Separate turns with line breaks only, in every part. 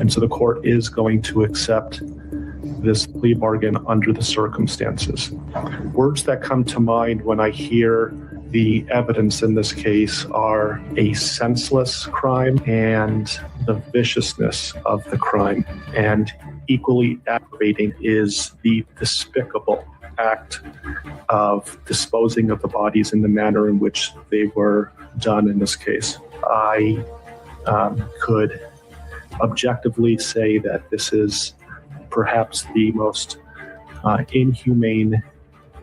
And so the court is going to accept this plea bargain under the circumstances. Words that come to mind when I hear the evidence in this case are a senseless crime and the viciousness of the crime. And equally aggravating is the despicable act of disposing of the bodies in the manner in which they were done in this case. I could objectively say that this is perhaps the most inhumane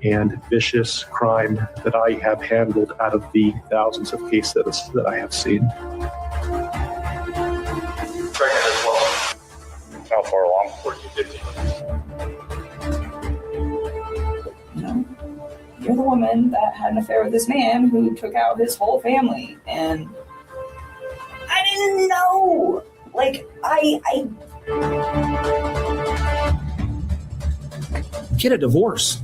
and vicious crime that I have handled out of the thousands of cases that I have seen.
Pregnant as well. How far along? 14, 15.
No. You're the woman that had an affair with this man who took out his whole family, and I didn't know. Like,
Get a divorce.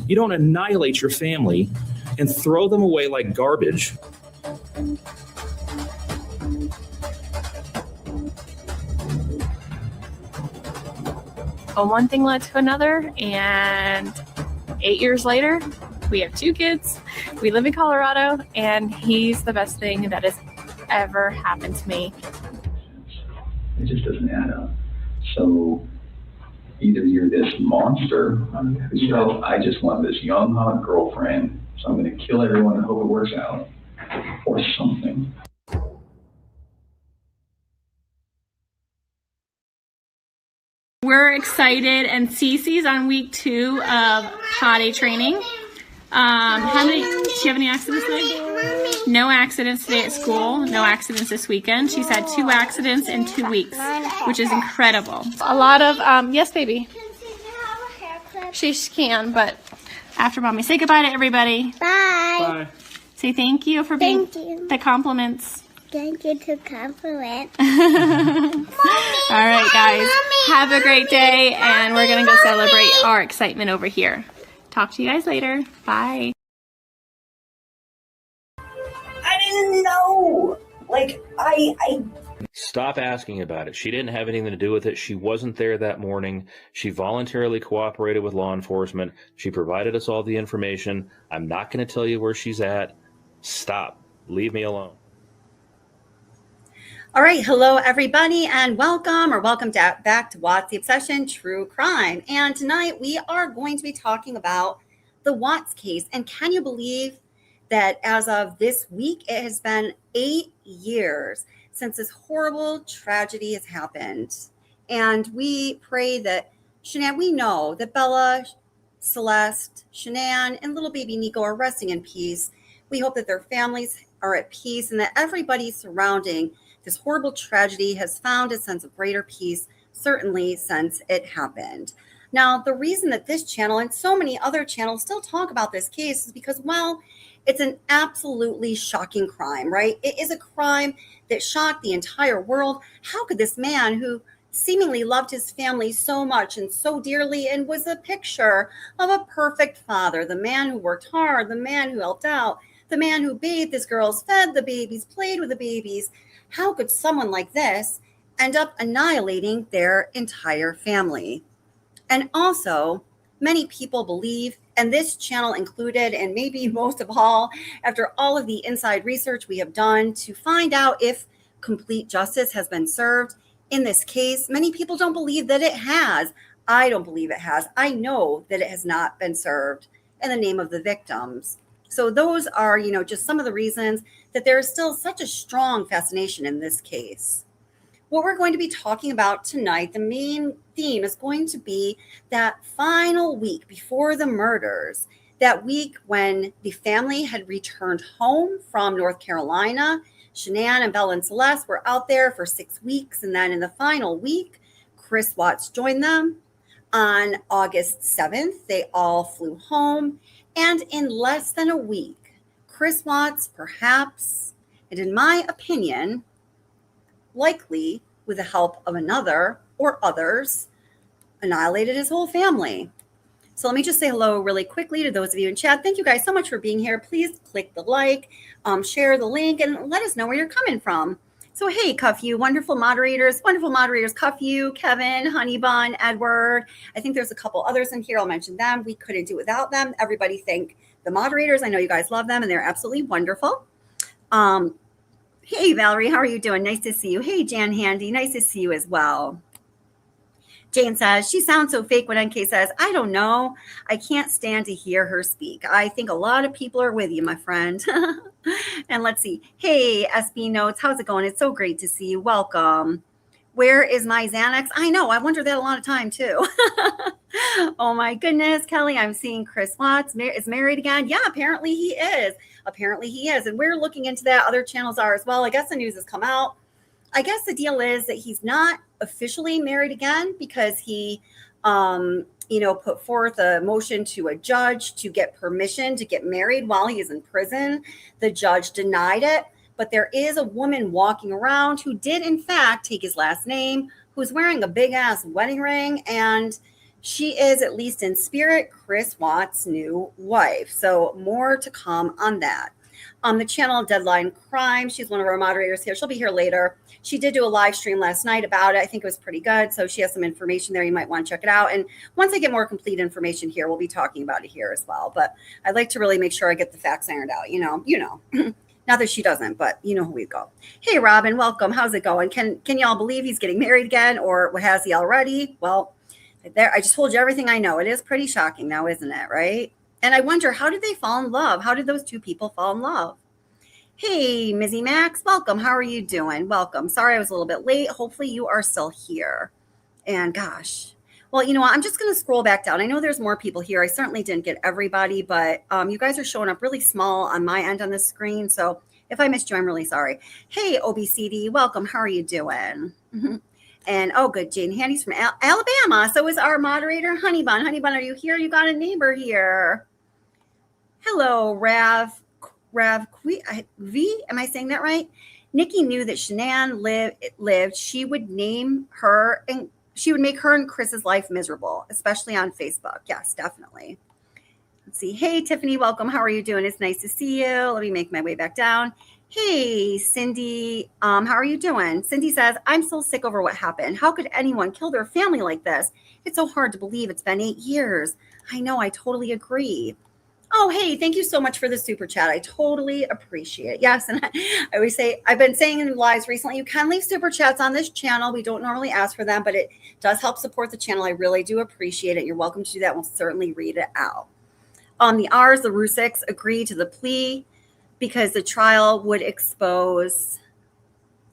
You don't annihilate your family and throw them away like garbage.
Well, one thing led to another, and 8 years later, we have 2 kids. We live in Colorado, and he's the best thing that has ever happened to me.
It just doesn't add up. So either you're this monster, I just want this young, hot girlfriend, so I'm going to kill everyone and hope it works out, or something.
We're excited, and Cece's on week 2 of potty training. Do you have any accidents today? No accidents today at school. No accidents this weekend. She's had 2 accidents in 2 weeks, which is incredible. A lot of, yes, baby. She can, but after mommy. Say goodbye to everybody.
Bye.
Bye.
Say thank you for being the compliments.
Thank you to compliment.
All right, guys. Have a great day, and we're going to go celebrate our excitement over here. Talk to you guys later. Bye.
I didn't know. Like,
Stop asking about it. She didn't have anything to do with it. She wasn't there that morning. She voluntarily cooperated with law enforcement. She provided us all the information. I'm not going to tell you where she's at. Stop. Leave me alone.
All right. Hello, everybody, and welcome back to Watts the Obsession True Crime. And tonight we are going to be talking about the Watts case. And can you believe that as of this week, it has been 8 years since this horrible tragedy has happened. And we pray that Shanann, we know that Bella, Celeste, Shanann, and little baby Nichol are resting in peace. We hope that their families are at peace and that everybody surrounding this horrible tragedy has found a sense of greater peace, certainly since it happened. Now, the reason that this channel and so many other channels still talk about this case is because, well, it's an absolutely shocking crime, right? It is a crime that shocked the entire world. How could this man who seemingly loved his family so much and so dearly and was a picture of a perfect father, the man who worked hard, the man who helped out, the man who bathed his girls, fed the babies, played with the babies, how could someone like this end up annihilating their entire family? And also, many people believe, and this channel included, and maybe most of all, after all of the inside research we have done to find out if complete justice has been served in this case, many people don't believe that it has. I don't believe it has. I know that it has not been served in the name of the victims. So those are, just some of the reasons that there is still such a strong fascination in this case. What we're going to be talking about tonight, the main theme is going to be that final week before the murders, that week when the family had returned home from North Carolina. Shanann and Bella and Celeste were out there for 6 weeks. And then in the final week, Chris Watts joined them. On August 7th, they all flew home. And in less than a week, Chris Watts, perhaps, and in my opinion, likely with the help of another or others, annihilated his whole family. So let me just say hello really quickly to those of you in chat. Thank you guys so much for being here. Please click the like, share the link, and let us know where you're coming from. So, hey, Cuff You, wonderful moderators, Cuff You, Kevin, Honey Bun, Edward. I think there's a couple others in here. I'll mention them. We couldn't do without them. Everybody thank the moderators. I know you guys love them and they're absolutely wonderful. Hey, Valerie, how are you doing? Nice to see you. Hey, Jan Handy, nice to see you as well. Jane says, she sounds so fake when NK says, I don't know. I can't stand to hear her speak. I think a lot of people are with you, my friend. And let's see. Hey, SB Notes, how's it going? It's so great to see you. Welcome. Where is my Xanax? I know. I wonder that a lot of time, too. Oh, my goodness, Kelly, I'm seeing Chris Watts is married again. Yeah, apparently he is. And we're looking into that. Other channels are as well. I guess the news has come out. I guess the deal is that he's not officially married again because he, put forth a motion to a judge to get permission to get married while he is in prison. The judge denied it, but there is a woman walking around who did, in fact, take his last name, who's wearing a big ass wedding ring, and she is, at least in spirit, Chris Watts' new wife. So more to come on that. On the channel Deadline Crime, she's one of our moderators here. She'll be here later. She did do a live stream last night about it. I think it was pretty good. So she has some information there. You might want to check it out. And once I get more complete information here, we'll be talking about it here as well. But I'd like to really make sure I get the facts ironed out. You know. Not that she doesn't, but you know who we go. Hey, Robin, welcome. How's it going? Can y'all believe he's getting married again, or has he already? Well, there, I just told you everything I know. It is pretty shocking now, isn't it? Right? And I wonder, how did they fall in love? How did those two people fall in love? Hey, Mizzy Max, welcome. How are you doing? Welcome. Sorry I was a little bit late. Hopefully you are still here. And gosh, well, you know what? I'm just going to scroll back down. I know there's more people here. I certainly didn't get everybody, but you guys are showing up really small on my end on the screen. So if I missed you, I'm really sorry. Hey, OBCD, welcome. How are you doing? And oh, good. Jane Handy's from Alabama. So is our moderator, Honey Bun. Honey Bun, are you here? You got a neighbor here. Hello, Rav V. Am I saying that right? Nikki knew that Shanann lived. She would make her and Chris's life miserable, especially on Facebook. Yes, definitely. Let's see. Hey, Tiffany, welcome. How are you doing? It's nice to see you. Let me make my way back down. Hey, Cindy, how are you doing? Cindy says, I'm still sick over what happened. How could anyone kill their family like this? It's so hard to believe. It's been 8 years. I know. I totally agree. Oh, hey, thank you so much for the super chat. I totally appreciate it. Yes, and I always say, I've been saying in lives recently, you can leave super chats on this channel. We don't normally ask for them, but it does help support the channel. I really do appreciate it. You're welcome to do that. We'll certainly read it out. The R's, the Rusiks, agree to the plea because the trial would expose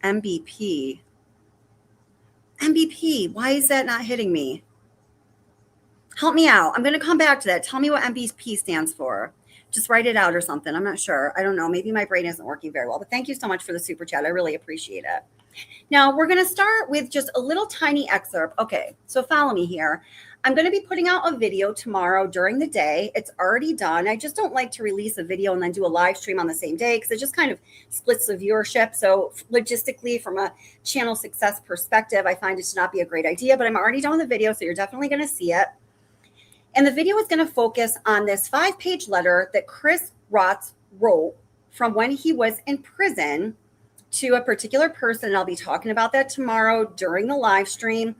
MVP. MVP, why is that not hitting me? Help me out. I'm going to come back to that. Tell me what MVP stands for. Just write it out or something. I'm not sure. I don't know. Maybe my brain isn't working very well. But thank you so much for the super chat. I really appreciate it. Now, we're going to start with just a little tiny excerpt. Okay, so follow me here. I'm going to be putting out a video tomorrow during the day. It's already done. I just don't like to release a video and then do a live stream on the same day because it just kind of splits the viewership. So logistically, from a channel success perspective, I find it to not be a great idea. But I'm already done with the video, so you're definitely going to see it. And the video is going to focus on this 5-page letter that Chris Watts wrote from when he was in prison to a particular person. I'll be talking about that tomorrow during the live stream.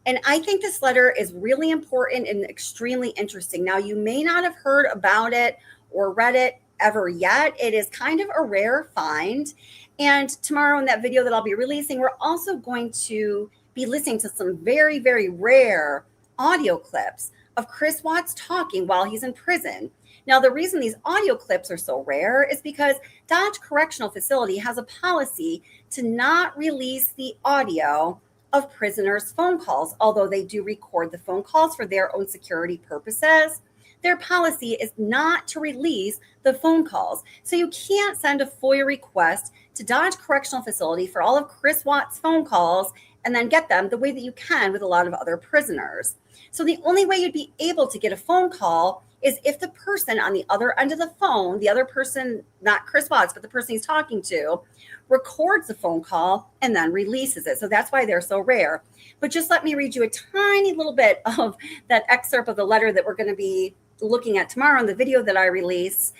And I think this letter is really important and extremely interesting. Now, you may not have heard about it or read it ever yet. It is kind of a rare find. And tomorrow in that video that I'll be releasing, we're also going to be listening to some very, very rare audio clips of Chris Watts talking while he's in prison. Now, the reason these audio clips are so rare is because Dodge Correctional Facility has a policy to not release the audio of prisoners' phone calls, although they do record the phone calls for their own security purposes. Their policy is not to release the phone calls. So you can't send a FOIA request to Dodge Correctional Facility for all of Chris Watts' phone calls and then get them the way that you can with a lot of other prisoners. So the only way you'd be able to get a phone call is if the person on the other end of the phone, the other person, not Chris Watts, but the person he's talking to, records the phone call and then releases it. So that's why they're so rare. But just let me read you a tiny little bit of that excerpt of the letter that we're going to be looking at tomorrow in the video that I release.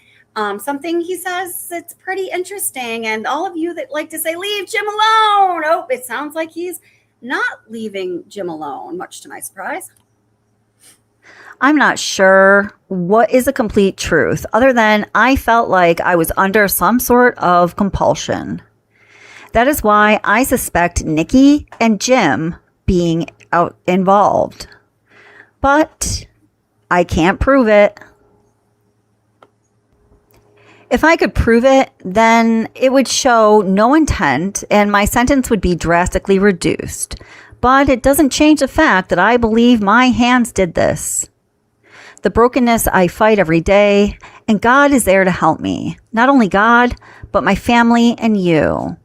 something he says it's pretty interesting. And all of you that like to say, leave Jim alone. Oh, it sounds like he's not leaving Jim alone, much to my surprise. I'm not sure what is a complete truth, other than I felt like I was under some sort of compulsion. That is why I suspect Nikki and Jim being involved. But I can't prove it. If I could prove it, then it would show no intent and my sentence would be drastically reduced. But it doesn't change the fact that I believe my hands did this. The brokenness I fight every day, and God is there to help me. Not only God, but my family and you.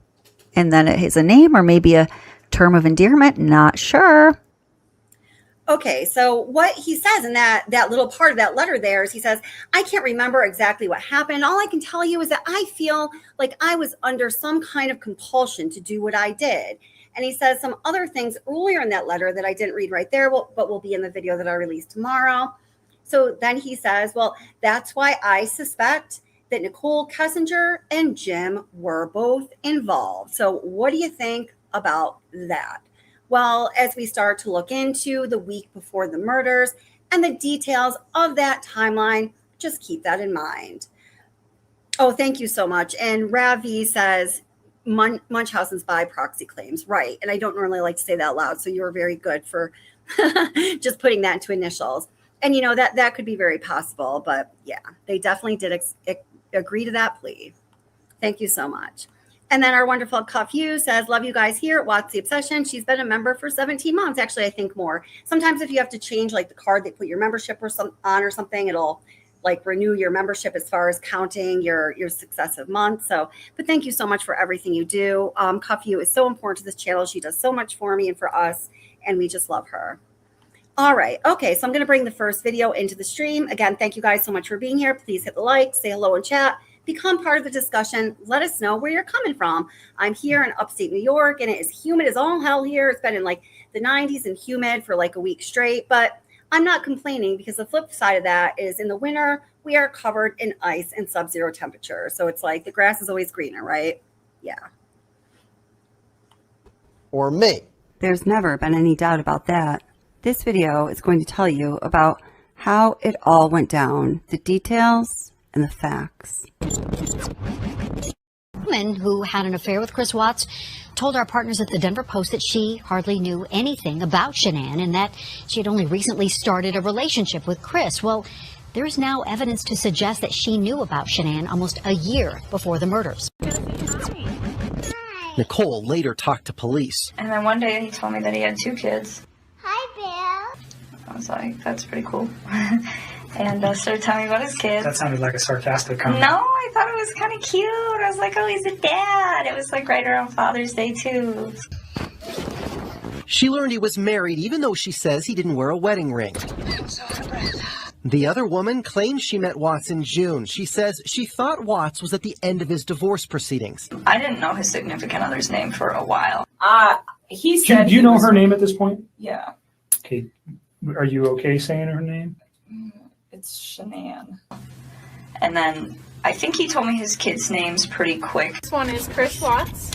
And then it is a name or maybe a term of endearment, not sure. Okay, so what he says in that little part of that letter there is he says, I can't remember exactly what happened. All I can tell you is that I feel like I was under some kind of compulsion to do what I did. And he says some other things earlier in that letter that I didn't read right there, but will be in the video that I release tomorrow. So then he says, well, that's why I suspect that Nichol Kessinger and Jim were both involved. So what do you think about that? Well, as we start to look into the week before the murders and the details of that timeline, just keep that in mind. Oh, thank you so much. And Ravi says Munchausen's by proxy claims. Right. And I don't normally like to say that out loud. So you were very good for just putting that into initials. And, you know, that could be very possible. But yeah, they definitely did agree to that plea. Thank you so much. And then our wonderful Cuff You says, love you guys here at Watts the Obsession. She's been a member for 17 months. Actually, I think more. Sometimes if you have to change like the card they put your membership or something, it'll like renew your membership as far as counting your successive months. So, but thank you so much for everything you do. Cuff You is so important to this channel. She does so much for me and for us, and we just love her. All right. Okay. So I'm going to bring the first video into the stream. Again, thank you guys so much for being here. Please hit the like, say hello in chat, become part of the discussion. Let us know where you're coming from. I'm here in upstate New York and it is humid as all hell here. It's been in like the 90s and humid for like a week straight, but I'm not complaining because the flip side of that is in the winter, we are covered in ice and sub-zero temperature. So it's like the grass is always greener, right? Yeah.
Or me.
There's never been any doubt about that. This video is going to tell you about how it all went down, the details and the facts.
Woman who had an affair with Chris Watts told our partners at the Denver Post that she hardly knew anything about Shanann and that she had only recently started a relationship with Chris. Well, there is now evidence to suggest that she knew about Shanann almost a year before the murders.
Nichol later talked to police.
And then one day he told me that he had 2 kids.
Hi, Bill.
I was like, that's pretty cool. And started telling me about his kids.
That sounded like a sarcastic comment.
No, I thought it was kind of cute. I was like, oh, he's a dad. It was like right around Father's Day, too.
She learned he was married even though she says he didn't wear a wedding ring. The other woman claims she met Watts in June. She says she thought Watts was at the end of his divorce proceedings.
I didn't know his significant other's name for a while. He said.
Do you know her name at this point?
Yeah.
Okay. Are you okay saying her name?
It's Shanann. And then I think he told me his kids' names pretty quick.
This one is Chris Watts.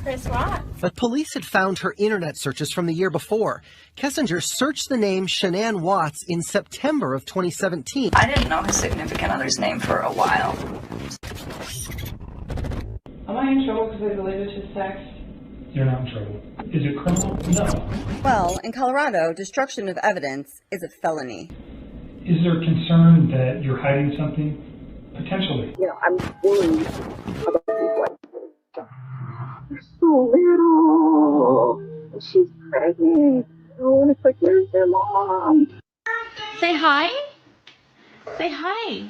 Chris Watts.
But police had found her internet searches from the year before. Kessinger searched the name Shanann Watts in September of 2017.
I didn't know his significant other's name for a while.
Am I in trouble because I related to sex?
You're not in trouble. Is it criminal? No.
Well, in Colorado, destruction of evidence is a felony.
Is there concern that you're hiding something? Potentially.
You know, I'm worried about these white kids. They're so little. And she's pregnant. Oh, and it's like, where's their mom?
Say hi. Say hi.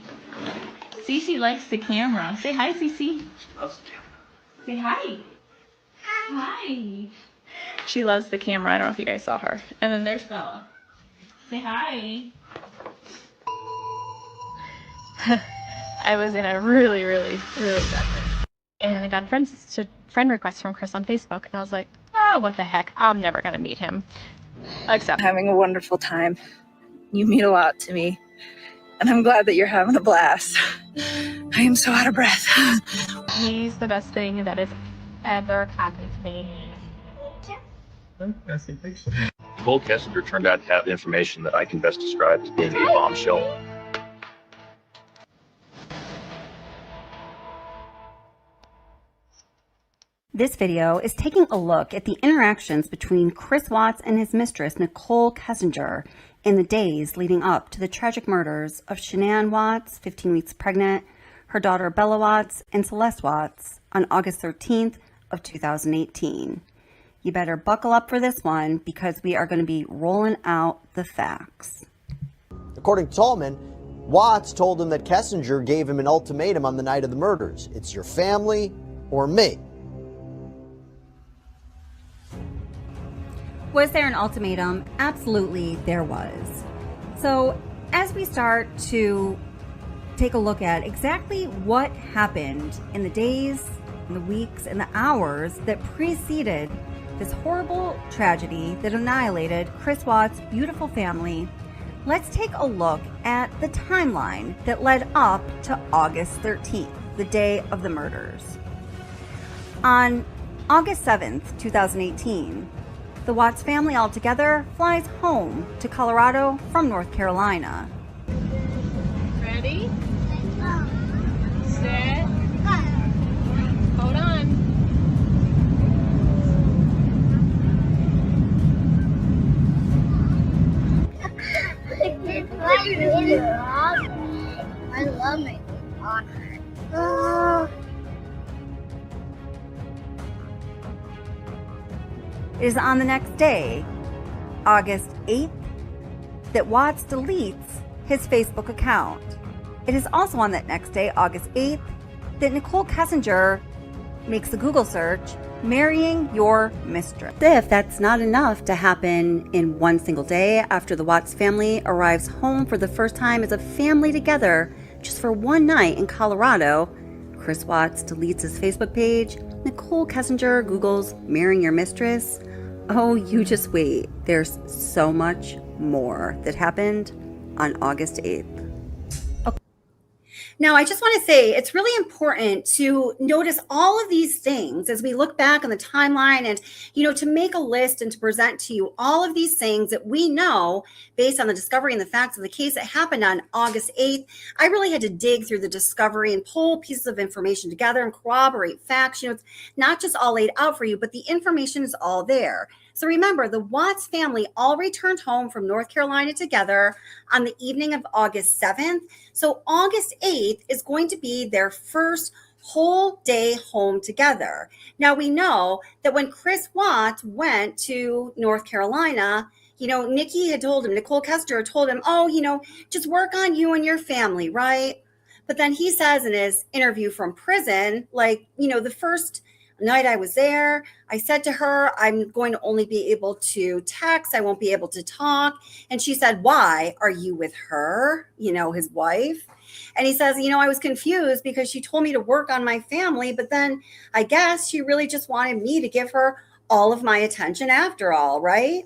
Cece likes the camera. Say hi, Cece. Say hi. Hi. She loves the camera. I don't know if you guys saw her. And then there's Bella. Say hi. I was in a really bad mood. And I got a friend request from Chris on Facebook. And I was like, oh, what the heck? I'm never going to meet him. Except
having a wonderful time. You mean a lot to me.
And I'm glad that you're having a blast. I am so out of breath.
He's the best thing that has ever happened to me.
Nichol Kessinger turned out to have information that I can best describe as being a bombshell.
This video is taking a look at the interactions between Chris Watts and his mistress, Nichol Kessinger, in the days leading up to the tragic murders of Shanann Watts, 15 weeks pregnant, her daughter Bella Watts, and Celeste Watts on August 13th of 2018. You better buckle up for this one because we are going to be rolling out the facts.
According to Tallman, Watts told him that Kessinger gave him an ultimatum on the night of the murders. It's your family or me.
Was there an ultimatum? Absolutely, there was. So as we start to take a look at exactly what happened in the days, in the weeks, and the hours that preceded this horrible tragedy that annihilated Chris Watts' beautiful family, let's take a look at the timeline that led up to August 13th, the day of the murders. On August 7th, 2018, the Watts family altogether flies home to Colorado from North Carolina.
Ready? Set. Hold on.
I love making chocolate.
It is on the next day, August 8th, that Watts deletes his Facebook account. It is also on that next day, August 8th, that Nichol Kessinger makes a Google search, marrying your mistress. If that's not enough to happen in one single day after the Watts family arrives home for the first time as a family together just for one night in Colorado, Chris Watts deletes his Facebook page. Nichol Kessinger Googles marrying your mistress. Oh, you just wait. There's so much more that happened on August 8th. Now, I just want to say it's really important to notice all of these things as we look back on the timeline and, to make a list and to present to you all of these things that we know based on the discovery and the facts of the case that happened on August 8th. I really had to dig through the discovery and pull pieces of information together and corroborate facts. It's not just all laid out for you, but the information is all there. So remember, the Watts family all returned home from North Carolina together on the evening of August 7th. So August 8th is going to be their first whole day home together. Now we know that when Chris Watts went to North Carolina, Nikki had told him, Nichol Kessinger told him, just work on you and your family, right? But then he says in his interview from prison, the first night I was there, I said to her, I'm going to only be able to text. I won't be able to talk. And she said, why? Are you with her? His wife. And he says, I was confused because she told me to work on my family, but then I guess she really just wanted me to give her all of my attention after all, right?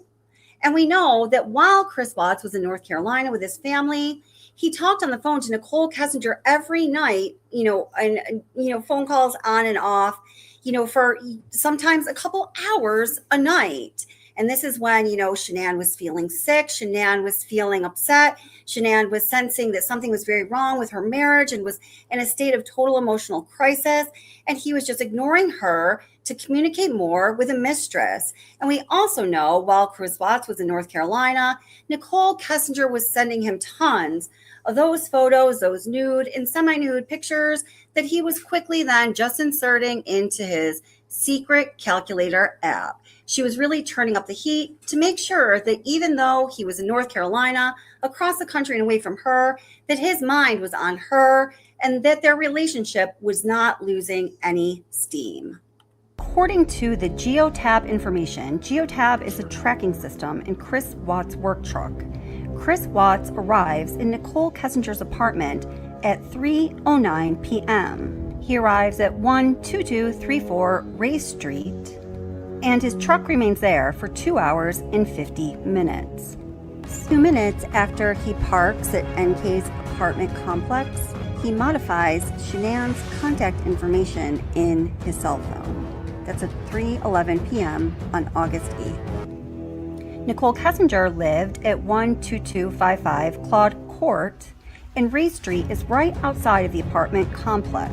And we know that while Chris Watts was in North Carolina with his family, he talked on the phone to Nichol Kessinger every night, phone calls on and off, for sometimes a couple hours a night. And this is when, Shanann was feeling sick. Shanann was feeling upset. Shanann was sensing that something was very wrong with her marriage and was in a state of total emotional crisis. And he was just ignoring her to communicate more with a mistress. And we also know while Chris Watts was in North Carolina, Nichol Kessinger was sending him tons of those photos, those nude and semi-nude pictures that he was quickly then just inserting into his secret calculator app. She was really turning up the heat to make sure that even though he was in North Carolina, across the country and away from her, that his mind was on her and that their relationship was not losing any steam. According to the Geotab information, Geotab is a tracking system in Chris Watts' work truck. Chris Watts arrives in Nichol Kessinger's apartment at 3:09 p.m. He arrives at 12234 Ray Street, and his truck remains there for 2 hours and 50 minutes. 2 minutes after he parks at NK's apartment complex, he modifies Shanann's contact information in his cell phone. That's at 3:11 p.m. on August 8th. Nichol Kessinger lived at 12255 Claude Court, and Ray Street is right outside of the apartment complex.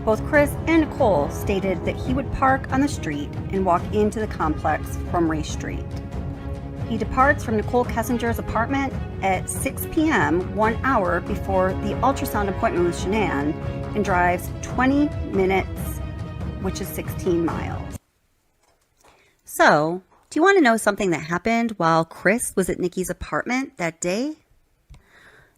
Both Chris and Nichol stated that he would park on the street and walk into the complex from Ray Street. He departs from Nichol Kessinger's apartment at 6 p.m., 1 hour before the ultrasound appointment with Shanann, and drives 20 minutes, which is 16 miles. So, do you want to know something that happened while Chris was at Nikki's apartment that day?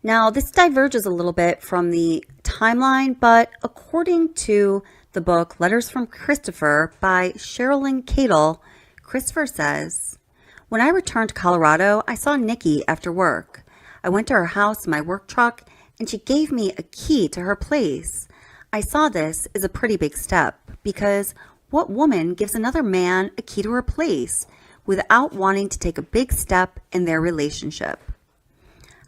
Now, this diverges a little bit from the timeline, but according to the book Letters from Christopher by Sherilyn Cadle, Christopher says, "When I returned to Colorado, I saw Nikki after work. I went to her house in my work truck, and she gave me a key to her place. I saw this as a pretty big step, because what woman gives another man a key to her place without wanting to take a big step in their relationship?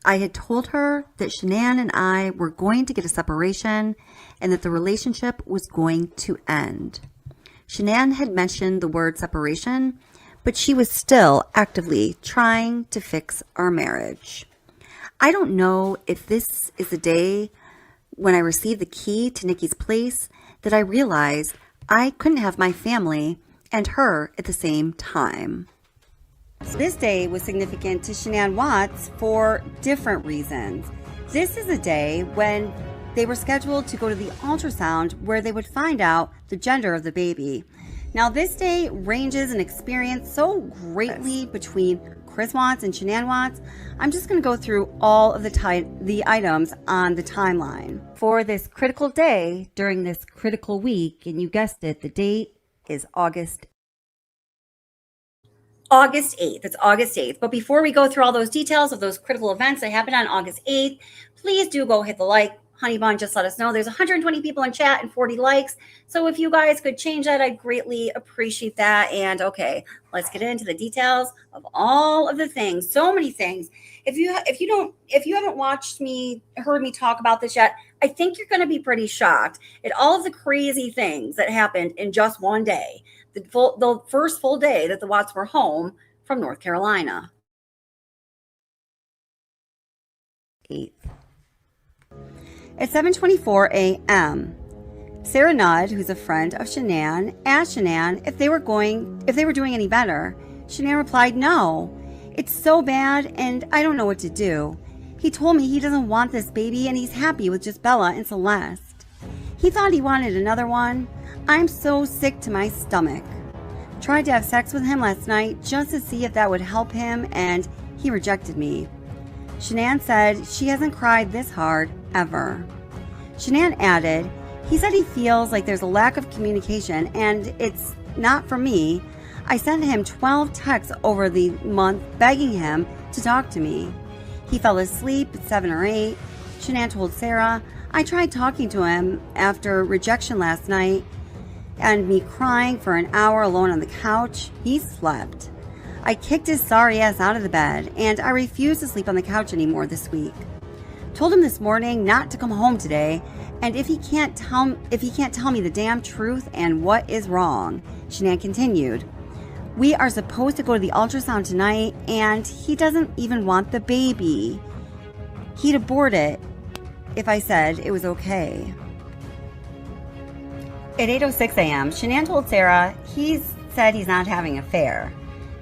I had told her that Shanann and I were going to get a separation and that the relationship was going to end. Shanann had mentioned the word separation, but she was still actively trying to fix our marriage. I don't know if this is the day when I received the key to Nikki's place that I realized I couldn't have my family and her at the same time." So this day was significant to Shanann Watts for different reasons. This is a day when they were scheduled to go to the ultrasound where they would find out the gender of the baby. Now, this day ranges in experience so greatly between Chris Watts and Shanann Watts. I'm just going to go through all of the items on the timeline for this critical day during this critical week. And you guessed it, the date is August 8th. It's August 8th. But before we go through all those details of those critical events that happened on August 8th, please do go hit the like. Honey Bun just let us know. There's 120 people in chat and 40 likes. So if you guys could change that, I'd greatly appreciate that. And okay, let's get into the details of all of the things. So many things. If you haven't heard me talk about this yet, I think you're going to be pretty shocked at all of the crazy things that happened in just one day. The first full day that the Watts were home from North Carolina. 8th. At 7:24 a.m., Sarah Nudd, who's a friend of Shanann, asked Shanann if they were doing any better. Shanann replied, "No, it's so bad and I don't know what to do. He told me he doesn't want this baby and he's happy with just Bella and Celeste. He thought he wanted another one. I'm so sick to my stomach. Tried to have sex with him last night just to see if that would help him and he rejected me." Shanann said she hasn't cried this hard ever. Shanann added, "He said he feels like there's a lack of communication and it's not for me. I sent him 12 texts over the month begging him to talk to me. He fell asleep at 7 or 8. Shanann told Sarah, "I tried talking to him after rejection last night and me crying for an hour alone on the couch. He slept. I kicked his sorry ass out of the bed and I refuse to sleep on the couch anymore this week. Told him this morning not to come home today, and if he can't tell me the damn truth and what is wrong." Shanann continued, "We are supposed to go to the ultrasound tonight and he doesn't even want the baby. He'd abort it if I said it was okay." At 8:06 a.m., Shanann told Sarah he said he's not having an affair.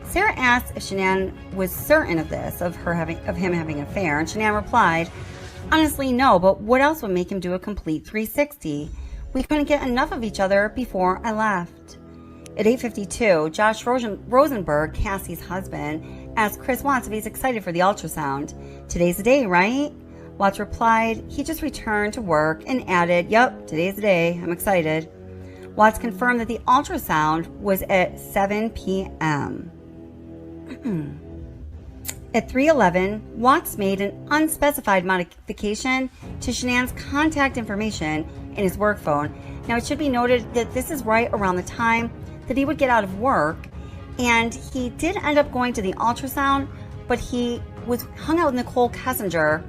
Sarah asked if Shanann was certain of this, of him having an affair, and Shanann replied, "Honestly, no, but what else would make him do a complete 360? We couldn't get enough of each other before I left." At 8:52, Josh Rosenberg, Cassie's husband, asked Chris Watts if he's excited for the ultrasound. "Today's the day, right?" Watts replied he just returned to work and added, "Yup, today's the day. I'm excited." Watts confirmed that the ultrasound was at 7 p.m. At 3:11, Watts made an unspecified modification to Shanann's contact information in his work phone. Now, it should be noted that this is right around the time that he would get out of work, and he did end up going to the ultrasound, but he hung out with Nichol Kessinger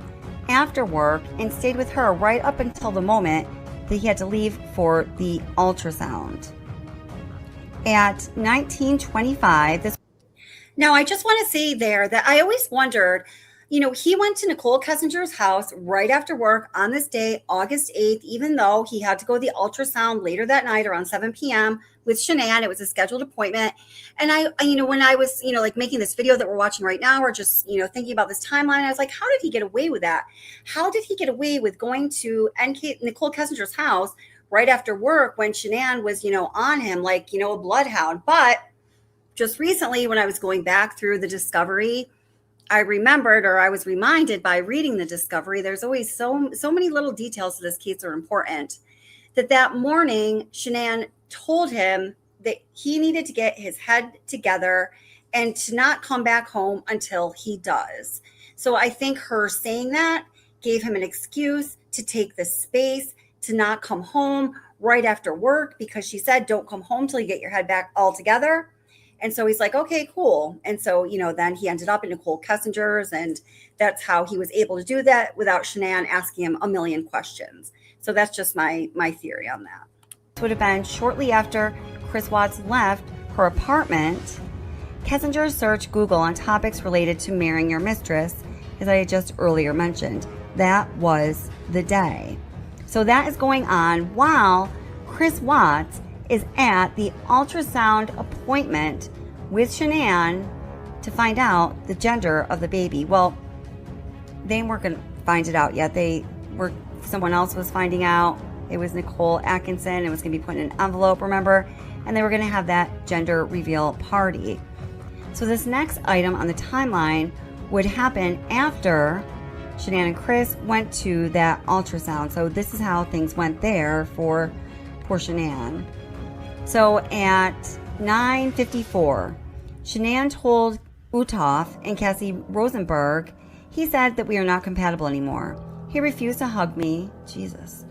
after work and stayed with her right up until the moment that he had to leave for the ultrasound. At 1925, now I just want to say there that I always wondered, he went to Nichol Kessinger's house right after work on this day, August 8th, even though he had to go to the ultrasound later that night around 7 p.m. with Shanann. It was a scheduled appointment. And I when I was, like making this video that we're watching right now, or just, thinking about this timeline, I was like, how did he get away with that? How did he get away with going to Nichol Kessinger's house right after work when Shanann was, on him like, a bloodhound? But just recently, when I was going back through the discovery, I remembered, or I was reminded by reading the discovery, there's always so many little details to this case that are important, that morning, Shanann told him that he needed to get his head together and to not come back home until he does. So I think her saying that gave him an excuse to take the space, to not come home right after work, because she said, don't come home till you get your head back all together. And so he's like, okay, cool. And so, then he ended up in Nichol Kessinger's, and that's how he was able to do that without Shanann asking him a million questions. So that's just my theory on that. This would have been shortly after Chris Watts left her apartment. Kessinger searched Google on topics related to marrying your mistress, as I had just earlier mentioned. That was the day. So that is going on while Chris Watts is at the ultrasound appointment with Shanann to find out the gender of the baby. Well, they weren't going to find it out yet. Someone else was finding out. It was Nicole Atkinson. It was going to be put in an envelope, remember? And they were going to have that gender reveal party. So this next item on the timeline would happen after Shanann and Chris went to that ultrasound. So this is how things went there for poor Shanann. So at 9:54, Shanann told Utoff and Cassie Rosenberg, he said that we are not compatible anymore. He refused to hug me. Jesus.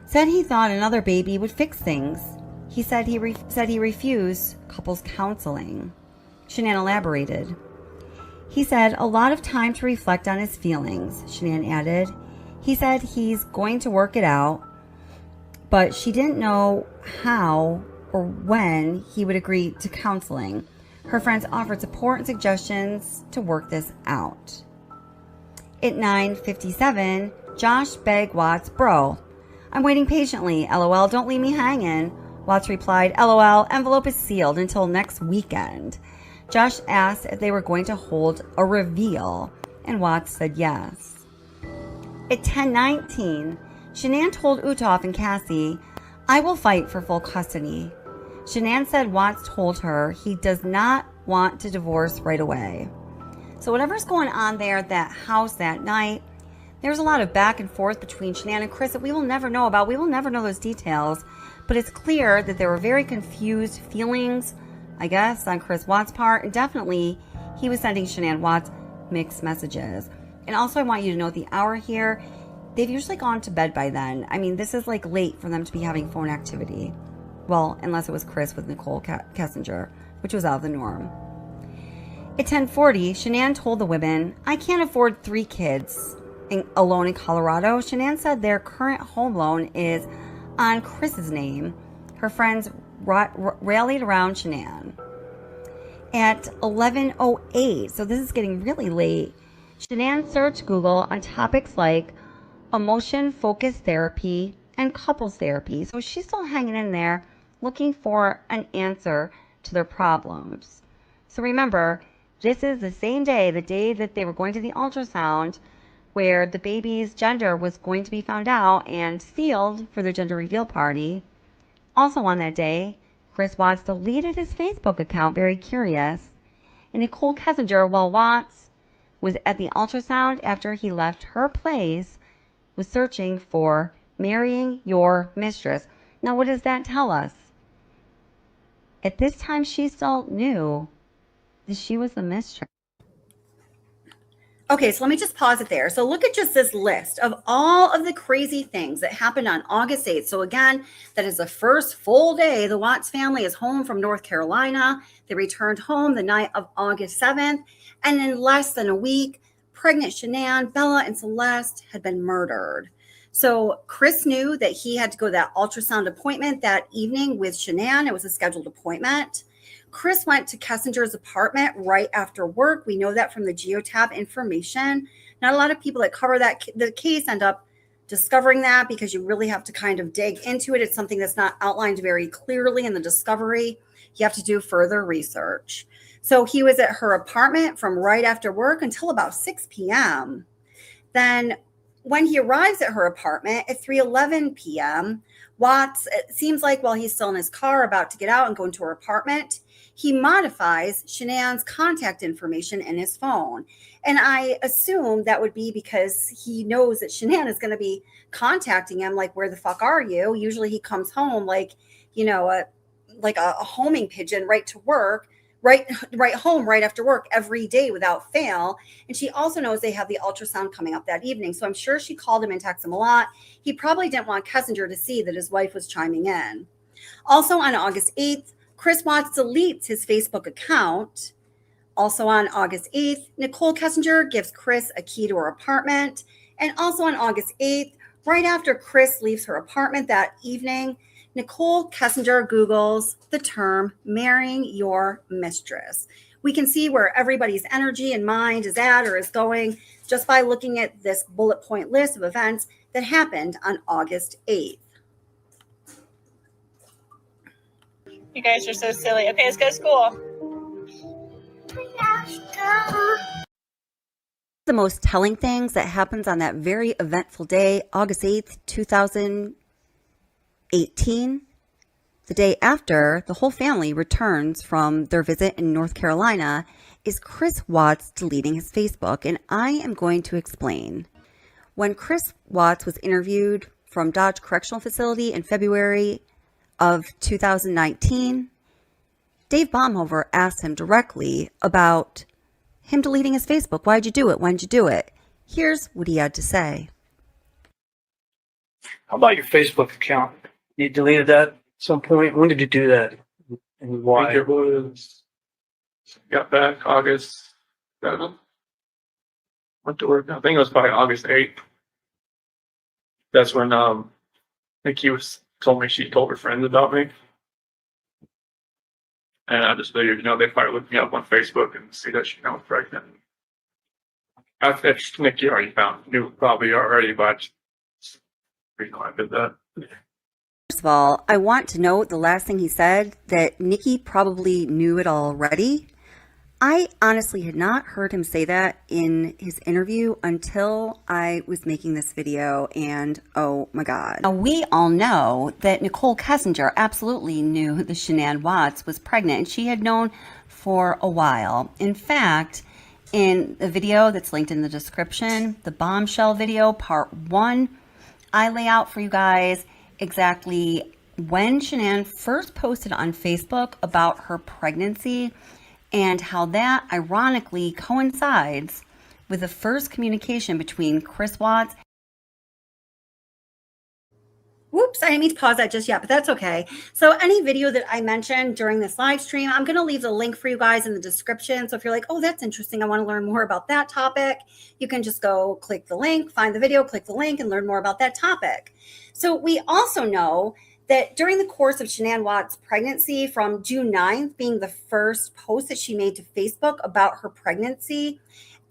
Said he thought another baby would fix things. He said he refused couples counseling. Shanann elaborated. He said a lot of time to reflect on his feelings, Shanann added. He said he's going to work it out, but she didn't know how or when he would agree to counseling. Her friends offered support and suggestions to work this out. At 9:57, Josh begged Watts, bro, I'm waiting patiently. LOL, don't leave me hanging. Watts replied, LOL, envelope is sealed until next weekend. Josh asked if they were going to hold a reveal, and Watts said yes. At 10:19, Shanann told Utoff and Cassie, I will fight for full custody. Shanann said Watts told her he does not want to divorce right away. So whatever's going on there at that house that night, there's a lot of back and forth between Shanann and Chris that we will never know about. We will never know those details, but it's clear that there were very confused feelings, I guess, on Chris Watts' part, and definitely he was sending Shanann Watts mixed messages. And also I want you to note the hour here. They've usually gone to bed by then. I mean, this is like late for them to be having phone activity. Well, unless it was Chris with Nichol Kessinger, which was out of the norm. At 10:40, Shanann told the women, I can't afford 3 kids alone in Colorado. Shanann said their current home loan is on Chris's name. Her friends rallied around Shanann. At 11:08, so this is getting really late, Shanann searched Google on topics like emotion-focused therapy and couples therapy. So she's still hanging in there looking for an answer to their problems. So remember, this is the same day, the day that they were going to the ultrasound, where the baby's gender was going to be found out and sealed for their gender reveal party. Also on that day, Chris Watts deleted his Facebook account, very curious. And Nichol Kessinger, while Watts was at the ultrasound after he left her place, was searching for marrying your mistress. Now, what does that tell us? At this time, she still knew that she was the mistress. Okay, so let me just pause it there. So look at just this list of all of the crazy things that happened on August 8th. So again, that is the first full day the Watts family is home from North Carolina. They returned home the night of August 7th. And in less than a week, pregnant Shanann, Bella, and Celeste had been murdered. So Chris knew that he had to go to that ultrasound appointment that evening with Shanann. It was a scheduled appointment. Chris went to Kessinger's apartment right after work. We know that from the geotab information. Not a lot of people that cover the case end up discovering that because you really have to kind of dig into it. It's something that's not outlined very clearly in the discovery. You have to do further research. So he was at her apartment from right after work until about 6 p.m. Then when he arrives at her apartment at 3:11 p.m., Watts, it seems like while he's still in his car about to get out and go into her apartment, he modifies Shanann's contact information in his phone. And I assume that would be because he knows that Shanann is going to be contacting him like, where the fuck are you? Usually he comes home like, a homing pigeon right to work, right home right after work every day without fail. And she also knows they have the ultrasound coming up that evening. So I'm sure she called him and texted him a lot. He probably didn't want Kessinger to see that his wife was chiming in. Also on August 8th, Chris Watts deletes his Facebook account. Also on August 8th, Nichol Kessinger gives Chris a key to her apartment. And also on August 8th, right after Chris leaves her apartment that evening, Nichol Kessinger Googles the term marrying your mistress. We can see where everybody's energy and mind is at or is going just by looking at this bullet point list of events that happened on August 8th.
You guys are so silly. Okay, let's go to school.
The most telling things that happens on that very eventful day, August 8th, 2018, the day after the whole family returns from their visit in North Carolina, is Chris Watts deleting his Facebook, and I am going to explain. When Chris Watts was interviewed from Dodge Correctional Facility in February of 2019, Dave Baumhover asked him directly about him deleting his Facebook. Why'd you do it? When'd you do it? Here's what he had to say.
How about your Facebook account? You deleted that at some point. When did you do that? And why?
I think it was, got back August 7th. Went to work. I think it was probably August 8th. That's when Nikki told me she told her friends about me. And I just figured, they'd probably look me up on Facebook and see that she was pregnant. I think Nikki already knew probably already, but I did that.
First of all, I want to note the last thing he said, that Nikki probably knew it already. I honestly had not heard him say that in his interview until I was making this video, and oh my God. Now, we all know that Nichol Kessinger absolutely knew that Shanann Watts was pregnant, and she had known for a while. In fact, in the video that's linked in the description, the bombshell video, part 1, I lay out for you guys exactly when Shanann first posted on Facebook about her pregnancy and how that ironically coincides with the first communication between Chris Watts. Whoops, I didn't mean to pause that just yet, but that's okay. So any video that I mentioned during this live stream, I'm going to leave the link for you guys in the description. So if you're like, oh, that's interesting, I want to learn more about that topic, you can just go click the link, find the video, click the link, and learn more about that topic. So we also know that during the course of Shanann Watts' pregnancy, from June 9th being the first post that she made to Facebook about her pregnancy,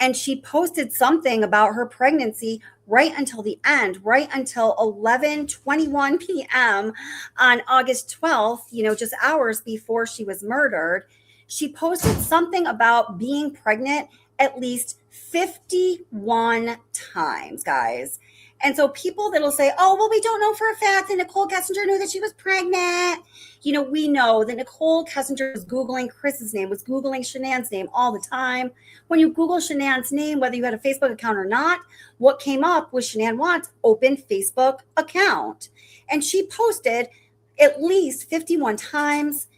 and she posted something about her pregnancy right until the end, right until 11:21 p.m. on August 12th, just hours before she was murdered. She posted something about being pregnant at least 51 times, guys. And so people that'll say, oh, well, we don't know for a fact that Nichol Kessinger knew that she was pregnant. We know that Nichol Kessinger was Googling Chris's name, was Googling Shanann's name all the time. When you Google Shanann's name, whether you had a Facebook account or not, what came up was Shanann Watts' open Facebook account. And she posted at least 51 times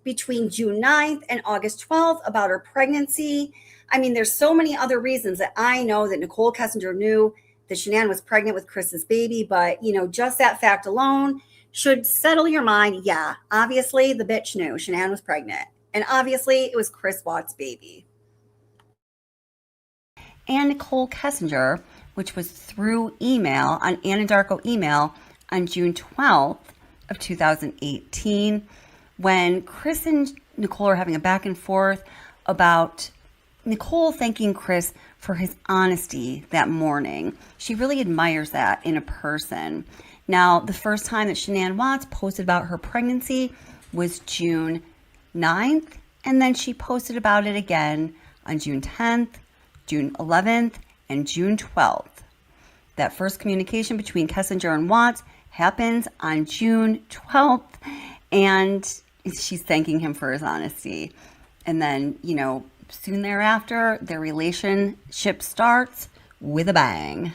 between June 9th and August 12th about her pregnancy. I mean, there's so many other reasons that I know that Nichol Kessinger knew that Shanann was pregnant with Chris's baby, but just that fact alone should settle your mind. Yeah, obviously the bitch knew Shanann was pregnant, and obviously it was Chris Watts' baby. And Nichol Kessinger, which was through email, on Anadarko email on June 12th of 2018, when Chris and Nichol are having a back and forth about Nichol thanking Chris for his honesty that morning. She really admires that in a person. Now, the first time that Shanann Watts posted about her pregnancy was June 9th, and then she posted about it again on June 10th, June 11th, and June 12th. That first communication between Kessinger and Watts happens on June 12th, and she's thanking him for his honesty. And then, soon thereafter, their relationship starts with a bang.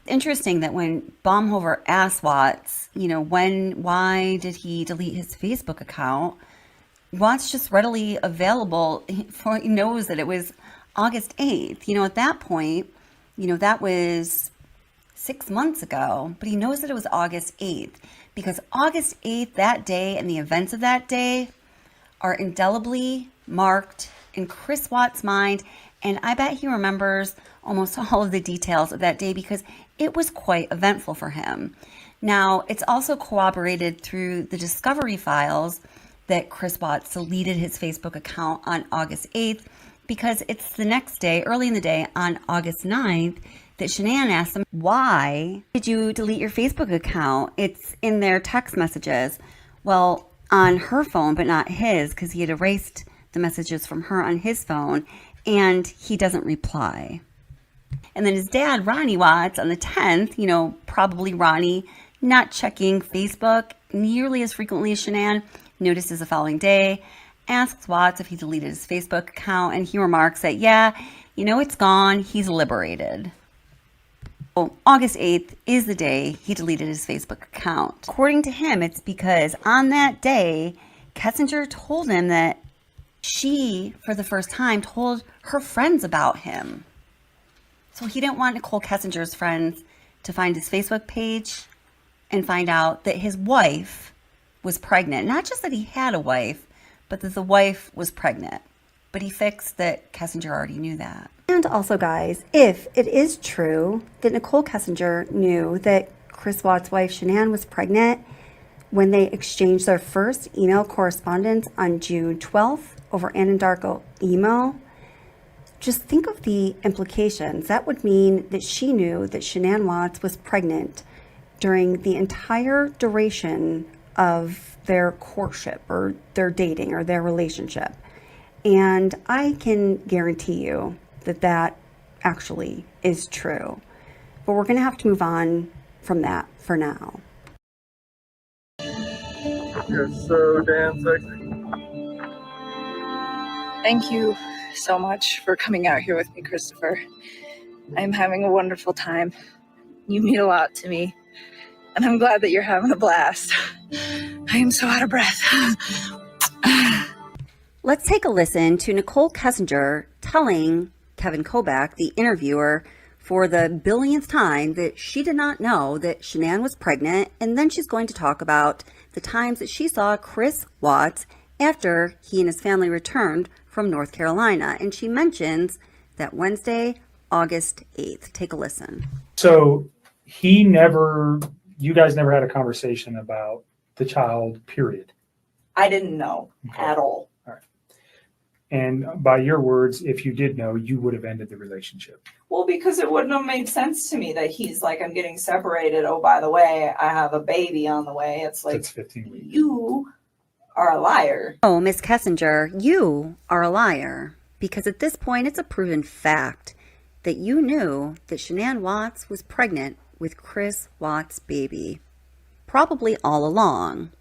Interesting that when Baumhover asked Watts, why did he delete his Facebook account, Watts just readily available, he knows that it was August 8th. At that point, that was 6 months ago, but he knows that it was August 8th because August 8th, that day, and the events of that day are indelibly marked in Chris Watts' mind, and I bet he remembers almost all of the details of that day because it was quite eventful for him. Now, it's also corroborated through the discovery files that Chris Watts deleted his Facebook account on August 8th because it's the next day, early in the day, on August 9th, that Shanann asked him, why did you delete your Facebook account? It's in their text messages. Well, on her phone, but not his, because he had erased the messages from her on his phone, and he doesn't reply. And then his dad, Ronnie Watts, on the 10th, probably Ronnie not checking Facebook nearly as frequently as Shanann, notices the following day, asks Watts if he deleted his Facebook account, and he remarks that, yeah, it's gone, he's liberated. Well, August 8th is the day he deleted his Facebook account. According to him, it's because on that day, Kessinger told him that she, for the first time, told her friends about him. So he didn't want Nichol Kessinger's friends to find his Facebook page and find out that his wife was pregnant. Not just that he had a wife, but that the wife was pregnant. But he fixed that Kessinger already knew that. And also, guys, if it is true that Nichol Kessinger knew that Chris Watts' wife Shanann was pregnant when they exchanged their first email correspondence on June 12th over Anadarko email, just think of the implications. That would mean that she knew that Shanann Watts was pregnant during the entire duration of their courtship or their dating or their relationship. And I can guarantee you that that actually is true. But we're going to have to move on from that for now.
You're so damn sexy.
Thank you so much for coming out here with me, Christopher. I'm having a wonderful time. You mean a lot to me, and I'm glad that you're having a blast. I am so out of breath.
Let's take a listen to Nichol Kessinger telling Kevin Kovac, the interviewer, for the billionth time that she did not know that Shanann was pregnant, and then she's going to talk about the times that she saw Chris Watts after he and his family returned from North Carolina. And she mentions that Wednesday, August 8th. Take a listen.
So you guys never had a conversation about the child, period.
I didn't know at all.
All right. And by your words, if you did know, you would have ended the relationship.
Well, because it wouldn't have made sense to me that he's like, I'm getting separated. Oh, by the way, I have a baby on the way. It's like,
that's 15 weeks.
You are a liar.
Oh, Miss Kessinger, you are a liar. Because at this point, it's a proven fact that you knew that Shanann Watts was pregnant with Chris Watts' baby. Probably all along.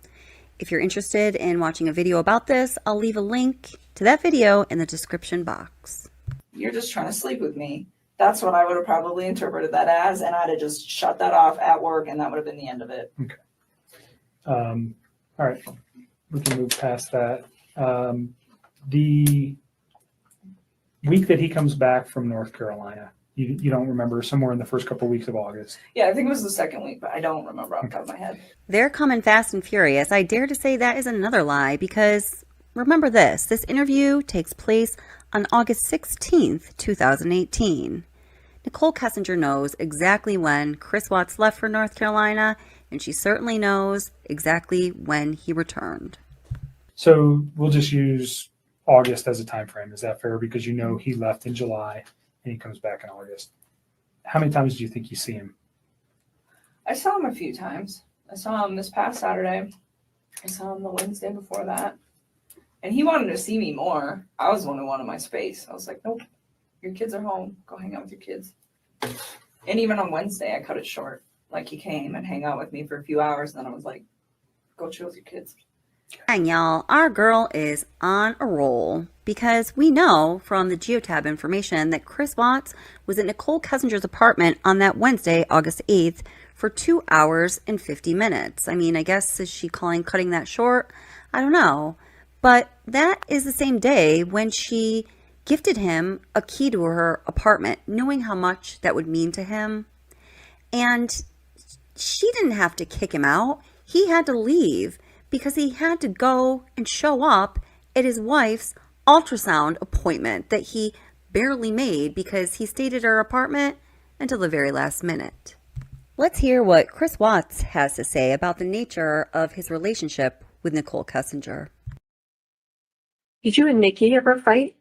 If you're interested in watching a video about this, I'll leave a link to that video in the description box.
You're just trying to sleep with me. That's what I would have probably interpreted that as, and I'd have just shut that off at work, and that would have been the end of it.
Okay. All right. We can move past that. week that he comes back from North Carolina. You don't remember, somewhere in the first couple of weeks of August.
Yeah, I think it was the second week, but I don't remember off the top of my head.
They're coming fast and furious. I dare to say that is another lie because remember this interview takes place on August 16th, 2018. Nichol Kessinger knows exactly when Chris Watts left for North Carolina, and she certainly knows exactly when he returned.
So we'll just use August as a time frame. Is that fair? Because you know he left in July and he comes back in August. How many times do you think you see him?
I saw him a few times. I saw him this past Saturday. I saw him the Wednesday before that. And he wanted to see me more. I was the one who wanted my space. I was like, nope, your kids are home. Go hang out with your kids. And even on Wednesday, I cut it short. Like, he came and hang out with me for a few hours. And then I was like, go chill with your kids.
Dang, y'all, our girl is on a roll because we know from the geotab information that Chris Watts was at Nichol Kessinger's apartment on that Wednesday, August 8th, for 2 hours and 50 minutes. I mean, I guess, is she cutting that short? I don't know. But that is the same day when she gifted him a key to her apartment, knowing how much that would mean to him. And she didn't have to kick him out. He had to leave because he had to go and show up at his wife's ultrasound appointment that he barely made because he stayed at her apartment until the very last minute. Let's hear what Chris Watts has to say about the nature of his relationship with Nichol Kessinger.
Did you and Nikki ever fight?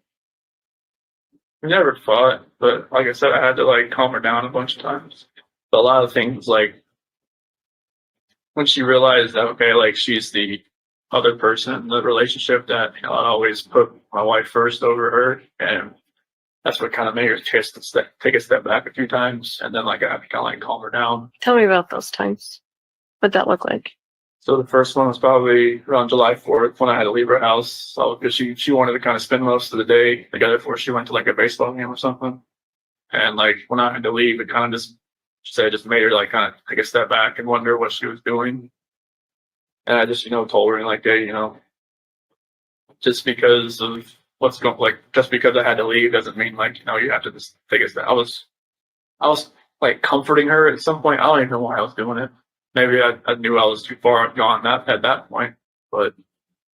We never fought, but like I said, I had to calm her down a bunch of times. But a lot of things, when she realized that, okay, she's the other person in the relationship, that I always put my wife first over her, and that's what kind of made her take a step back a few times, and then I had to kind of calm her down.
Tell me about those times. What'd that look like?
So the first one was probably around July 4th when I had to leave her house, because she wanted to kind of spend most of the day together before she went to a baseball game or something. And when I had to leave, it kind of just made her kind of take a step back and wonder what she was doing. And I just told her hey, just because of what's going, just because I had to leave doesn't mean you have to just take a step. I was comforting her at some point. I don't even know why I was doing it. Maybe I knew I was too far gone at that point, but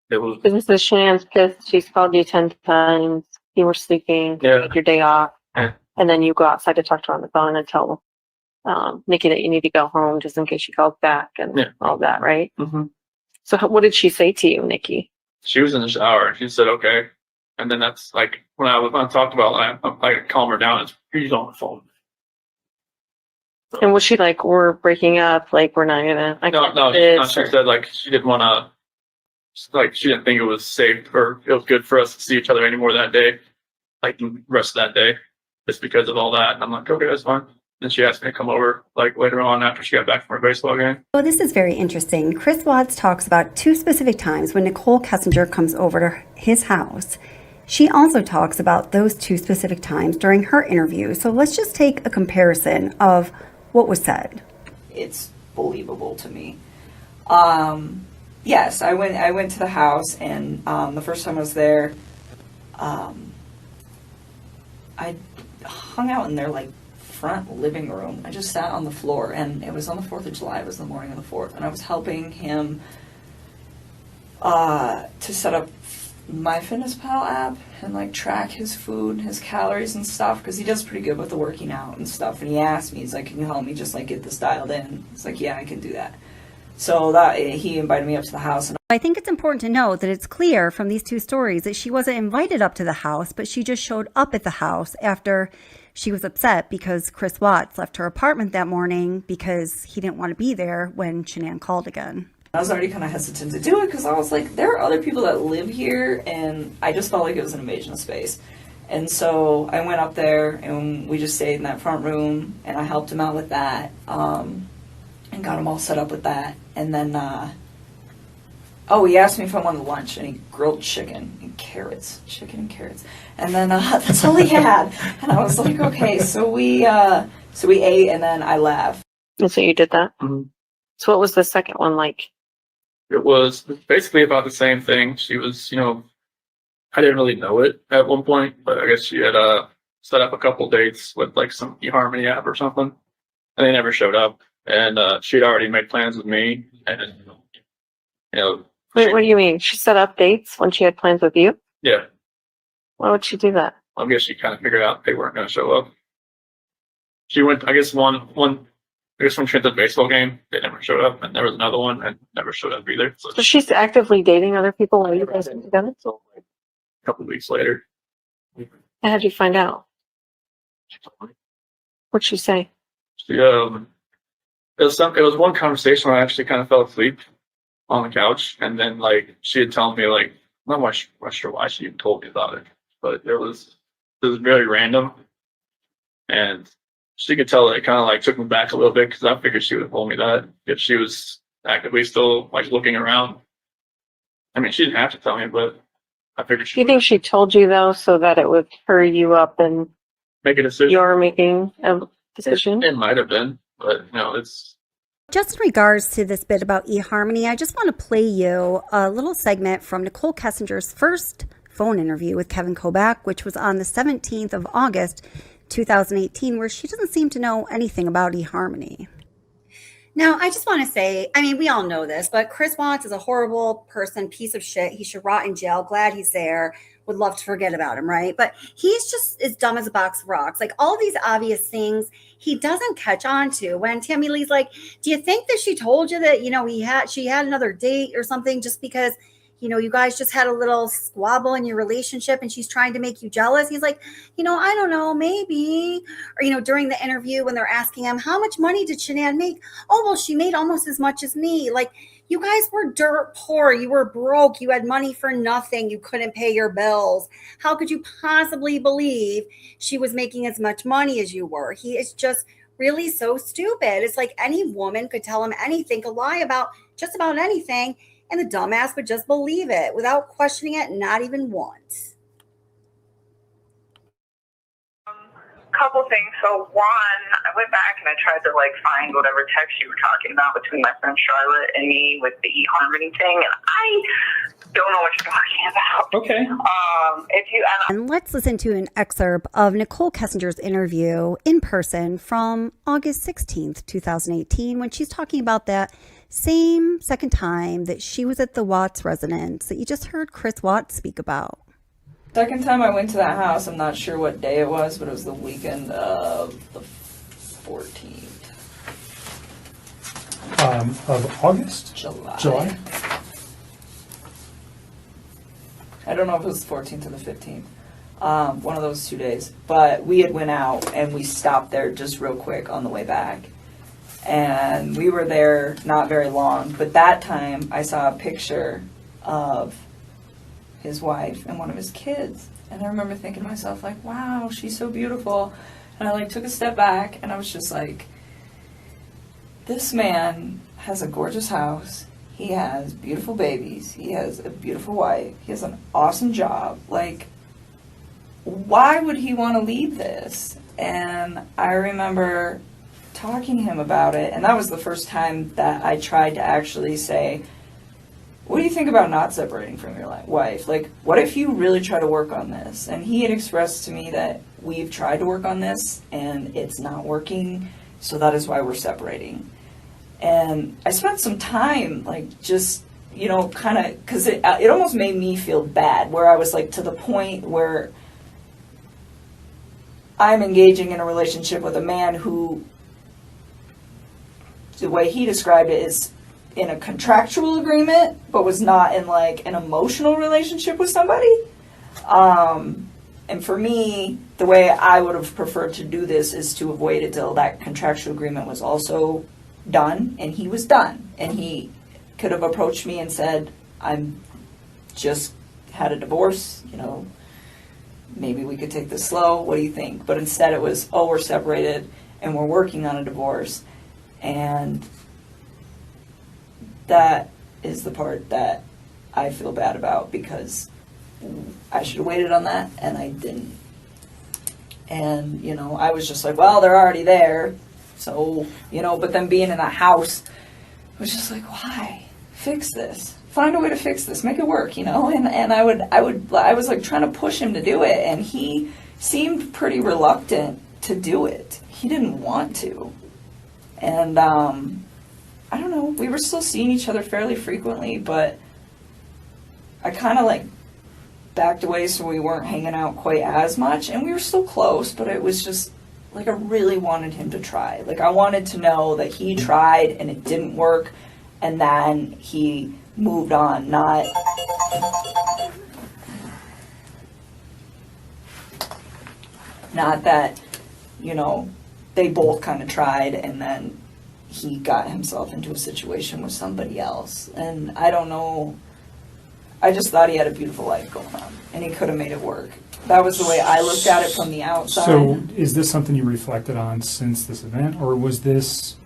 it was.
This is Shannon's pissed. She's called you 10 times. You were sleeping.
Yeah.
Take your day off.
Yeah.
And then you go outside to talk to her on the phone and tell Nikki that you need to go home just in case she calls back and all that, right?
Mm-hmm.
So what did she say to you, Nikki?
She was in the shower and she said, okay. And then that's when I talked about I calm her down, she's on the phone.
And was she we're breaking up, we're not gonna,
No, she said she didn't want to, she didn't think it was safe or it was good for us to see each other anymore that day, the rest of that day, just because of all that. And I'm okay, that's fine. Then she asked me to come over later on after she got back from her baseball game.
Well, this is very interesting. Chris Watts talks about 2 specific times when Nichol Kessinger comes over to his house. She also talks about those 2 specific times during her interview. So let's just take a comparison of what was said.
It's believable to me. Yes, I went to the house, and the first time I was there, I hung out in their front living room. I just sat on the floor, and it was on the 4th of July. It was the morning of the 4th, and I was helping him to set up MyFitnessPal app and track his food, his calories and stuff, because he does pretty good with the working out and stuff. And he asked me, he's like, can you help me just get this dialed in? It's yeah, I can do that. So that he invited me up to the house. And
I think it's important to note that it's clear from these 2 stories that she wasn't invited up to the house, but she just showed up at the house after she was upset because Chris Watts left her apartment that morning because he didn't want to be there when Shanann called again.
I was already kind of hesitant to do it because I was there are other people that live here, and I just felt like it was an invasion of space. And so I went up there, and we just stayed in that front room, and I helped him out with that, and got him all set up with that. And then, he asked me if I wanted lunch, and he grilled chicken and carrots. And then that's all he had. And I was like, okay, so we ate, and then I left.
And so you did that?
Mm-hmm.
So what was the second one like?
It was basically about the same thing. She was, I didn't really know it at one point, but I guess she had set up a couple dates with like some eHarmony app or something, and they never showed up. And she'd already made plans with me, and
Wait, what do you mean? She set up dates when she had plans with you?
yeah,
Why would she do that?
I guess she kind of figured out they weren't going to show up. She went, I guess when she went to the baseball game, they never showed up, and there was another one and never showed up either.
So she's actively dating other people while you guys are together?
So like, a couple weeks later.
How did you find out? What'd she say?
She, it was one conversation where I actually kind of fell asleep on the couch, and then like she had told me like, I'm not sure why she even told me about it, but it was very random, and she could tell that it kind of like took me back a little bit because I figured she would have told me that if she was actively still like looking around. I mean, she didn't have to tell me, but I figured she.
Do you think she told you though so that it would hurry you up and
make a decision?
You're making a decision.
It might have been, but it's.
Just in regards to this bit about eHarmony, I just want to play you a little segment from Nichol Kessinger's first phone interview with Kevin Kobach, which was on the 17th of August, 2018, where she doesn't seem to know anything about eHarmony. Now, I just want to say, I mean, we all know this, but Chris Watts is a horrible person, piece of shit. He should rot in jail. Glad he's there. Would love to forget about him, right? But he's just as dumb as a box of rocks. Like all these obvious things he doesn't catch on to. When Tammy Lee's like, do you think that she told you that, she had another date or something just because, you guys just had a little squabble in your relationship and she's trying to make you jealous? He's like, I don't know, maybe. Or, during the interview when they're asking him, how much money did Shanann make? Oh, well, she made almost as much as me. Like, you guys were dirt poor. You were broke. You had money for nothing. You couldn't pay your bills. How could you possibly believe she was making as much money as you were? He is just really so stupid. It's like any woman could tell him anything, could lie about just about anything, and the dumbass would just believe it without questioning it, not even once.
Couple things. So one, I went back and I tried to find whatever text you were talking about between my friend Charlotte and me with the eHarmony thing, and I don't know what you're talking about.
Okay.
And let's listen to an excerpt of Nichol Kessinger's interview in person from August 16th, 2018, when she's talking about that same second time that she was at the Watts residence that you just heard Chris Watts speak about.
Second time I went to that house, I'm not sure what day it was, but it was the weekend of the 14th.
Of August?
July. I don't know if it was the 14th or the 15th. One of those 2 days. But we had went out and we stopped there just real quick on the way back. And we were there not very long. But that time I saw a picture of his wife and one of his kids. And I remember thinking to myself, wow, she's so beautiful. And I took a step back and I was just like, this man has a gorgeous house. He has beautiful babies. He has a beautiful wife. He has an awesome job. Why would he want to leave this? And I remember talking to him about it. And that was the first time that I tried to actually say, what do you think about not separating from your wife? What if you really try to work on this? And he had expressed to me that we've tried to work on this and it's not working, so that is why we're separating. And I spent some time, just, kind of, because it almost made me feel bad, where I was, to the point where I'm engaging in a relationship with a man who, the way he described it, is in a contractual agreement, but was not in an emotional relationship with somebody. And for me, the way I would have preferred to do this is to have waited till that contractual agreement was also done, and he was done. And he could have approached me and said, I'm just had a divorce, maybe we could take this slow. What do you think? But instead it was, oh, we're separated and we're working on a divorce. And that is the part that I feel bad about, because I should have waited on that and I didn't. And, I was just well, they're already there. So, but then being in a house was just why? Fix this. find a way to fix this, make it work, you know? And I was like trying to push him to do it, and he seemed pretty reluctant to do it. He didn't want to. And I don't know, we were still seeing each other fairly frequently, but I kind of like backed away so we weren't hanging out quite as much, and we were still close, but it was just like I really wanted him to try. Like I wanted to know that he tried and it didn't work, and then he moved on, not that, you know, they both kind of tried and then he got himself into a situation with somebody else. And I don't know, I just thought he had a beautiful life going on and he could have made it work. That was the way I looked at it from the outside.
So is this something you reflected on since this event, or was this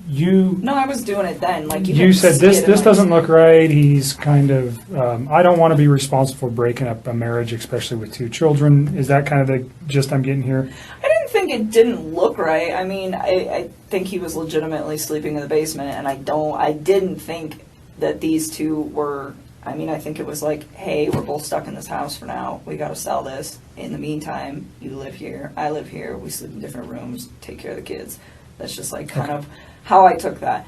you?
No, I was doing it then. Like
you said, this doesn't look right. He's kind of, I don't want to be responsible for breaking up a marriage, especially with 2 children. Is that kind of the gist I'm getting here?
I didn't think it didn't look right. I mean, I think he was legitimately sleeping in the basement, and I didn't think that these two were, I mean, I think it was like, hey, we're both stuck in this house for now. We got to sell this. In the meantime, you live here, I live here. We sleep in different rooms, take care of the kids. That's just like kind of how I took that.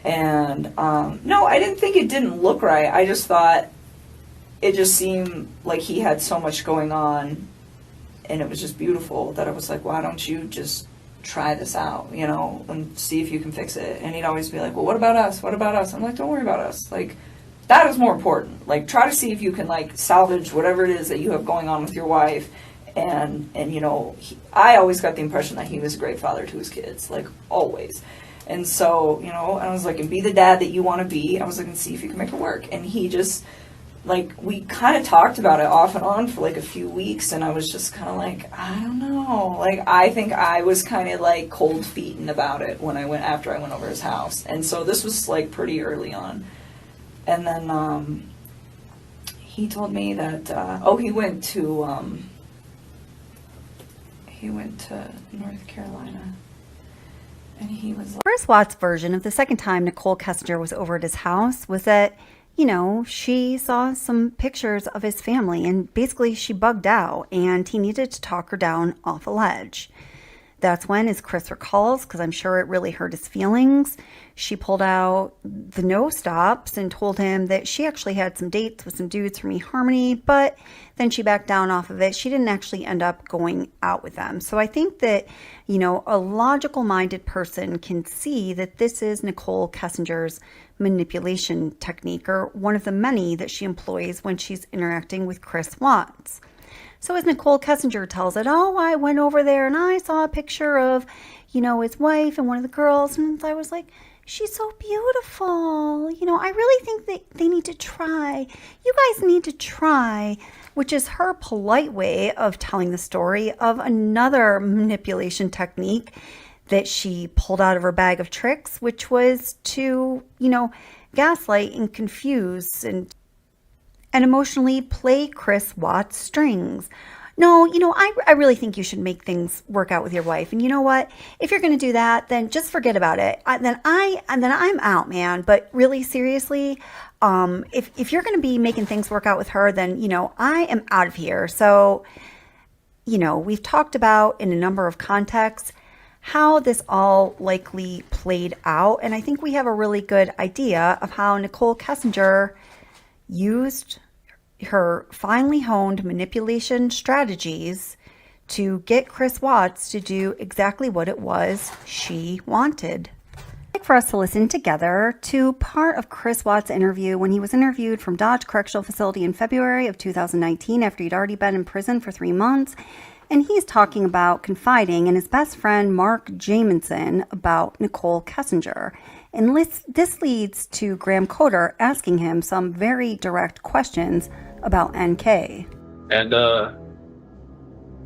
And no, I didn't think it didn't look right. I just thought it just seemed like he had so much going on, and it was just beautiful that I was like, why don't you just try this out, you know, and see if you can fix it. And he'd always be like, well, what about us? What about us? I'm like, don't worry about us. Like, that is more important. Like, try to see if you can, like, salvage whatever it is that you have going on with your wife. And you know, I always got the impression that he was a great father to his kids, like, always. And so, you know, I was like, and be the dad that you want to be. I was like, and see if you can make it work. And he just, like, we kind of talked about it off and on for, like, a few weeks. And I was just kind of like, I don't know. Like, I think I was kind of, like, cold feeting about it after I went over his house. And so this was, like, pretty early on. And then he told me that, he went to North Carolina. And he was like,
Chris Watts' version of the second time Nichol Kessinger was over at his house was that, you know, she saw some pictures of his family and basically she bugged out and he needed to talk her down off a ledge. That's when, as Chris recalls, because I'm sure it really hurt his feelings, she pulled out the no stops and told him that she actually had some dates with some dudes from eHarmony, but then she backed down off of it. She didn't actually end up going out with them. So I think that, you know, a logical-minded person can see that this is Nichol Kessinger's manipulation technique, or one of the many that she employs when she's interacting with Chris Watts. So as Nichol Kessinger tells it, oh, I went over there and I saw a picture of, you know, his wife and one of the girls. And I was like, she's so beautiful. You know, I really think that they need to try. You guys need to try, which is her polite way of telling the story of another manipulation technique that she pulled out of her bag of tricks, which was to, you know, gaslight and confuse and emotionally play Chris Watts' strings. No, you know, I really think you should make things work out with your wife. And you know what? If you're going to do that, then just forget about it. Then I'm out, man. But really, seriously, if you're going to be making things work out with her, then, you know, I am out of here. So, you know, we've talked about in a number of contexts how this all likely played out. And I think we have a really good idea of how Nichol Kessinger used her finely honed manipulation strategies to get Chris Watts to do exactly what it was she wanted. I'd like for us to listen together to part of Chris Watts' interview when he was interviewed from Dodge Correctional Facility in February of 2019 after he'd already been in prison for 3 months. And he's talking about confiding in his best friend, Mark Jamison, about Nichol Kessinger. And this leads to Graham Coder asking him some very direct questions about NK.
And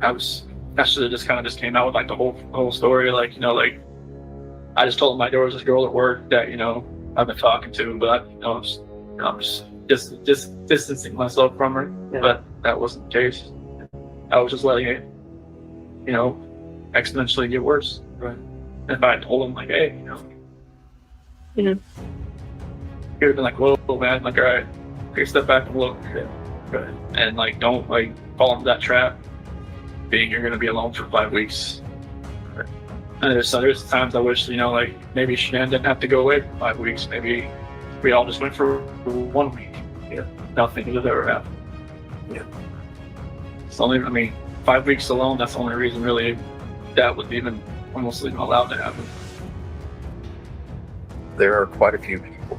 actually just kind of just came out with like the whole story. Like, you know, like I just told him like there was this girl at work that, you know, I've been talking to, but you know, I'm just distancing myself from her. Yeah. But that wasn't the case. I was just letting it, you know, exponentially get worse. Right. If I told him like, hey, you know.
Yeah.
he would have been like, whoa, man, like, all right, take a step back and look. And like, don't like fall into that trap, being you're going to be alone for 5 weeks. And there's times I wish, like maybe Shanann didn't have to go away for 5 weeks. Maybe we all just went for 1 week. Yeah, nothing has ever happened. Yeah. It's only, 5 weeks alone, that's the only reason really that was even almost even allowed to happen.
There are quite a few people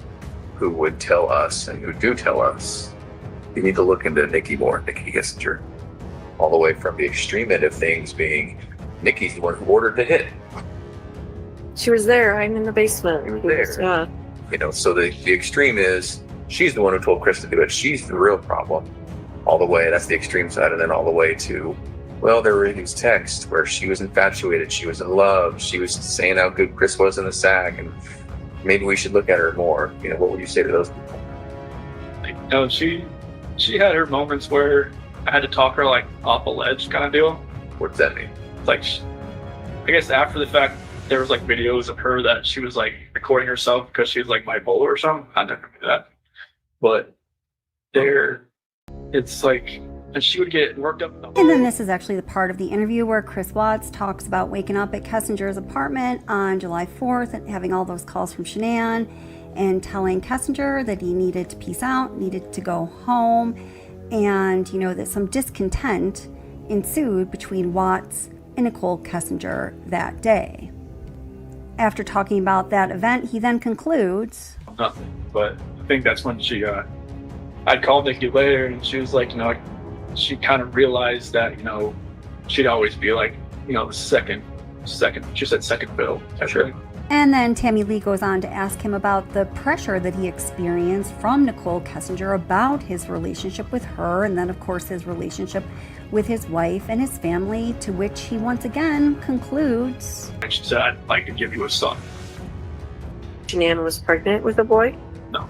who would tell us and who do tell us, you need to look into Nichol more, Nichol Kessinger. All the way from the extreme end of things being Nikki's the one who ordered the hit.
She was there. I'm in the basement.
She was there. So the extreme is she's the one who told Chris to do it. She's the real problem. All the way, that's the extreme side, and then all the way to, well, there were these texts where she was infatuated, she was in love, she was saying how good Chris was in the sack, and maybe we should look at her more. What would you say to those people?
She had her moments where I had to talk her like off a ledge kind of deal.
What does that mean?
Like, I guess after the fact, there was like videos of her that she was like recording herself because she was like bipolar or something. I never knew that. But it's like, and she would get worked up.
And then this is actually the part of the interview where Chris Watts talks about waking up at Kessinger's apartment on July 4th and having all those calls from Shanann and telling Kessinger that he needed to peace out, needed to go home, and that some discontent ensued between Watts and Nichol Kessinger that day. After talking about that event, he then concludes,
nothing, but I think that's when I'd called Nikki later and she was like, she kind of realized that, she'd always be like, the second, she said second fiddle. Sure.
And then Tammy Lee goes on to ask him about the pressure that he experienced from Nichol Kessinger about his relationship with her, and then of course his relationship with his wife and his family, to which he once again concludes,
and she said, I'd like to give you a son.
Shanann was pregnant with a boy?
No.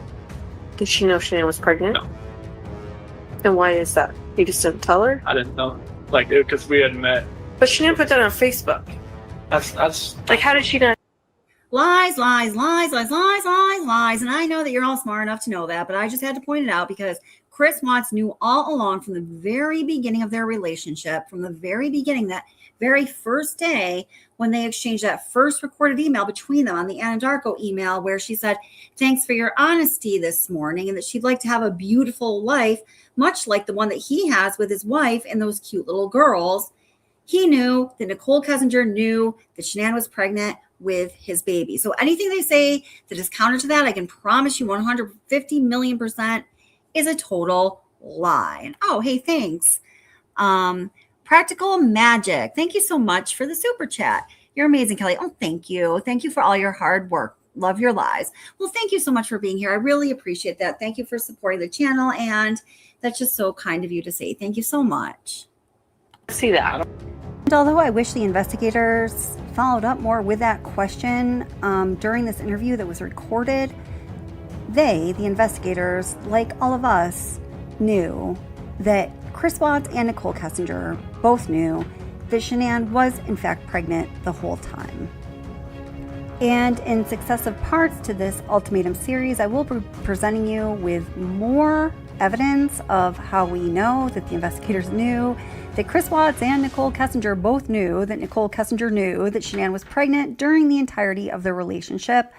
Did she know Shanann was pregnant?
No.
And why is that? You just didn't tell her?
I didn't know. Because we hadn't met.
But Shanann put that on Facebook.
That's
like, how did she not?
Lies, lies, lies, lies, lies, lies, lies. And I know that you're all smart enough to know that, but I just had to point it out because Chris Watts knew all along from the very beginning of their relationship, from the very beginning, that very first day when they exchanged that first recorded email between them on the Anadarko email, where she said, thanks for your honesty this morning, and that she'd like to have a beautiful life, much like the one that he has with his wife and those cute little girls. He knew that Nichol Kessinger knew that Shanann was pregnant with his baby. So anything they say that is counter to that, I can promise you 150 million % is a total lie. And oh, hey, thanks. Practical Magic, thank you so much for the super chat. You're amazing, Kelly. Oh, thank you. Thank you for all your hard work. Love your lies. Well, thank you so much for being here. I really appreciate that. Thank you for supporting the channel, and that's just so kind of you to say. Thank you so much.
See that.
And although I wish the investigators followed up more with that question during this interview that was recorded, the investigators, like all of us, knew that Chris Watts and Nichol Kessinger both knew that Shanann was in fact pregnant the whole time. And in successive parts to this ultimatum series, I will be presenting you with more evidence of how we know that the investigators knew that Chris Watts and Nichol Kessinger both knew that Nichol Kessinger knew that Shanann was pregnant during the entirety of their relationship.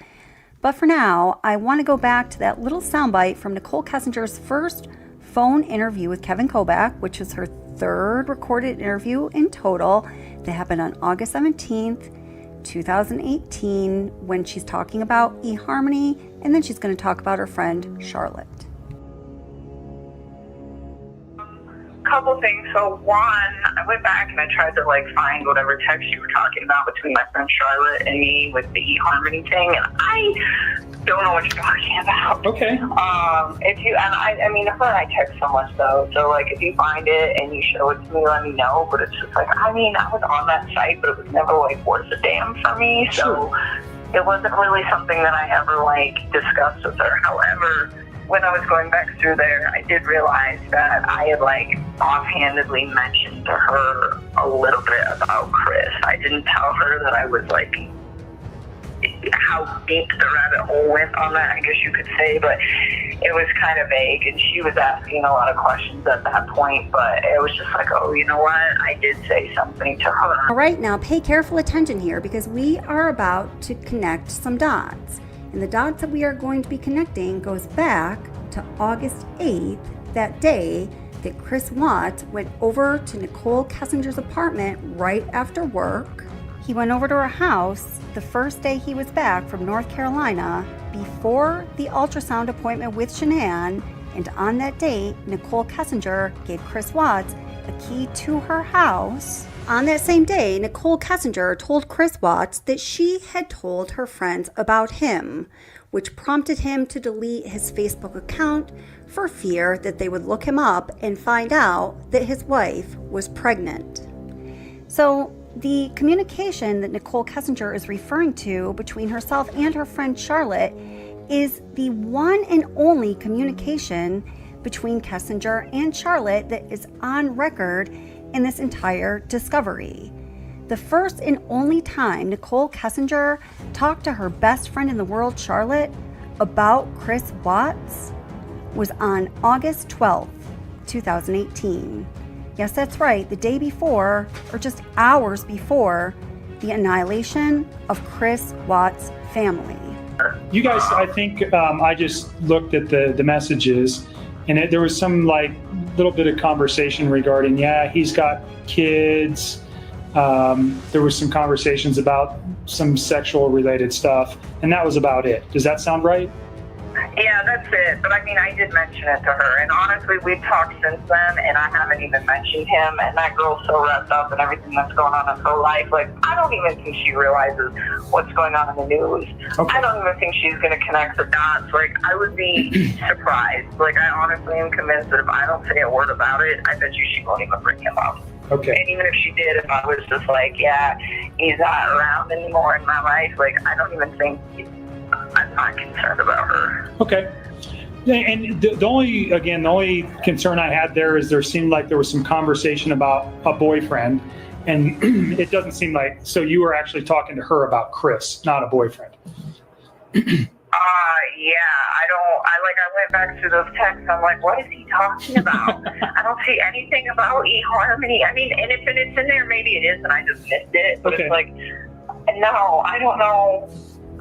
But for now, I want to go back to that little soundbite from Nichol Kessinger's first phone interview with Kevin Kobach, which was her third recorded interview in total, that happened on August 17th, 2018, when she's talking about eHarmony, and then she's going to talk about her friend Charlotte.
Couple things. So one, I went back and I tried to find whatever text you were talking about between my friend Charlotte and me with the eHarmony thing, and I don't know what you're talking about.
Okay.
If you, and I mean, her and I text so much though, so if you find it and you show it to me, let me know. But it's just I was on that site, but it was never worth a damn for me. So it wasn't really something that I ever discussed with her. However, when I was going back through there, I did realize that I had offhandedly mentioned to her a little bit about Chris. I didn't tell her that I was how deep the rabbit hole went on that, I guess you could say, but it was kind of vague, and she was asking a lot of questions at that point, but it was just like, oh, you know what, I did say something to her.
All right, now pay careful attention here because we are about to connect some dots. And the dots that we are going to be connecting goes back to August 8th, that day that Chris Watts went over to Nichol Kessinger's apartment right after work. He went over to her house the first day he was back from North Carolina before the ultrasound appointment with Shanann, and on that date, Nichol Kessinger gave Chris Watts a key to her house. On that same day, Nichol Kessinger told Chris Watts that she had told her friends about him, which prompted him to delete his Facebook account for fear that they would look him up and find out that his wife was pregnant. So the communication that Nichol Kessinger is referring to between herself and her friend Charlotte is the one and only communication between Kessinger and Charlotte that is on record in this entire discovery. The first and only time Nichol Kessinger talked to her best friend in the world, Charlotte, about Chris Watts was on August 12th, 2018. Yes, that's right, the day before, or just hours before, the annihilation of Chris Watts' family.
You guys, I think I just looked at the messages, and there was some little bit of conversation regarding, he's got kids. There was some conversations about some sexual related stuff, and that was about it. Does that sound right?
Yeah, that's it. But I mean, I did mention it to her, and honestly, we've talked since then, and I haven't even mentioned him, and that girl's so wrapped up in everything that's going on in her life. Like, I don't even think she realizes what's going on in the news. Okay. I don't even think she's going to connect the dots. Like, I would be surprised. Like, I honestly am convinced that if I don't say a word about it, I bet you she won't even bring him up.
Okay.
And even if she did, if I was just like, yeah, he's not around anymore in my life, like, I don't even think I'm not concerned about her.
Okay. And the only concern I had there is there seemed like there was some conversation about a boyfriend, and it doesn't seem like, so you were actually talking to her about Chris, not a boyfriend.
I went back through those texts. I'm like, what is he talking about? I don't see anything about eHarmony. I mean, and if it's in there, maybe it is, and I just missed it. But okay. It's like, no, I don't know.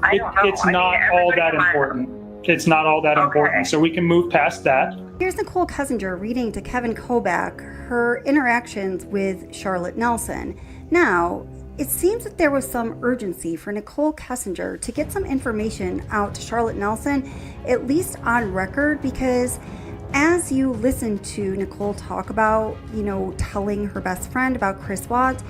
It's not all that important. It's not all that important. So we can move past that.
Here's Nichol Kessinger reading to Kevin Kobach her interactions with Charlotte Nelson. Now, it seems that there was some urgency for Nichol Kessinger to get some information out to Charlotte Nelson, at least on record, because as you listen to Nichol talk about, telling her best friend about Chris Watts,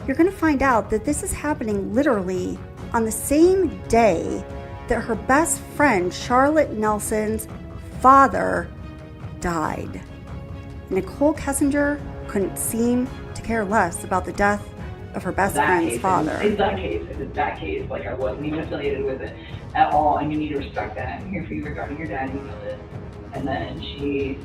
you're going to find out that this is happening literally on the same day that her best friend, Charlotte Nelson's father, died. Nichol Kessinger couldn't seem to care less about the death of her best friend's father.
It's that case. Like, I wasn't even affiliated with it at all, and you need to respect that. I'm here for you regarding your dad, you know this. And then she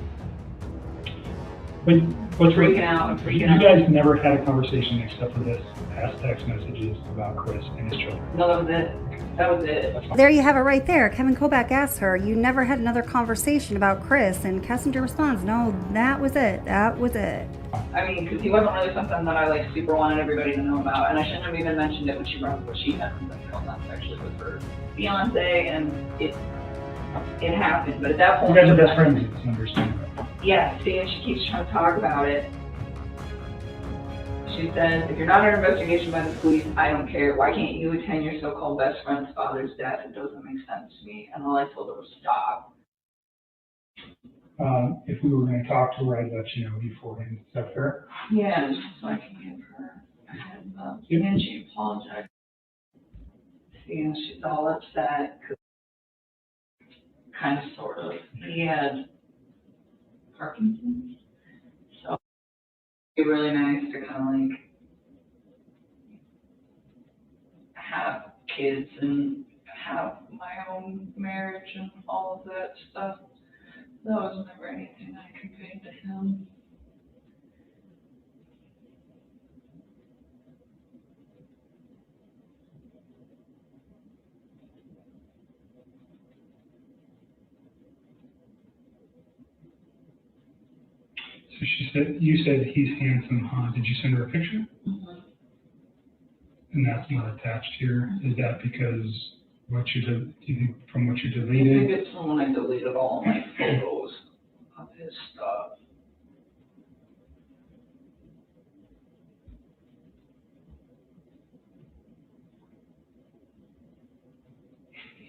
What's
freaking out.
You guys never had a conversation except for this past text messages about Chris and his children.
No, that was it.
There you have it right there. Kevin Kobach asks her, you never had another conversation about Chris, and Kessinger responds, no, that was it. That was it.
I mean, because he wasn't really something that I super wanted everybody to know about, and I shouldn't have even mentioned it when she brought up what she had something going on actually with her fiance, and it happened. But at that point,
you guys are best friends. It's understandable.
Yeah, see, and she keeps trying to talk about it. She says, if you're not under investigation by the police, I don't care. Why can't you attend your so-called best friend's father's death? It doesn't make sense to me. And all I told her was stop.
If we were going to talk to her, I'd let you know beforehand. Is that fair?
Yeah, just so I can give her a heads up. And then she apologized. See, and she's all upset. Kind of, sort of. He had Parkinson's. So it'd be really nice to kind of have kids and have my own marriage and all of that stuff. That was never anything I conveyed to him.
You said he's handsome, huh? Did you send her a picture?
Mm-hmm.
And that's not attached here. Is that because do you think from what you
I think
deleted?
it's when I deleted all my photos of his stuff.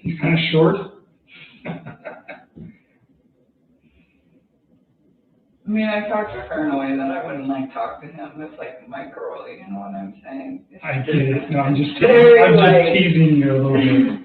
He's kind of short.
I mean, I talked to her in a way that I wouldn't like talk to him with like my girl, you know what I'm saying?
I get it. No, I'm just
Very,
teasing you a little bit.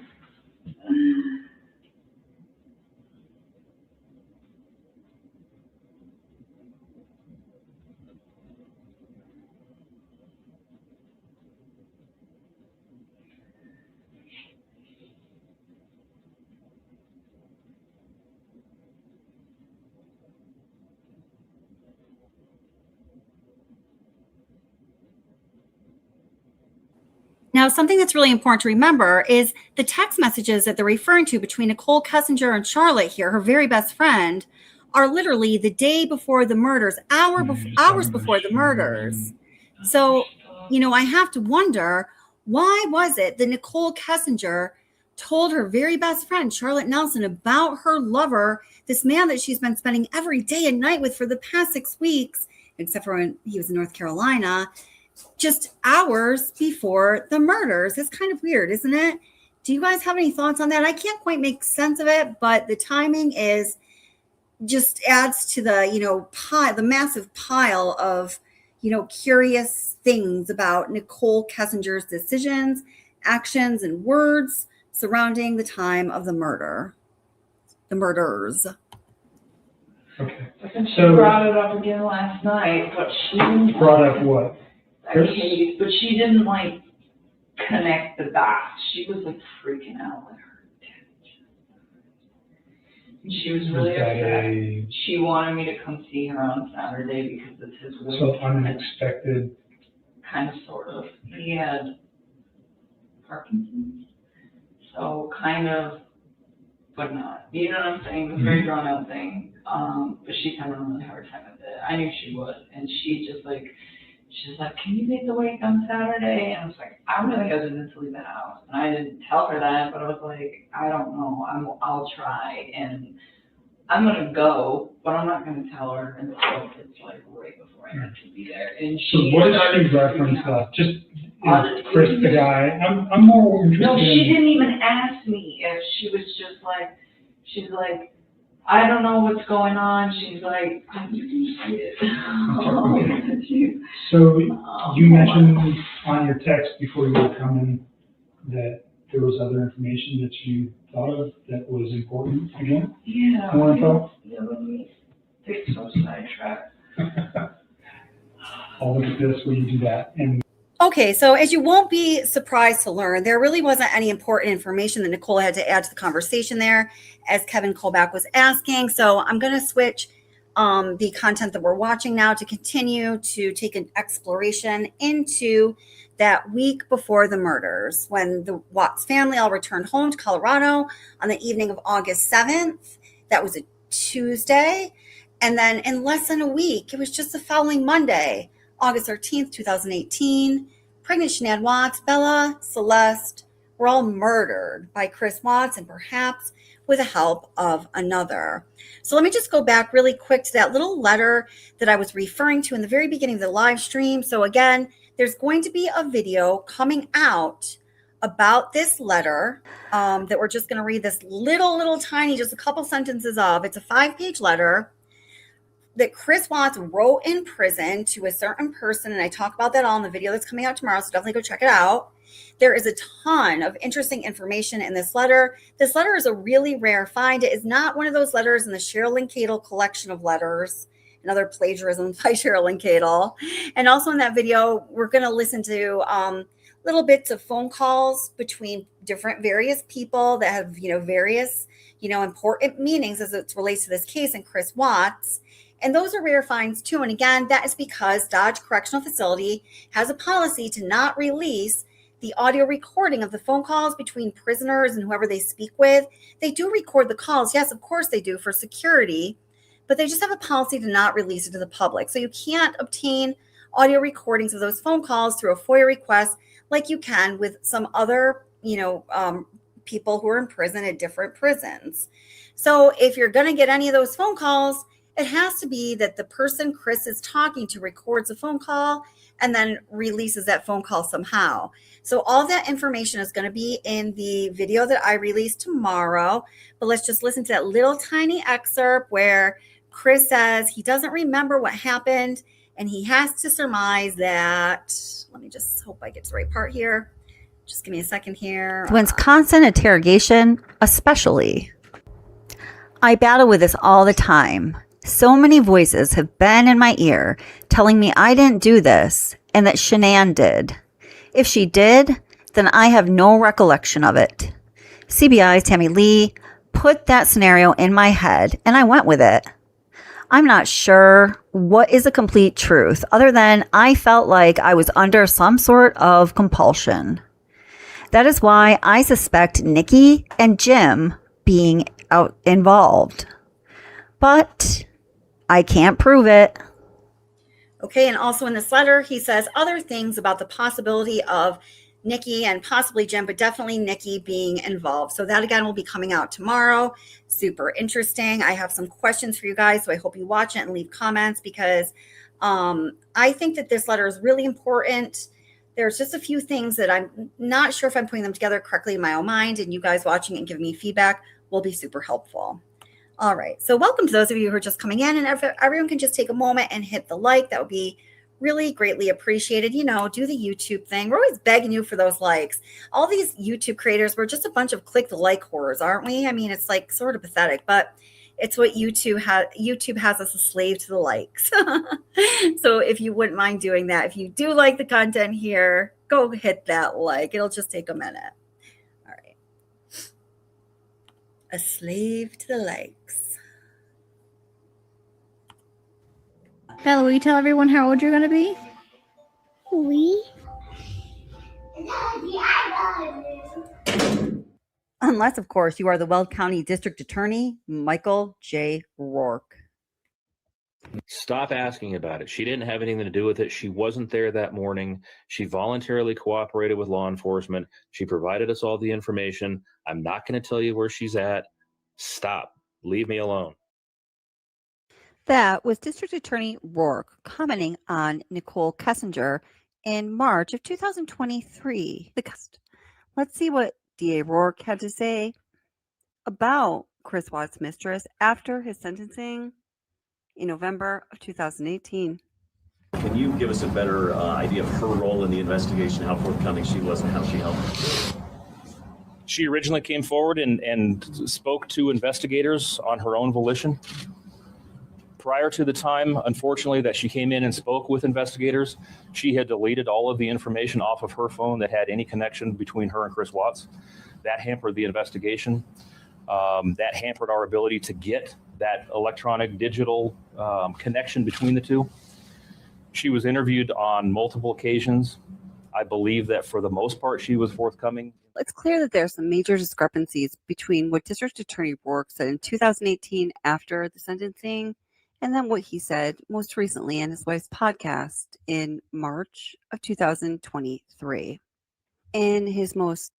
Now, something that's really important to remember is the text messages that they're referring to between Nichol Kessinger and Charlotte here, her very best friend, are literally the day before the murders, hours before the murders. So, I have to wonder, why was it that Nichol Kessinger told her very best friend, Charlotte Nelson, about her lover, this man that she's been spending every day and night with for the past 6 weeks, except for when he was in North Carolina, just hours before the murders? It's kind of weird, isn't it? Do you guys have any thoughts on that? I can't quite make sense of it, but the timing is just adds to the, the massive pile of, curious things about Nichol Kessinger's decisions, actions, and words surrounding the time of the murders.
Okay.
And she brought it up again last night, but she didn't
Brought up what?
but she didn't like connect the dots. She was like freaking out with her attention. And she was really upset. She wanted me to come see her on Saturday because it's his week.
So unexpected.
Kind of, sort of. He had Parkinson's. So kind of, but not. You know what I'm saying? It was a very drawn out thing. But she's having a really hard time with it. I knew she would. And she's like, can you make the wake on Saturday? And I was like, I'm really hesitant to leave the house. And I didn't tell her that, but I was like, I don't know. I'll try. And I'm going to go, but I'm not going to tell her until it's like right before I have to be there. And
So what did she reference that? Just Chris the guy? I'm more interested.
No, she didn't even ask me if she was just like, she's like, I don't know what's going on. She's like, you can see it.
So you mentioned on your text before you were coming that there was other information that you thought of that was important again?
Yeah.
More info?
Yeah, let me take some sidetrack.
I'll look at this when you do that. And
Okay, so as you won't be surprised to learn, there really wasn't any important information that Nichol had to add to the conversation there, as Kevin Colback was asking. So I'm going to switch the content that we're watching now to continue to take an exploration into that week before the murders, when the Watts family all returned home to Colorado on the evening of August 7th. That was a Tuesday. And then in less than a week, it was just the following Monday, August 13th, 2018, pregnant Shanann Watts, Bella, Celeste were all murdered by Chris Watts, and perhaps with the help of another. So let me just go back really quick to that little letter that I was referring to in the very beginning of the live stream. So again, there's going to be a video coming out about this letter that we're just going to read this little tiny, just a couple sentences of. It's a 5-page letter that Chris Watts wrote in prison to a certain person, and I talk about that all in the video that's coming out tomorrow, so definitely go check it out. There is a ton of interesting information in this letter. This letter is a really rare find. It is not one of those letters in the Cheryl and Cadle collection of letters, another plagiarism by Cheryl and Cadle. And also in that video, we're going to listen to little bits of phone calls between various people that have, various, important meanings as it relates to this case and Chris Watts. And those are rare finds too. And again, that is because Dodge Correctional Facility has a policy to not release the audio recording of the phone calls between prisoners and whoever they speak with. They do record the calls. Yes, of course they do, for security. but they just have a policy to not release it to the public. So you can't obtain audio recordings of those phone calls through a FOIA request like you can with some other, people who are in prison at different prisons. So if you're going to get any of those phone calls, it has to be that the person Chris is talking to records a phone call and then releases that phone call somehow. So all that information is going to be in the video that I release tomorrow. But let's just listen to that little tiny excerpt where Chris says he doesn't remember what happened and he has to surmise that. Let me just hope I get to the right part here. Just give me a second here.
Wisconsin interrogation, especially. I battle with this all the time. So many voices have been in my ear telling me I didn't do this and that Shanann did. If she did, then I have no recollection of it. CBI's Tammy Lee put that scenario in my head and I went with it. I'm not sure what is a complete truth other than I felt like I was under some sort of compulsion. That is why I suspect Nikki and Jim being involved. But I can't prove it.
Okay, and also in this letter, he says other things about the possibility of Nikki and possibly Jim, but definitely Nikki being involved. So that again will be coming out tomorrow. Super interesting. I have some questions for you guys, so I hope you watch it and leave comments because I think that this letter is really important. There's just a few things that I'm not sure if I'm putting them together correctly in my own mind, and you guys watching and giving me feedback will be super helpful. All right. So welcome to those of you who are just coming in, and if everyone can just take a moment and hit the like, that would be really greatly appreciated. Do the YouTube thing. We're always begging you for those likes. All these YouTube creators, we're just a bunch of click the like whores, aren't we? I mean, it's like sort of pathetic, but it's what YouTube has us a slave to the likes. So if you wouldn't mind doing that, if you do like the content here, go hit that like. It'll just take a minute. All right. A slave to the likes.
Bella, will you tell everyone how old you're going to be?
Unless, of course, you are the Weld County District Attorney, Michael J. Rourke.
Stop asking about it. She didn't have anything to do with it. She wasn't there that morning. She voluntarily cooperated with law enforcement. She provided us all the information. I'm not going to tell you where she's at. Stop. Leave me alone.
That was District Attorney Rourke commenting on Nichol Kessinger in March of 2023. Let's see what DA Rourke had to say about Chris Watts' mistress after his sentencing in November of 2018.
Can you give us a better idea of her role in the investigation, how forthcoming she was, and how she helped?
She originally came forward and spoke to investigators on her own volition. Prior to the time, unfortunately, that she came in and spoke with investigators, she had deleted all of the information off of her phone that had any connection between her and Chris Watts. That hampered the investigation. That hampered our ability to get that electronic digital connection between the two. She was interviewed on multiple occasions. I believe that for the most part, she was forthcoming.
It's clear that there are some major discrepancies between what District Attorney Rourke said in 2018 after the sentencing and then what he said most recently in his wife's podcast in March of 2023. In his most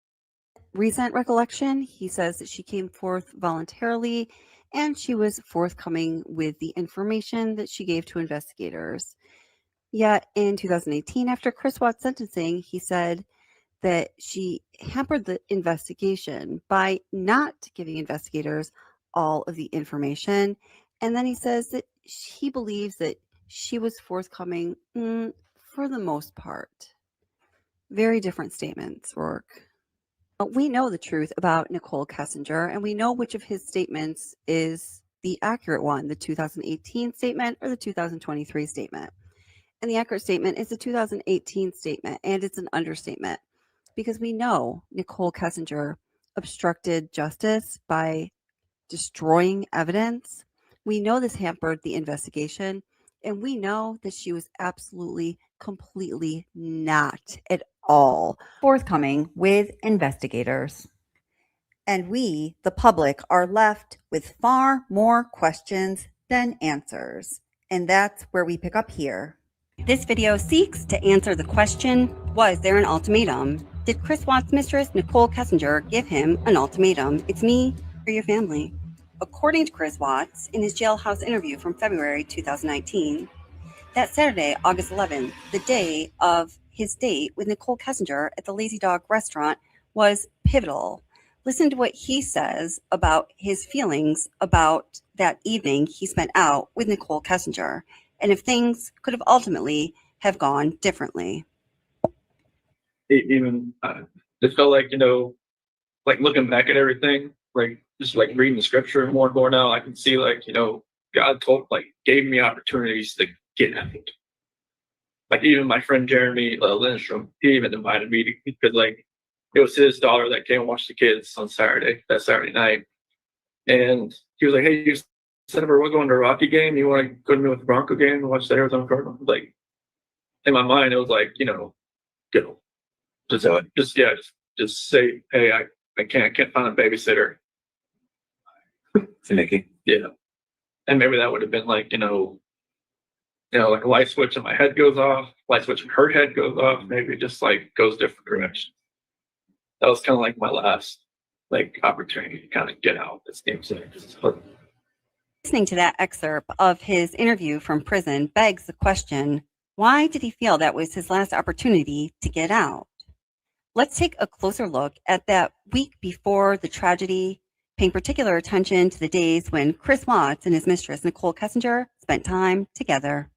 recent recollection, he says that she came forth voluntarily and she was forthcoming with the information that she gave to investigators. Yet in 2018, after Chris Watts' sentencing, he said that she hampered the investigation by not giving investigators all of the information. And then he says that he believes that she was forthcoming for the most part. Very different statements, Rourke. We know the truth about Nichol Kessinger, and we know which of his statements is the accurate one, the 2018 statement or the 2023 statement. And the accurate statement is the 2018 statement, and it's an understatement because we know Nichol Kessinger obstructed justice by destroying evidence. We know this hampered the investigation, and we know that she was absolutely, completely not at all forthcoming with investigators. And we, the public, are left with far more questions
then answers. And that's where we pick up here. This video seeks to answer the question, was there an ultimatum? Did Chris Watts' mistress, Nichol Kessinger, give him an ultimatum? It's me or your family. According to Chris Watts, in his jailhouse interview from February 2019, that Saturday, August 11th, the day of his date with Nichol Kessinger at the Lazy Dog restaurant, was pivotal. Listen to what he says about his feelings about that evening he spent out with Nichol Kessinger, and if things could have ultimately have gone differently.
Even it felt like, like looking back at everything, like just like reading the scripture more and more now, I can see like, God gave me opportunities to get at it. Like even my friend Jeremy Lindstrom, he even invited me because like it was his daughter that came and watched the kids on that Saturday night. And he was like, hey, you said we're going to a Rocky game. You want to go to me with the Bronco game and watch the Arizona Cardinals? Like in my mind, it was like, just say, hey, I can't find a babysitter.
Nikki.
Yeah. And maybe that would have been like, like a light switch in my head goes off, light switch in her head goes off, maybe it just like goes different directions. That was kind of like my last opportunity to kind of get out this game.
Listening to that excerpt of his interview from prison begs the question, why did he feel that was his last opportunity to get out? Let's take a closer look at that week before the tragedy, paying particular attention to the days when Chris Watts and his mistress, Nichol Kessinger, spent time together.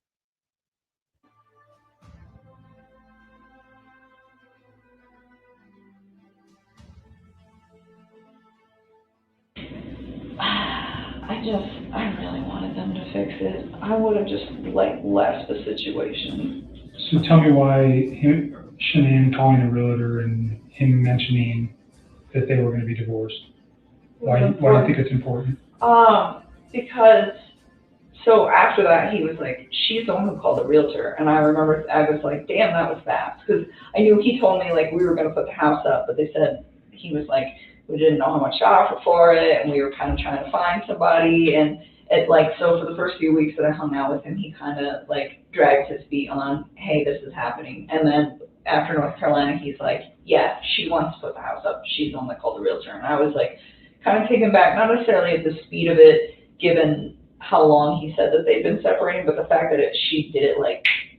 I really wanted them to fix it. I would have just left the situation.
So tell me why Shanann calling a realtor and him mentioning that they were going to be divorced. Why do you think it's important?
Because so after that he was like, she's the one who called the realtor, and I remember I was like, damn, that was fast, because I knew he told me like we were going to put the house up, but they said he was like, we didn't know how much to offer for it, and we were kind of trying to find somebody, and it so for the first few weeks that I hung out with him, he kind of dragged his feet on, hey, this is happening, and then after North Carolina, he's like, yeah, she wants to put the house up, she's the one that called the realtor, and I was like, kind of taken back, not necessarily at the speed of it, given how long he said that they've been separating, but the fact that she did it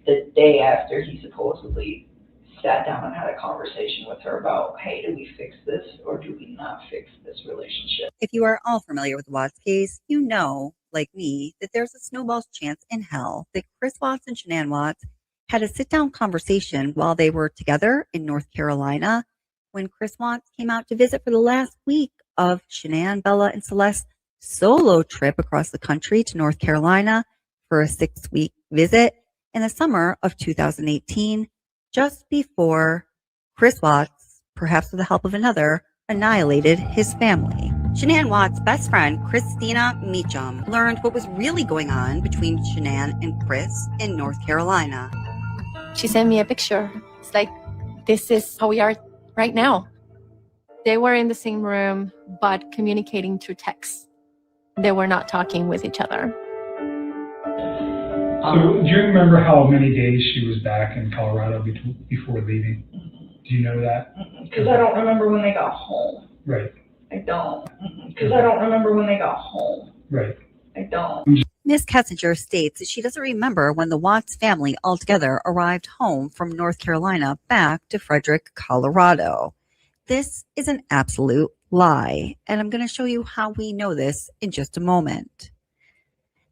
the day after he supposedly sat down and had a conversation with her about, hey, do we fix this or do we not fix this relationship?
If you are all familiar with the Watts case, you know, like me, that there's a snowball's chance in hell that Chris Watts and Shanann Watts had a sit-down conversation while they were together in North Carolina when Chris Watts came out to visit for the last week of Shanann, Bella, and Celeste's solo trip across the country to North Carolina for a 6-week visit in the summer of 2018, just before Chris Watts, perhaps with the help of another, annihilated his family. Shanann Watts' best friend, Christina Meacham, learned what was really going on between Shanann and Chris in North Carolina.
She sent me a picture. It's like, this is how we are right now. They were in the same room, but communicating through text. They were not talking with each other.
So do you remember how many days she was back in Colorado before leaving? Do you know that?
Because I don't remember when they got home.
Right.
I don't. Because I don't remember when they got home.
Right.
I don't.
Ms. Kessinger states that she doesn't remember when the Watts family altogether arrived home from North Carolina back to Frederick, Colorado. This is an absolute lie, and I'm going to show you how we know this in just a moment.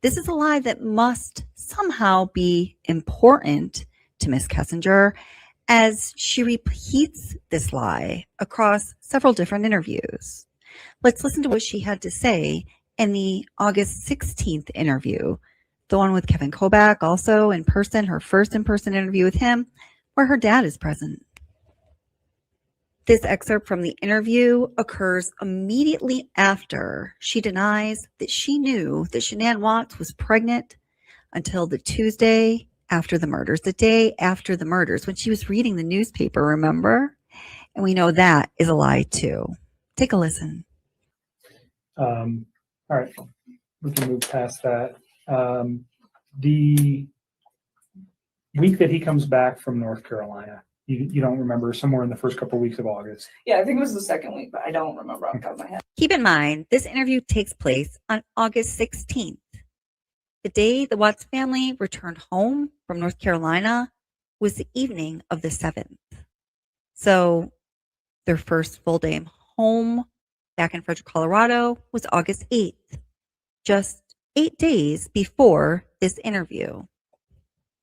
This is a lie that must somehow be important to Ms. Kessinger, as she repeats this lie across several different interviews. Let's listen to what she had to say in the August 16th interview, the one with Kevin Kobach, also in person, her first in-person interview with him, where her dad is present. This excerpt from the interview occurs immediately after she denies that she knew that Shanann Watts was pregnant until the Tuesday after the murders, the day after the murders, when she was reading the newspaper, remember? And we know that is a lie too. Take a listen.
All right, we can move past that. The week that he comes back from North Carolina, you don't remember, somewhere in the first couple of weeks of August.
Yeah, I think it was the second week, but I don't remember off the top of my head.
Keep in mind, this interview takes place on August 16th. The day the Watts family returned home from North Carolina was the evening of the 7th. So their first full day home back in Frederick, Colorado was August 8th, just 8 days before this interview.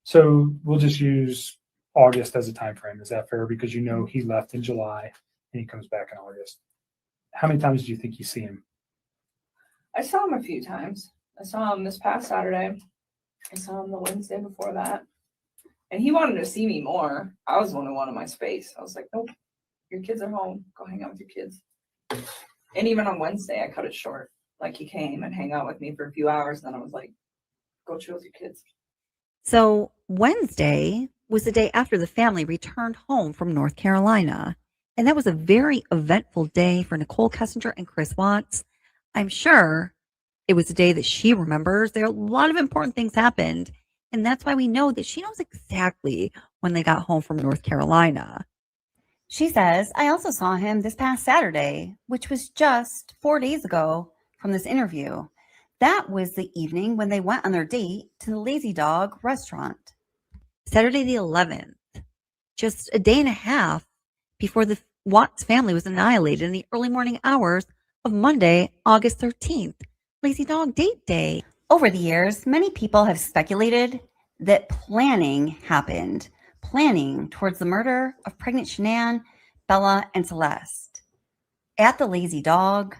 So we'll just use August as a time frame. Is that fair? Because you know he left in July and he comes back in August. How many times do you think you see him?
I saw him a few times. I saw him this past Saturday. I saw him the Wednesday before that. And he wanted to see me more. I was the one who wanted my space. I was like, nope, your kids are home. Go hang out with your kids. And even on Wednesday, I cut it short. Like, he came and hang out with me for a few hours. And then I was like, go chill with your kids.
So Wednesday was the day after the family returned home from North Carolina. And that was a very eventful day for Nichol Kessinger and Chris Watts. I'm sure it was a day that she remembers. There are a lot of important things happened. And that's why we know that she knows exactly when they got home from North Carolina. She says, I also saw him this past Saturday, which was just 4 days ago from this interview. That was the evening when they went on their date to the Lazy Dog restaurant. Saturday the 11th, just a day and a half before the Watts family was annihilated in the early morning hours of Monday, August 13th, Lazy Dog date day. Over the years, many people have speculated that planning happened, planning towards the murder of pregnant Shanann, Bella, and Celeste at the Lazy Dog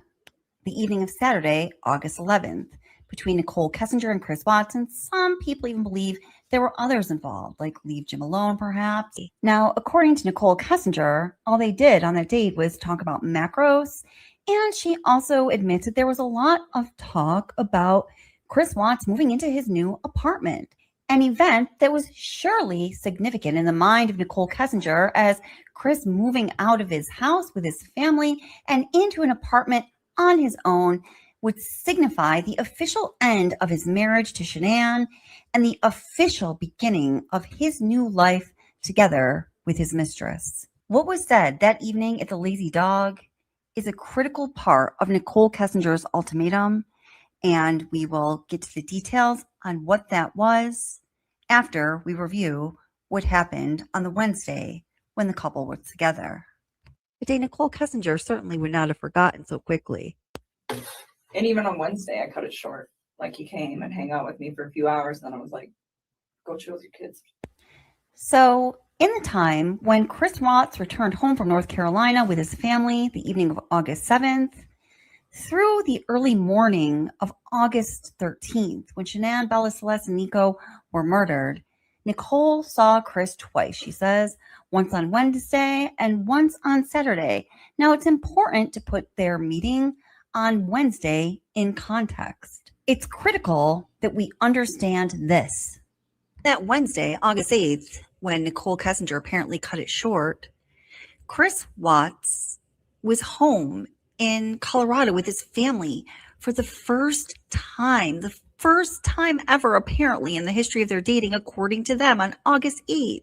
the evening of Saturday, August 11th, between Nichol Kessinger and Chris Watts, and some people even believe there were others involved, like leave Jim alone, perhaps. Now, according to Nichol Kessinger, all they did on that date was talk about macros, and she also admits that there was a lot of talk about Chris Watts moving into his new apartment, an event that was surely significant in the mind of Nichol Kessinger, as Chris moving out of his house with his family and into an apartment on his own would signify the official end of his marriage to Shanann and the official beginning of his new life together with his mistress. What was said that evening at the Lazy Dog is a critical part of Nichol Kessinger's ultimatum, and we will get to the details on what that was after we review what happened on the Wednesday when the couple were together. A day Nichol Kessinger certainly would not have forgotten so quickly.
And even on Wednesday, I cut it short. Like, he came and hang out with me for a few hours. And then I was like, go chill with your kids.
So in the time when Chris Watts returned home from North Carolina with his family the evening of August 7th, through the early morning of August 13th, when Shanann, Bella, Celeste, and Nico were murdered, Nichol saw Chris twice, she says, once on Wednesday and once on Saturday. Now, it's important to put their meeting on Wednesday in context. It's critical that we understand this. That Wednesday, August 8th, when Nichol Kessinger apparently cut it short, Chris Watts was home in Colorado with his family for the first time ever, apparently, in the history of their dating, according to them, on August 8th.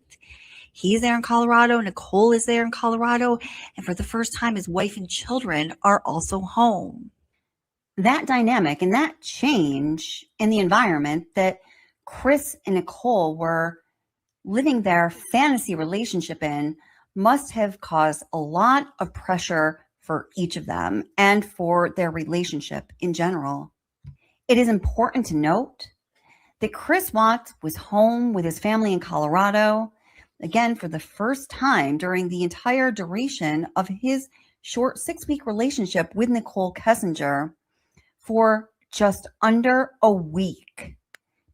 He's there in Colorado, Nichol is there in Colorado, and for the first time, his wife and children are also home. That dynamic and that change in the environment that Chris and Nichol were living their fantasy relationship in must have caused a lot of pressure for each of them and for their relationship in general. It is important to note that Chris Watts was home with his family in Colorado, again, for the first time during the entire duration of his short 6-week relationship with Nichol Kessinger, for just under a week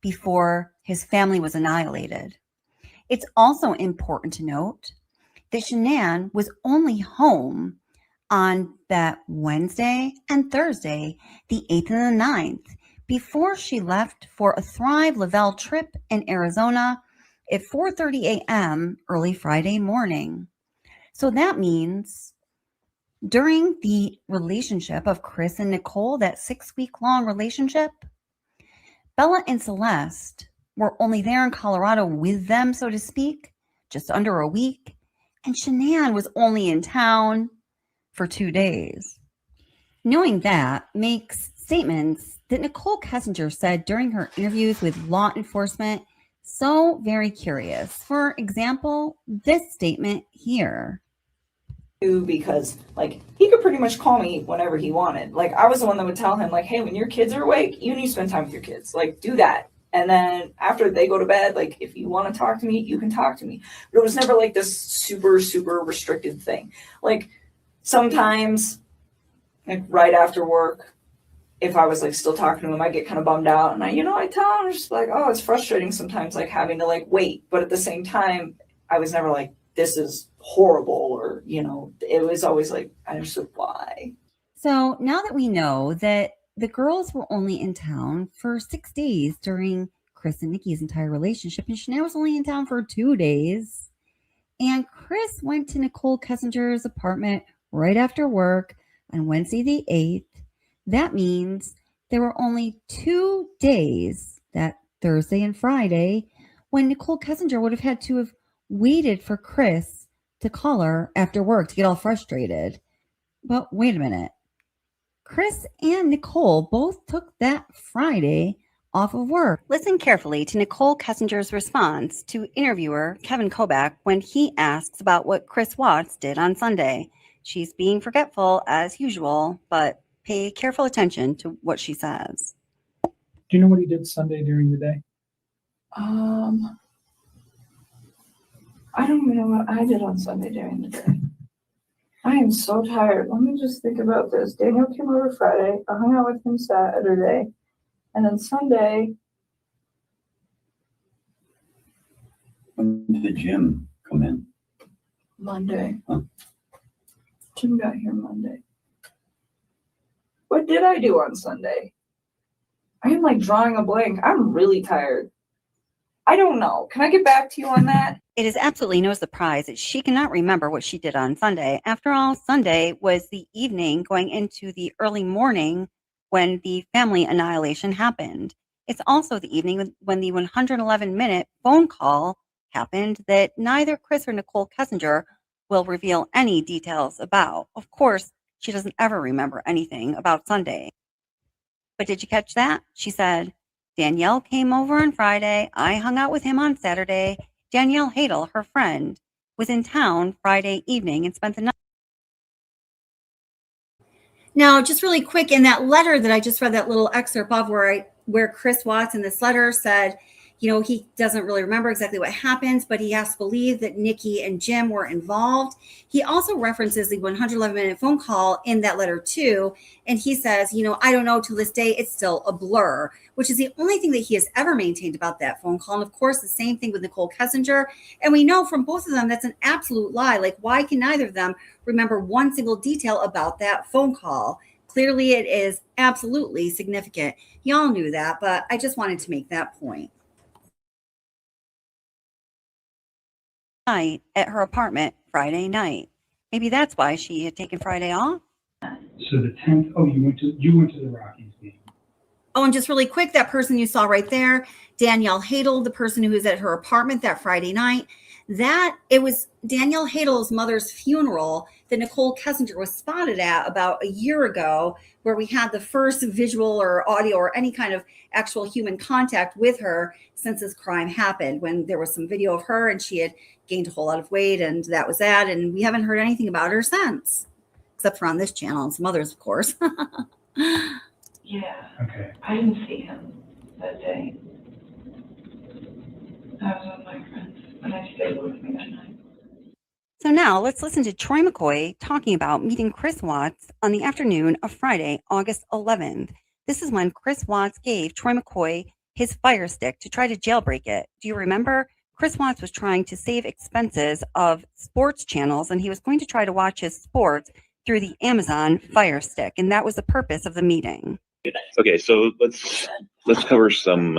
before his family was annihilated. It's also important to note that Shanann was only home on that Wednesday and Thursday, the 8th and the 9th, before she left for a Thrive Lavelle trip in Arizona at 4:30 a.m. early Friday morning. So that means during the relationship of Chris and Nichol, that 6-week long relationship, Bella and Celeste were only there in Colorado with them, so to speak, just under a week. And Shanann was only in town for 2 days. Knowing that makes statements that Nichol Kessinger said during her interviews with law enforcement so very curious. For example, this statement here.
Because like he could pretty much call me whenever he wanted. Like I was the one that would tell him like, hey, when your kids are awake, you need to spend time with your kids. Like do that. And then after they go to bed, like if you want to talk to me, you can talk to me. But it was never like this super, super restricted thing. Like sometimes like right after work, if I was like still talking to him, I get kind of bummed out. And I tell him just like, oh, it's frustrating sometimes like having to like wait. But at the same time, I was never like, this is horrible, or, it was always like, I understood why.
So now that we know that the girls were only in town for 6 days during Chris and Nikki's entire relationship, and Shanann was only in town for 2 days, and Chris went to Nichol Kessinger's apartment right after work on Wednesday the 8th, that means there were only 2 days, that Thursday and Friday, when Nichol Kessinger would have had to have waited for Chris to call her after work to get all frustrated. But wait a minute. Chris and Nichol both took that Friday off of work. Listen carefully to Nichol Kessinger's response to interviewer Kevin Kobach when he asks about what Chris Watts did on Sunday. She's being forgetful as usual, but pay careful attention to what she says.
Do you know what he did Sunday during the day?
I don't even know what I did on Sunday during the day. I am so tired. Let me just think about this. Daniel came over Friday. I hung out with him Saturday. And then Sunday.
When did Jim come in?
Monday.
Huh.
Jim got here Monday. What did I do on Sunday? I am like drawing a blank. I'm really tired. I don't know. Can I get back to you on that?
It is absolutely no surprise that she cannot remember what she did on Sunday. After all, Sunday was the evening going into the early morning when the family annihilation happened. It's also the evening when the 111-minute phone call happened that neither Chris or Nichol Kessinger will reveal any details about. Of course, she doesn't ever remember anything about Sunday. But did you catch that? She said, Danielle came over on Friday. I hung out with him on Saturday. Danielle Hadel, her friend, was in town Friday evening and spent the night. Now, just really quick, in that letter that I just read, that little excerpt of where Chris Watts in this letter said, he doesn't really remember exactly what happened, but he has to believe that Nikki and Jim were involved. He also references the 111-minute phone call in that letter too. And he says, I don't know, to this day, it's still a blur, which is the only thing that he has ever maintained about that phone call. And of course, the same thing with Nichol Kessinger. And we know from both of them, that's an absolute lie. Like, why can neither of them remember one single detail about that phone call? Clearly, it is absolutely significant. Y'all knew that, but I just wanted to make that point. Night at her apartment Friday night. Maybe that's why she had taken Friday off.
So the 10th, you went to the Rockies game.
Oh, and just really quick, that person you saw right there, Danielle Hadel, the person who was at her apartment that Friday night, it was Danielle Hadel's mother's funeral that Nichol Kessinger was spotted at about a year ago, where we had the first visual or audio or any kind of actual human contact with her since this crime happened, when there was some video of her and she had gained a whole lot of weight, and that was that. And we haven't heard anything about her since, except for on this channel and some others, of course.
Yeah.
Okay.
I didn't see him that day. I was with my friends, and I stayed with me that night.
So now let's listen to Troy McCoy talking about meeting Chris Watts on the afternoon of Friday, August 11th. This is when Chris Watts gave Troy McCoy his Fire Stick to try to jailbreak it. Do you remember? Chris Watts was trying to save expenses of sports channels, and he was going to try to watch his sports through the Amazon Fire Stick, and that was the purpose of the meeting.
Okay, so let's cover some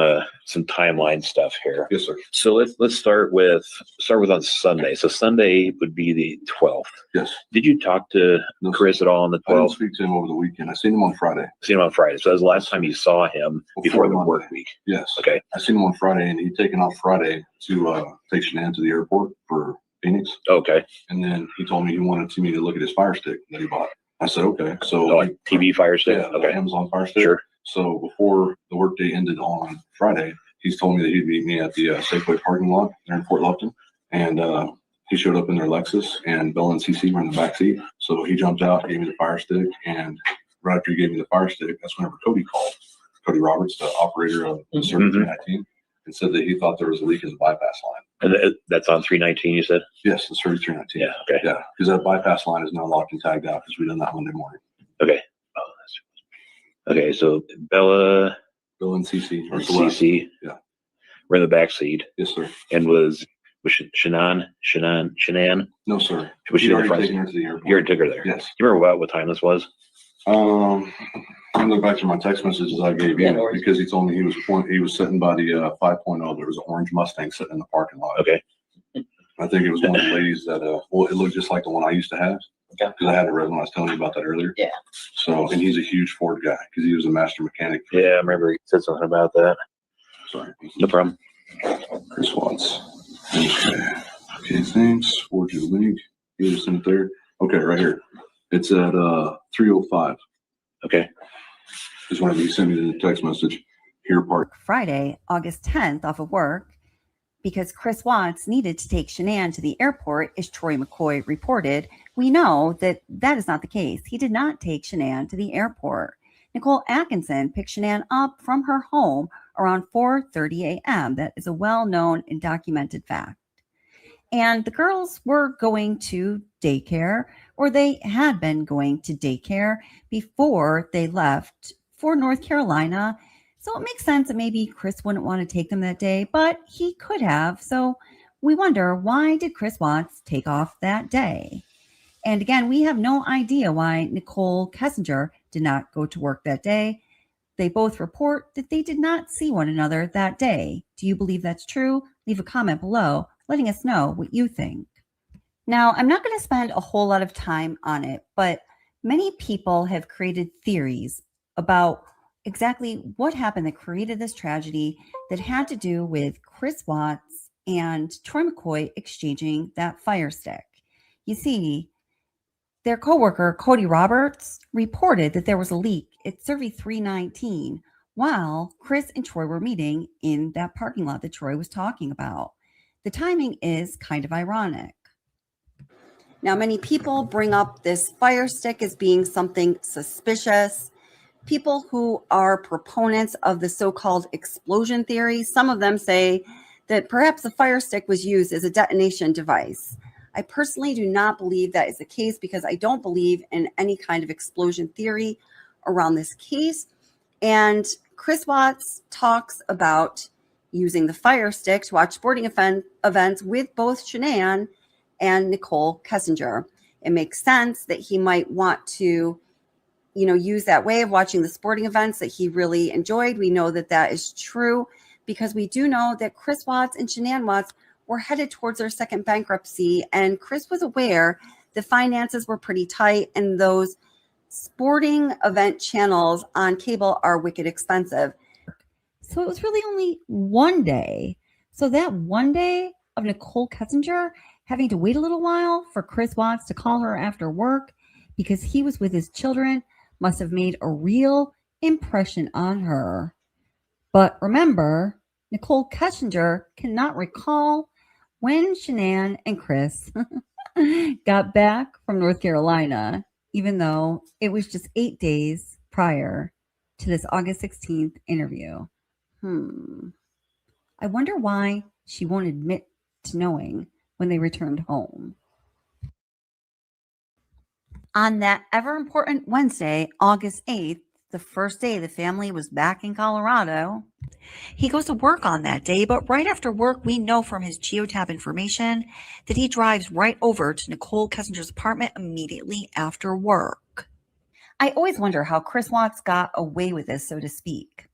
timeline stuff here.
Yes, sir.
So let's start with on Sunday. So Sunday would be the 12th.
Yes.
Did you talk to Chris at all on the 12th?
I didn't speak to him over the weekend. I seen him on Friday.
Seen him on Friday. So that was the last time you saw him before the work week.
Yes.
Okay.
I seen him on Friday, and he'd taken off Friday to take Shanann to the airport for Phoenix.
Okay.
And then he told me he wanted me to look at his Fire Stick that he bought. I said, okay. So
like TV Fire Stick?
Yeah,
Okay.
Amazon Fire Stick.
Sure.
So before the workday ended on Friday, he's told me that he'd meet me at the Safeway parking lot there in Fort Lupton. And he showed up in their Lexus, and Bella and CC were in the back seat. So he jumped out, gave me the Fire Stick, and right after he gave me the Fire Stick, that's whenever Cody called. Cody Roberts, the operator of the Service 319, and said that he thought there was a leak in the bypass line.
And that's on 319, you said?
Yes, the Service 319.
Yeah, okay.
Yeah, because that bypass line is now locked and tagged out because we done that Monday morning.
Okay. Okay, so Bella
and CC.
And CC.
Yeah.
We're in the back seat.
Yes, sir.
And was Shanann?
No, sir.
Was she
He'd
in the
already
front
taken
seat?
her to the airport.
You already took her there?
Yes.
Do you remember what time this was?
I'm going back to my text messages I gave you because he told me he was sitting by the 5.0. There was an orange Mustang sitting in the parking lot.
Okay.
I think it was one of the ladies that, it looked just like the one I used to have. Because I had it red when I was telling you about that earlier.
Yeah.
So, and he's a huge Ford guy because he was a master mechanic.
Yeah, I remember he said something about that.
Sorry.
No problem.
Chris Watts. Okay, thanks. Forward you the link. You just sent it there. Okay, right here. It's at 3:05.
Okay.
Just wanted to send me the text message. Here, part.
Friday, August 10th, off of work because Chris Watts needed to take Shanann to the airport, as Troy McCoy reported. We know that that is not the case. He did not take Shanann to the airport. Nicole Atkinson picked Shanann up from her home around 4:30 a.m. That is a well-known and documented fact. And the girls were going to daycare, or they had been going to daycare before they left for North Carolina. So it makes sense that maybe Chris wouldn't want to take them that day, but he could have. So we wonder, why did Chris Watts take off that day? And again, we have no idea why Nichol Kessinger did not go to work that day. They both report that they did not see one another that day. Do you believe that's true? Leave a comment below, letting us know what you think. Now, I'm not going to spend a whole lot of time on it, but many people have created theories about exactly what happened that created this tragedy that had to do with Chris Watts and Troy McCoy exchanging that Fire Stick. You see, their coworker, Cody Roberts, reported that there was a leak at Survey 319 while Chris and Troy were meeting in that parking lot that Troy was talking about. The timing is kind of ironic. Now, many people bring up this Fire Stick as being something suspicious. People who are proponents of the so-called explosion theory, some of them say that perhaps the Fire Stick was used as a detonation device. I personally do not believe that is the case because I don't believe in any kind of explosion theory around this case. And Chris Watts talks about using the Fire Stick to watch sporting events with both Shanann and Nichol Kessinger. It makes sense that he might want to, use that way of watching the sporting events that he really enjoyed. We know that that is true because we do know that Chris Watts and Shanann Watts were headed towards their second bankruptcy, and Chris was aware the finances were pretty tight and those sporting event channels on cable are wicked expensive. So it was really only one day. So that one day of Nichol Kessinger having to wait a little while for Chris Watts to call her after work because he was with his children must have made a real impression on her. But remember, Nichol Kessinger cannot recall when Shanann and Chris got back from North Carolina, even though it was just 8 days prior to this August 16th interview. I wonder why she won't admit to knowing when they returned home. On that ever-important Wednesday, August 8th, the first day the family was back in Colorado, he goes to work on that day, but right after work, we know from his geotab information that he drives right over to Nichol Kessinger's apartment immediately after work.
I always wonder how Chris Watts got away with this, so to speak.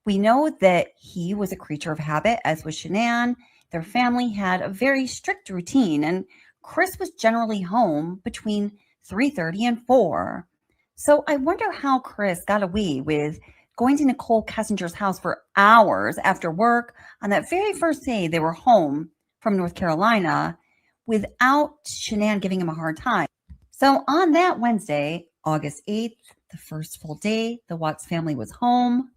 We know that he was a creature of habit, as was Shanann. Their family had a very strict routine, and Chris was generally home between 3:30 and 4. So I wonder how Chris got away with going to Nichol Kessinger's house for hours after work on that very first day they were home from North Carolina without Shanann giving him a hard time. So on that Wednesday, August 8th, the first full day the Watts family was home,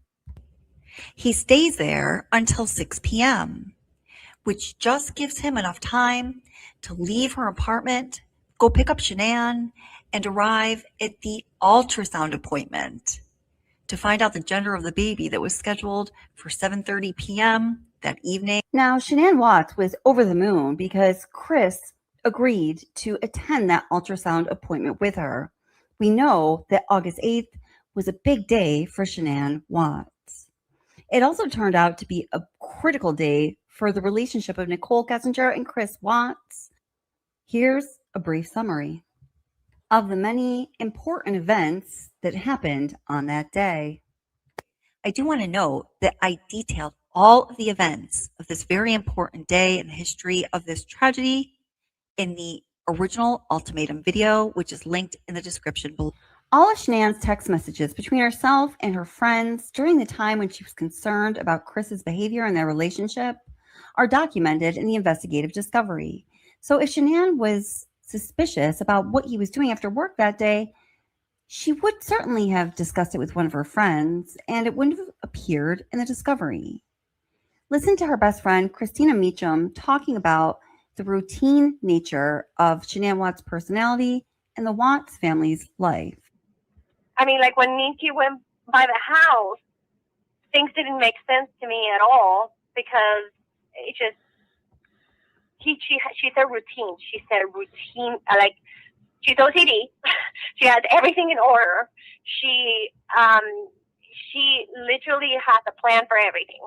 he stays there until 6 p.m., which just gives him enough time to leave her apartment, go pick up Shanann, and arrive at the ultrasound appointment to find out the gender of the baby that was scheduled for 7:30 p.m. that evening. Now, Shanann Watts was over the moon because Chris agreed to attend that ultrasound appointment with her. We know that August 8th was a big day for Shanann Watts. It also turned out to be a critical day for the relationship of Nichol Kessinger and Chris Watts. Here's a brief summary of the many important events that happened on that day. I do want to note that I detailed all of the events of this very important day in the history of this tragedy in the original ultimatum video, which is linked in the description below. All of Shanann's text messages between herself and her friends during the time when she was concerned about Chris's behavior and their relationship are documented in the investigative discovery. So if Shanann was suspicious about what he was doing after work that day, she would certainly have discussed it with one of her friends, and it wouldn't have appeared in the discovery. Listen to her best friend, Christina Meacham, talking about the routine nature of Shanann Watts' personality and the Watts family's life.
I mean, like when Nikki went by the house, things didn't make sense to me at all because it just, she said routine. She said routine, like she's OCD. She has everything in order. She literally has a plan for everything.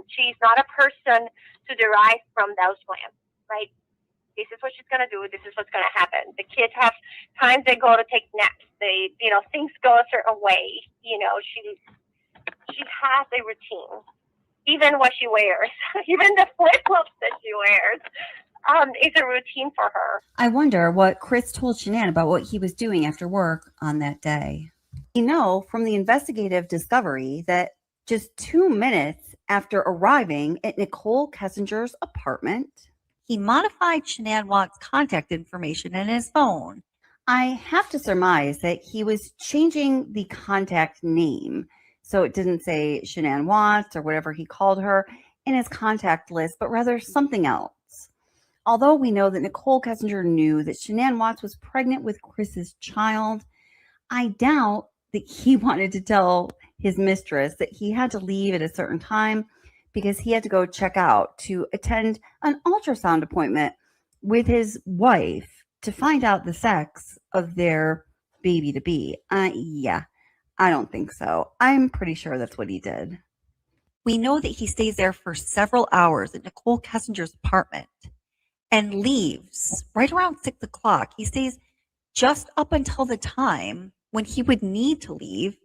She's not a person to derive from those plans, right? This is what she's going to do. This is what's going to happen. The kids have times they go to take naps. They, things go a certain way. She has a routine. Even what she wears, even the flip-flops that she wears, is a routine for her.
I wonder what Chris told Shanann about what he was doing after work on that day. We know from the investigative discovery that just 2 minutes after arriving at Nichol Kessinger's apartment, he modified Shanann Watts' contact information in his phone. I have to surmise that he was changing the contact name, so it didn't say Shanann Watts or whatever he called her in his contact list, but rather something else. Although we know that Nichol Kessinger knew that Shanann Watts was pregnant with Chris's child, I doubt that he wanted to tell his mistress that he had to leave at a certain time because he had to go check out to attend an ultrasound appointment with his wife to find out the sex of their baby-to-be. Yeah, I don't think so. I'm pretty sure that's what he did. We know that he stays there for several hours at Nichol Kessinger's apartment and leaves right around 6 o'clock. He stays just up until the time when he would need to leave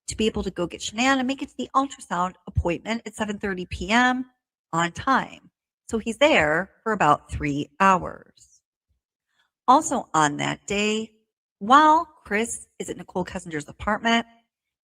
to be able to go get Shanann and make it to the ultrasound appointment at 7:30 p.m. on time. So he's there for about 3 hours. Also on that day, while Chris is at Nichol Kessinger's apartment,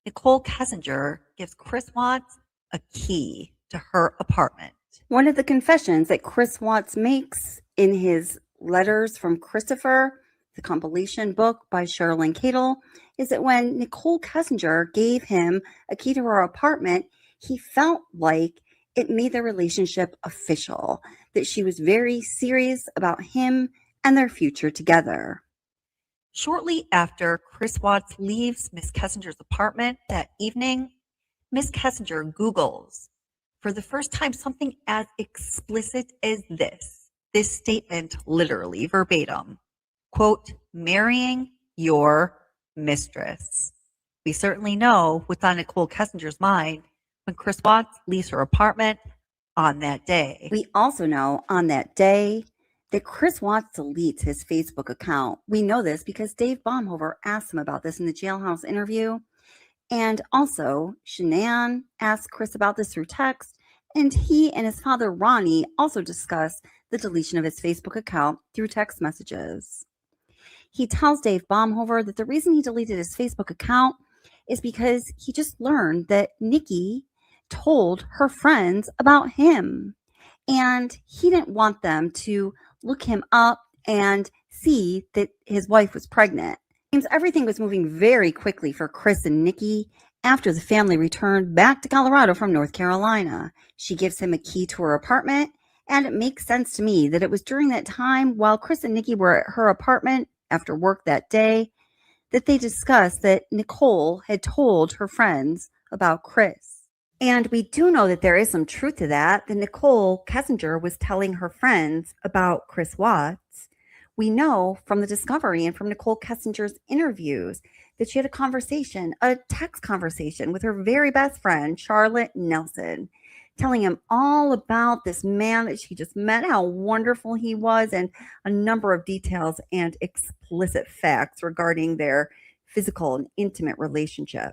Nichol Kessinger gives Chris Watts a key to her apartment. One of the confessions that Chris Watts makes in his Letters from Christopher, the compilation book by Shanann Watts, is that when Nichol Kessinger gave him a key to her apartment, he felt like it made their relationship official, that she was very serious about him and their future together. Shortly after Chris Watts leaves Miss Kessinger's apartment that evening, Miss Kessinger Googles for the first time something as explicit as this statement, literally verbatim, quote, marrying your mistress. We certainly know what's on Nichol Kessinger's mind when Chris Watts leaves her apartment on that day. We also know on that day that Chris Watts deletes his Facebook account. We know this because Dave Baumhover asked him about this in the jailhouse interview. And also, Shanann asked Chris about this through text, and he and his father, Ronnie, also discussed the deletion of his Facebook account through text messages. He tells Dave Baumhover that the reason he deleted his Facebook account is because he just learned that Nikki told her friends about him, and he didn't want them to look him up and see that his wife was pregnant. Seems everything was moving very quickly for Chris and Nikki after the family returned back to Colorado from North Carolina. She gives him a key to her apartment, and it makes sense to me that it was during that time while Chris and Nikki were at her apartment after work that day that they discussed that Nichol had told her friends about Chris. And we do know that there is some truth to that Nichol Kessinger was telling her friends about Chris Watts. We know from the discovery and from Nichol Kessinger's interviews that she had a text conversation with her very best friend, Charlotte Nelson, telling him all about this man that she just met, how wonderful he was, and a number of details and explicit facts regarding their physical and intimate relationship.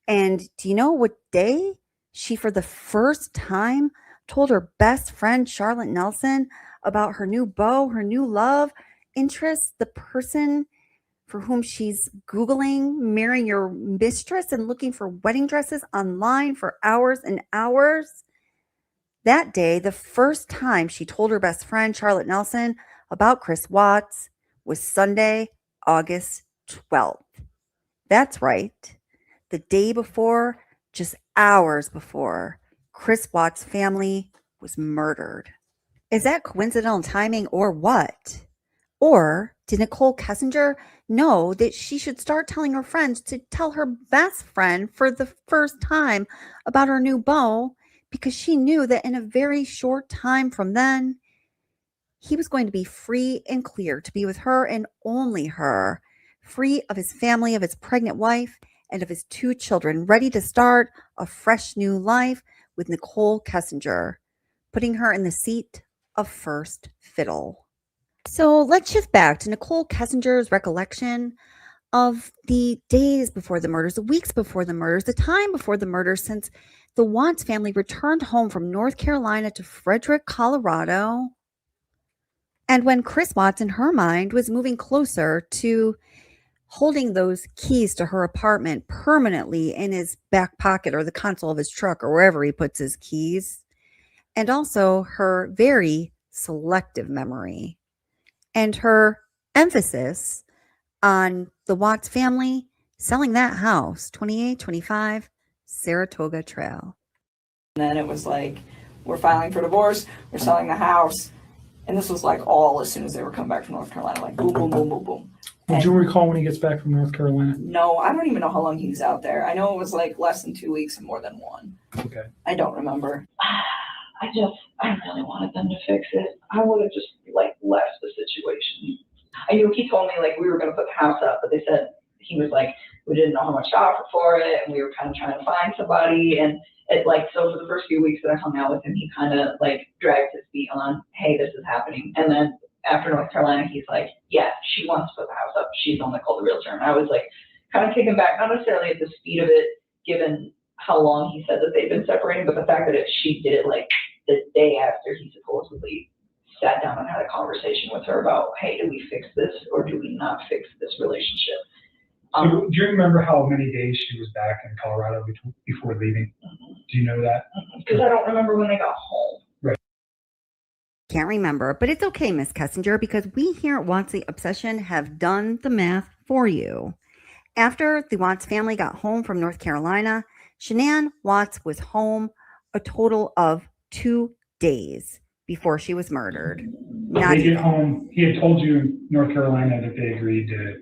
And do you know what day she, for the first time, told her best friend, Charlotte Nelson, about her new beau, her new love interest, the person for whom she's Googling marrying your mistress and looking for wedding dresses online for hours and hours? That day, the first time she told her best friend, Charlotte Nelson, about Chris Watts was Sunday, August 12th. That's right. The day before, just hours before, Chris Watts' family was murdered. Is that coincidental timing or what? Or did Nichol Kessinger know that she should start telling her friends to tell her best friend for the first time about her new beau because she knew that in a very short time from then, he was going to be free and clear to be with her and only her, free of his family, of his pregnant wife, and of his 2 children, ready to start a fresh new life with Nichol Kessinger, putting her in the seat of first fiddle. So let's shift back to Nichol Kessinger's recollection of the days before the murders, the weeks before the murders, the time before the murders, since the Watts family returned home from North Carolina to Frederick, Colorado. And when Chris Watts, in her mind, was moving closer to holding those keys to her apartment permanently in his back pocket or the console of his truck or wherever he puts his keys, and also her very selective memory and her emphasis on the Watts family selling that house, 2825 Saratoga Trail.
And then it was like, we're filing for divorce, we're selling the house. And this was like all as soon as they were coming back from North Carolina, like boom, boom, boom, boom, boom.
Would you recall when he gets back from North Carolina?
No, I don't even know how long he was out there. I know it was like less than 2 weeks and more than 1.
Okay.
I don't remember. I really wanted them to fix it. I would have just like left the situation. I knew he told me like we were going to put the house up, but they said he was like, we didn't know how much to offer for it, and we were kind of trying to find somebody. And it like, so for the first few weeks that I hung out with him, he kind of like dragged his feet on, hey, this is happening. And then after North Carolina, he's like, yeah, she wants to put the house up. She's on the call the realtor. And I was like kind of taken back, not necessarily at the speed of it, given how long he said that they've been separating, but the fact that she did it like the day after he supposedly sat down and had a conversation with her about, hey, do we fix this or do we not fix this relationship?
So do you remember how many days she was back in Colorado before leaving? Do you know that?
Because I don't remember when they got home.
Right.
Can't remember, but it's okay, Miss Kessinger, because we here at Watts Obsession have done the math for you. After the Watts family got home from North Carolina, Shanann Watts was home a total of 2 days before she was murdered.
They get home. He had told you in North Carolina that they agreed to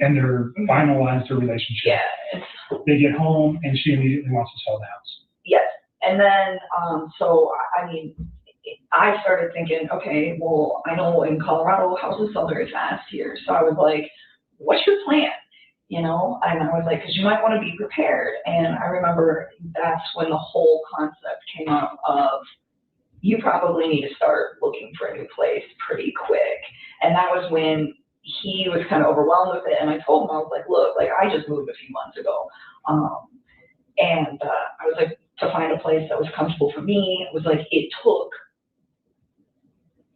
end their finalized their relationship.
Yeah.
They get home and she immediately wants to sell the house.
Yes. And then, so, I mean, I started thinking, okay, well, I know in Colorado, houses sell very fast here. So I was like, what's your plan? You know, and I was like, because you might want to be prepared. And I remember that's when the whole concept came up of
you probably need to start looking for a new place pretty quick. And that was when he was kind of overwhelmed with it. And I told him, I was like, look, like I just moved a few months ago. I was like, to find a place that was comfortable for me, it was like, it took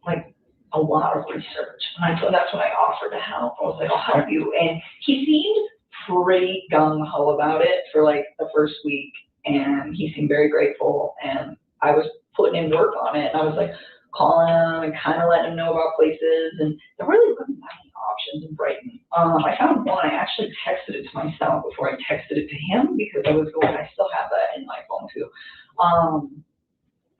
like a lot of research. And that's when I offered to help. I was like, I'll help you. And he seemed pretty gung-ho about it for like the first week. And he seemed very grateful. And I was putting in work on it. And I was like calling him and kind of letting him know about places. And there really wasn't that many options in Brighton. I found one. I actually texted it to myself before I texted it to him because I still have that in my phone too.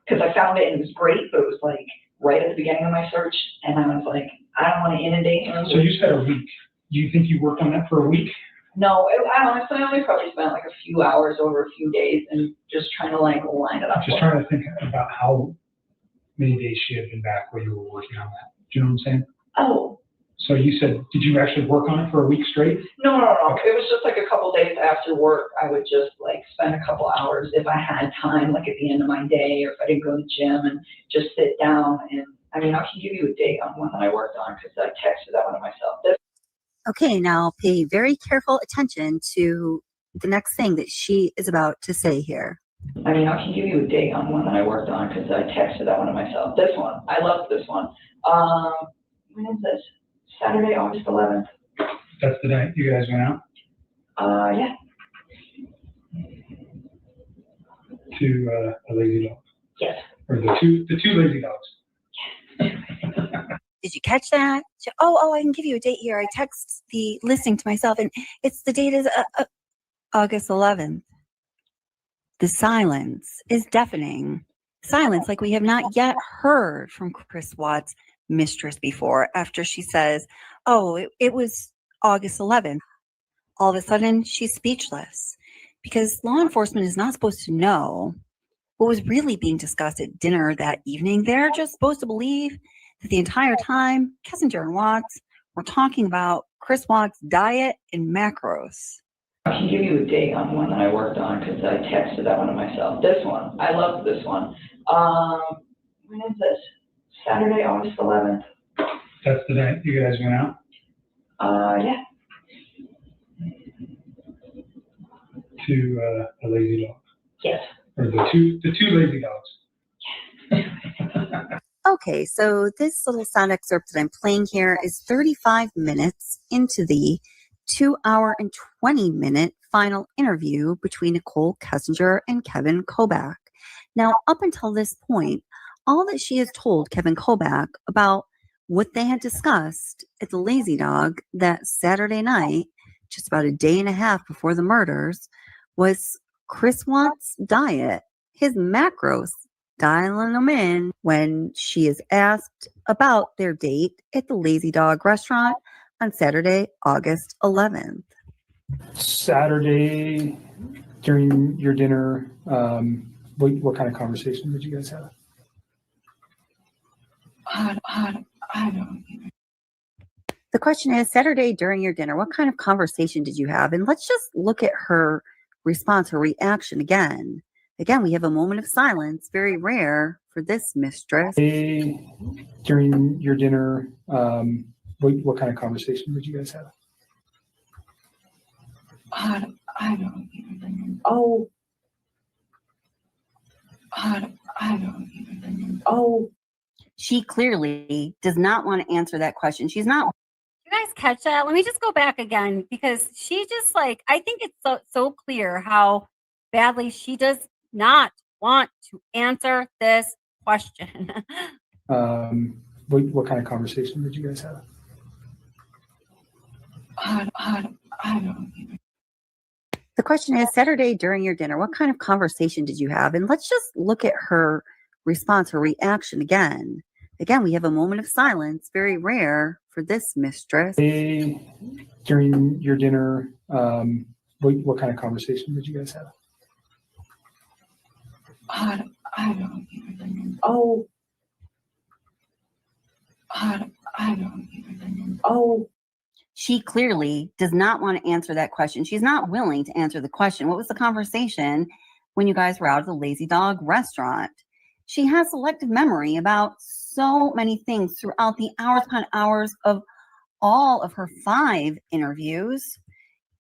Because I found it and it was great, but it was like right at the beginning of my search. And I was like, I don't want to inundate him.
So you said a week. Do you think you worked on that for a week?
No, I honestly only probably spent like a few hours over a few days and just trying to like line it up.
Just trying to think about how many days she had been back while you were working on that. Do you know what I'm saying?
Oh.
So you said, did you actually work on it for a week straight?
No. Okay. It was just like a couple days after work. I would just like spend a couple hours if I had time, like at the end of my day, or if I didn't go to the gym, and just sit down. And I mean, I can give you a date on one that I worked on because I texted that one to myself.
Okay, now pay very careful attention to the next thing that she is about to say here.
I mean, I can give you a date on one that I worked on because I texted that one to myself. This one, I loved this one. When is this? Saturday, August 11th.
That's the night you guys went out?
Yeah.
To a lazy dog?
Yes.
Or the two lazy dogs?
Did you catch that? Oh, I can give you a date here. I text the listing to myself, and the date is August 11th. The silence is deafening. Silence like we have not yet heard from Chris Watts' mistress before, after she says, oh, it was August 11th. All of a sudden, she's speechless because law enforcement is not supposed to know what was really being discussed at dinner that evening. They're just supposed to believe that the entire time, Kessinger and Watts were talking about Chris Watts' diet and macros.
I can give you a date on one that I worked on because I texted that one to myself. This one, I loved this one. When is this? Saturday, August 11th.
That's the night you guys went out?
Yeah.
To a lazy dog?
Yes.
Or the two lazy dogs?
Okay, so this little sound excerpt that I'm playing here is 35 minutes into the 2-hour and 20-minute final interview between Nichol Kessinger and Kevin Kobach. Now, up until this point, all that she has told Kevin Kobach about what they had discussed at the Lazy Dog that Saturday night, just about a day and a half before the murders, was Chris Watts' diet, his macros, dialing them in when she is asked about their date at the Lazy Dog restaurant on Saturday, August 11th.
Saturday, during your dinner, what kind of conversation did you guys have?
I don't even.
The question is, Saturday during your dinner, what kind of conversation did you have? And let's just look at her response, her reaction again. Again, we have a moment of silence, very rare for this mistress.
During your dinner, what kind of conversation did you guys have?
I don't even remember. Oh. I don't even remember. Oh.
She clearly does not want to answer that question. She's not.
You guys catch that? Let me just go back again because she just I think it's so clear how badly she does not want to answer this question.
What kind of conversation did you guys have?
I don't even.
The question is, Saturday during your dinner, what kind of conversation did you have? And let's just look at her response, her reaction again. Again, we have a moment of silence, very rare for this mistress.
During your dinner, what kind of conversation did you guys have?
I don't even remember. Oh. I don't even remember. Oh.
She clearly does not want to answer that question. She's not willing to answer the question. What was the conversation when you guys were out at the Lazy Dog restaurant?
She has selective memory about so many things throughout the hours upon hours of all of her 5 interviews.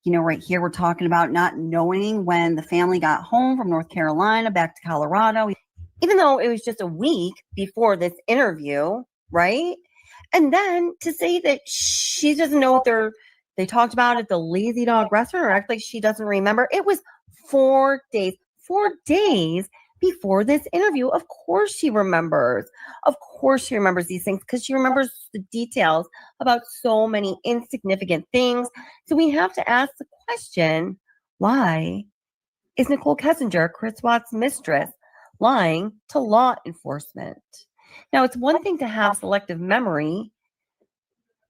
You know, right here, we're talking about not knowing when the family got home from North Carolina back to Colorado, even though it was just a week before this interview, right? And then to say that she doesn't know what they talked about at the Lazy Dog restaurant, or act like she doesn't remember. It was 4 days before this interview. Of course she remembers. Of course she remembers these things because she remembers the details about so many insignificant things. So we have to ask the question, why is Nichol Kessinger, Chris Watts' mistress, lying to law enforcement? Now, it's one thing to have selective memory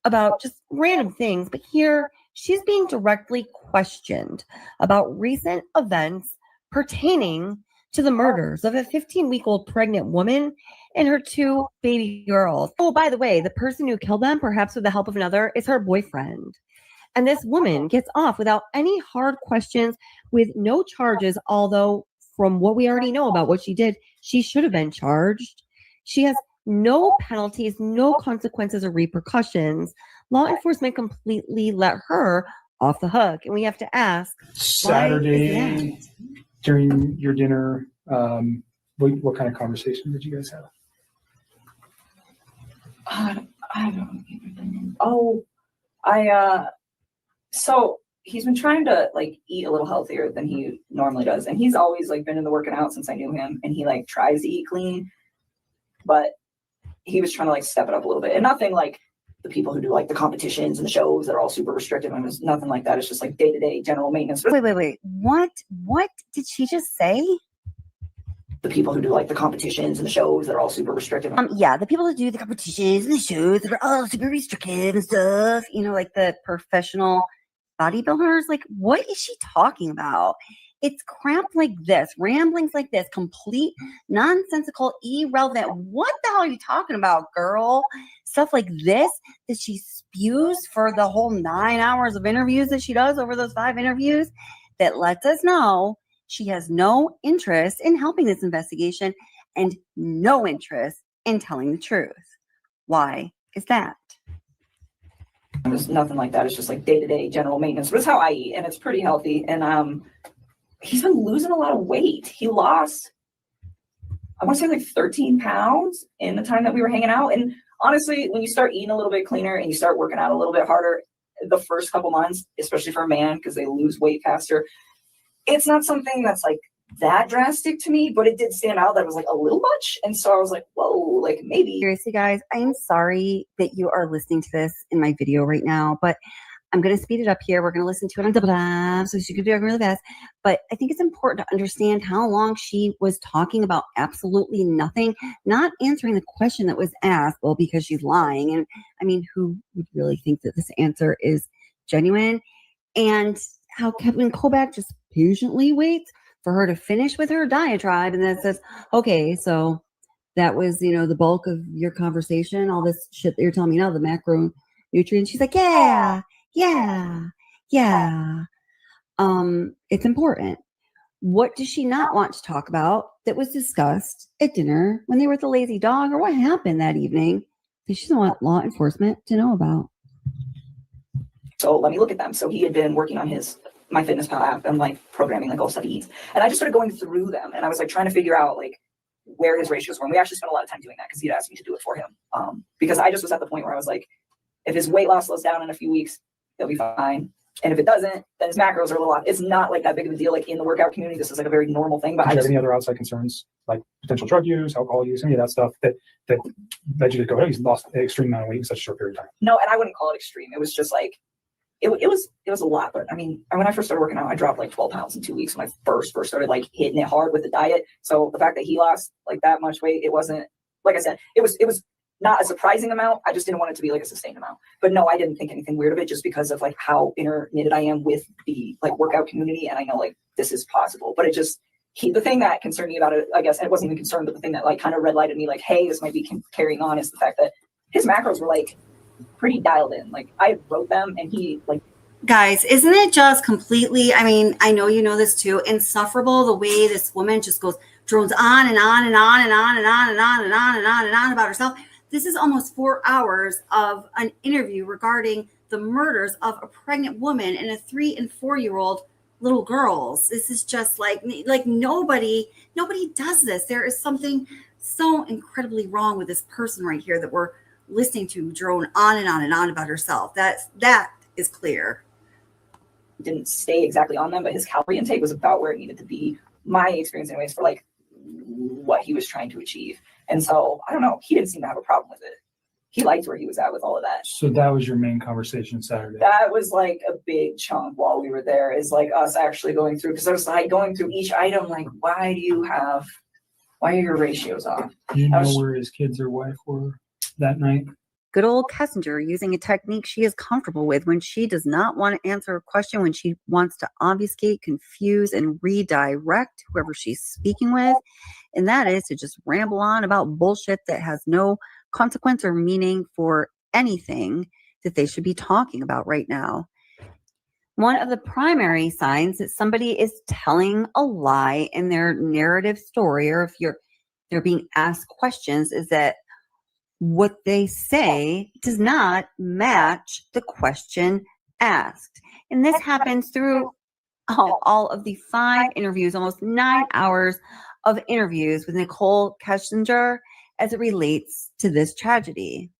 about just random things, but here she's being directly questioned about recent events pertaining to the murders of a 15-week-old pregnant woman and her 2 baby girls. Oh, by the way, the person who killed them, perhaps with the help of another, is her boyfriend. And this woman gets off without any hard questions, with no charges, although from what we already know about what she did, she should have been charged. She has no penalties, no consequences or repercussions. Law enforcement completely let her off the hook. And we have to ask,
Saturday during your dinner, what kind of conversation did you guys have?
I don't even remember. Oh, so he's been trying to like eat a little healthier than he normally does. And he's always like been in the working out since I knew him, and he like tries to eat clean, but he was trying to like step it up a little bit. And nothing like the people who do like the competitions and the shows that are all super restrictive. And it's nothing like that. It's just like day-to-day general maintenance.
Wait. What did she just say?
The people who do like the competitions and the shows that are all super restrictive.
Yeah, the people that do the competitions and the shows that are all super restrictive and stuff, you know, like the professional bodybuilders. Like, what is she talking about? It's crap like this, ramblings like this, complete nonsensical, irrelevant. What the hell are you talking about, girl? Stuff like this that she spews for the whole 9 hours of interviews that she does over those 5 interviews, that lets us know she has no interest in helping this investigation and no interest in telling the truth. Why is that?
There's nothing like that. It's just like day-to-day general maintenance. But it's how I eat, and it's pretty healthy. And he's been losing a lot of weight. He lost, I want to say like 13 pounds in the time that we were hanging out. And honestly, when you start eating a little bit cleaner and you start working out a little bit harder, the first couple months, especially for a man, because they lose weight faster, it's not something that's like that drastic to me, but it did stand out that it was like a little much. And so I was like, whoa, like maybe.
Seriously, guys, I'm sorry that you are listening to this in my video right now, but I'm going to speed it up here. We're going to listen to it on double time, so she could do it really fast. But I think it's important to understand how long she was talking about absolutely nothing, not answering the question that was asked. Well, because she's lying. And I mean, who would really think that this answer is genuine? And how Kevin Kobach just patiently waits for her to finish with her diatribe and then says, okay, so that was, you know, the bulk of your conversation, all this shit that you're telling me now, the macronutrients. She's like, yeah. It's important. What does she not want to talk about that was discussed at dinner when they were at the Lazy Dog, or what happened that evening that she doesn't want law enforcement to know about?
So let me look at them. So he had been working on his MyFitnessPal app and like programming like all stuff he eats. And I just started going through them, and I was like trying to figure out like where his ratios were. And we actually spent a lot of time doing that because he'd asked me to do it for him. Because I just was at the point where I was like, if his weight loss slows down in a few weeks, he'll be fine. And if it doesn't, then his macros are a little off. It's not like that big of a deal. Like in the workout community, this is like a very normal thing. But
do you have any other outside concerns, like potential drug use, alcohol use, any of that stuff that led you to go, oh, he's lost an extreme amount of weight in such a short period of time?
No, and I wouldn't call it extreme. It was just like, it was a lot. But I mean, when I first started working out, I dropped like 12 pounds in 2 weeks when I first started like hitting it hard with the diet. So the fact that he lost like that much weight, it wasn't, like I said, it was not a surprising amount. I just didn't want it to be like a sustained amount. But no, I didn't think anything weird of it, just because of like how interknitted I am with the like workout community, and I know like this is possible. But it just, the thing that concerned me about it, I guess, and it wasn't even concerned, but the thing that like kind of red lighted me like, hey, this might be carrying on, is the fact that his macros were like pretty dialed in. Like I wrote them, and he like.
Guys, isn't it just completely, I mean, I know you know this too, insufferable the way this woman just goes drones on and on and on and on and on and on and on and on and on about herself. This is almost 4 hours of an interview regarding the murders of a pregnant woman and a 3 and 4-year-old little girls. This is just like nobody does this. There is something so incredibly wrong with this person right here that we're listening to drone on and on and on about herself. That is clear.
Didn't stay exactly on them, but his calorie intake was about where it needed to be. My experience anyways, for like what he was trying to achieve. And so I don't know, he didn't seem to have a problem with it. He liked where he was at with all of that.
So that was your main conversation Saturday.
That was like a big chunk while we were there, is like us actually going through, because I was like going through each item, like, why are your ratios off?
Do you know where his kids or wife were that night?
Good old Kessinger using a technique she is comfortable with when she does not want to answer a question, when she wants to obfuscate, confuse, and redirect whoever she's speaking with. And that is to just ramble on about bullshit that has no consequence or meaning for anything that they should be talking about right now. One of the primary signs that somebody is telling a lie in their narrative story, or if they're being asked questions, is that what they say does not match the question asked. And this happens through all of the 5 interviews, almost 9 hours of interviews with Nichol Kessinger as it relates to this tragedy.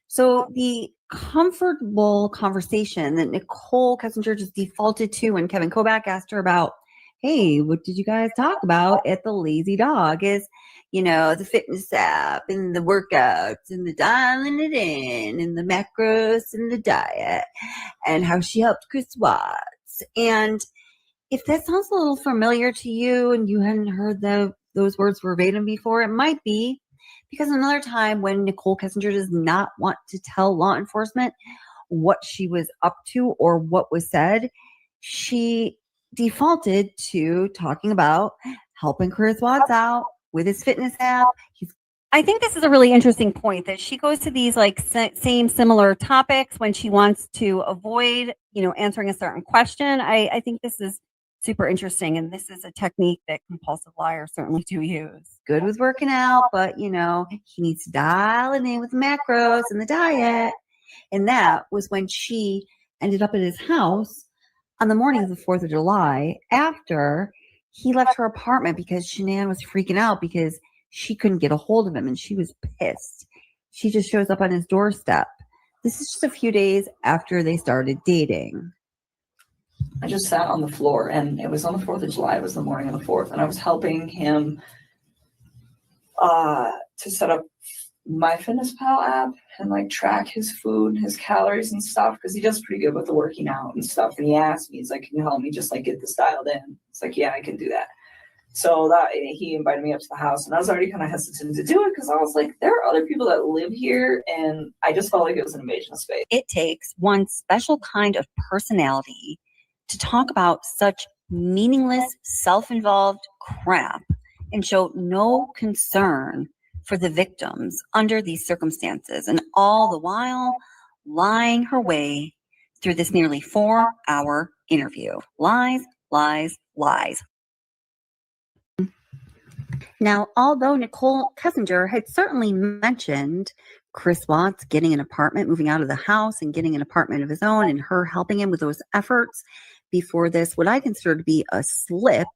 So the comfortable conversation that Nichol Kessinger just defaulted to when Kevin Kobach asked her about, hey, what did you guys talk about at the Lazy Dog, is, the fitness app and the workouts and the dialing it in and the macros and the diet and how she helped Chris Watts. And if that sounds a little familiar to you and you hadn't heard those words verbatim before, it might be because another time when Nichol Kessinger does not want to tell law enforcement what she was up to or what was said, she defaulted to talking about helping Chris Watts out with his fitness app. I think this is a really interesting point, that she goes to these like same similar topics when she wants to avoid, answering a certain question. I think this is super interesting, and this is a technique that compulsive liars certainly do use. Good with working out, but he needs to dial it in with macros and the diet. And that was when she ended up at his house on the morning of the 4th of July, after he left her apartment because Shanann was freaking out because she couldn't get a hold of him and she was pissed. She just shows up on his doorstep. This is just a few days after they started dating.
I just sat on the floor, and it was on the 4th of July. It was the morning of the 4th, and I was helping him to set up MyFitnessPal app and like track his food, his calories and stuff, because he does pretty good with the working out and stuff. And he asked me, he's like, can you help me just like get this dialed in? It's like, yeah, I can do that. So that he invited me up to the house, and I was already kind of hesitant to do it because I was like, there are other people that live here, and I just felt like it was an invasion of space.
It takes one special kind of personality to talk about such meaningless, self-involved crap and show no concern for the victims under these circumstances, and all the while lying her way through this nearly 4-hour interview. Lies, lies, lies. Now, although Nichol Kessinger had certainly mentioned Chris Watts getting an apartment, moving out of the house and getting an apartment of his own, and her helping him with those efforts before this, what I consider to be a slip,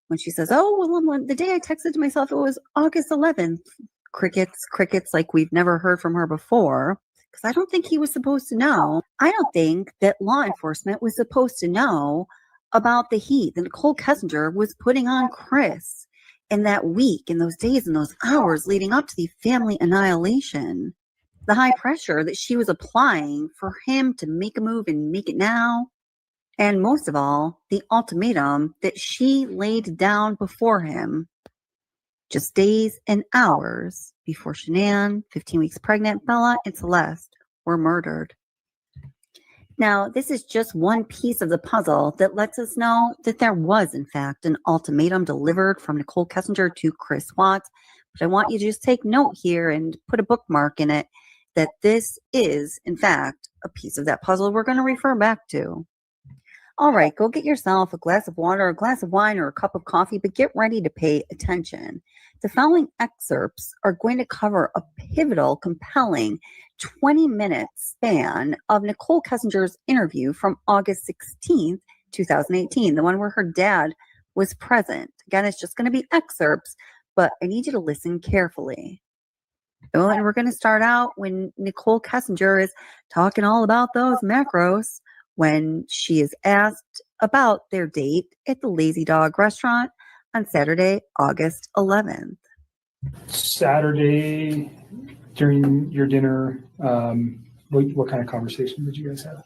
when she says, oh, well, the day I texted to myself, it was August 11th. Crickets, like we've never heard from her before, because I don't think he was supposed to know. I don't think that law enforcement was supposed to know about the heat that Nichol Kessinger was putting on Chris in that week, in those days, in those hours leading up to the family annihilation. The high pressure that she was applying for him to make a move and make it now. And most of all, the ultimatum that she laid down before him just days and hours before Shanann, 15 weeks pregnant, Bella, and Celeste were murdered. Now, this is just one piece of the puzzle that lets us know that there was, in fact, an ultimatum delivered from Nichol Kessinger to Chris Watts. But I want you to just take note here and put a bookmark in it that this is, in fact, a piece of that puzzle we're going to refer back to. All right, go get yourself a glass of water, a glass of wine, or a cup of coffee, but get ready to pay attention. The following excerpts are going to cover a pivotal, compelling 20-minute span of Nichol Kessinger's interview from August 16th, 2018, the one where her dad was present. Again, it's just going to be excerpts, but I need you to listen carefully. Oh, and we're going to start out when Nichol Kessinger is talking all about those macros when she is asked about their date at the Lazy Dog restaurant on Saturday, August 11th.
Saturday during your dinner, what kind of conversation did you guys have?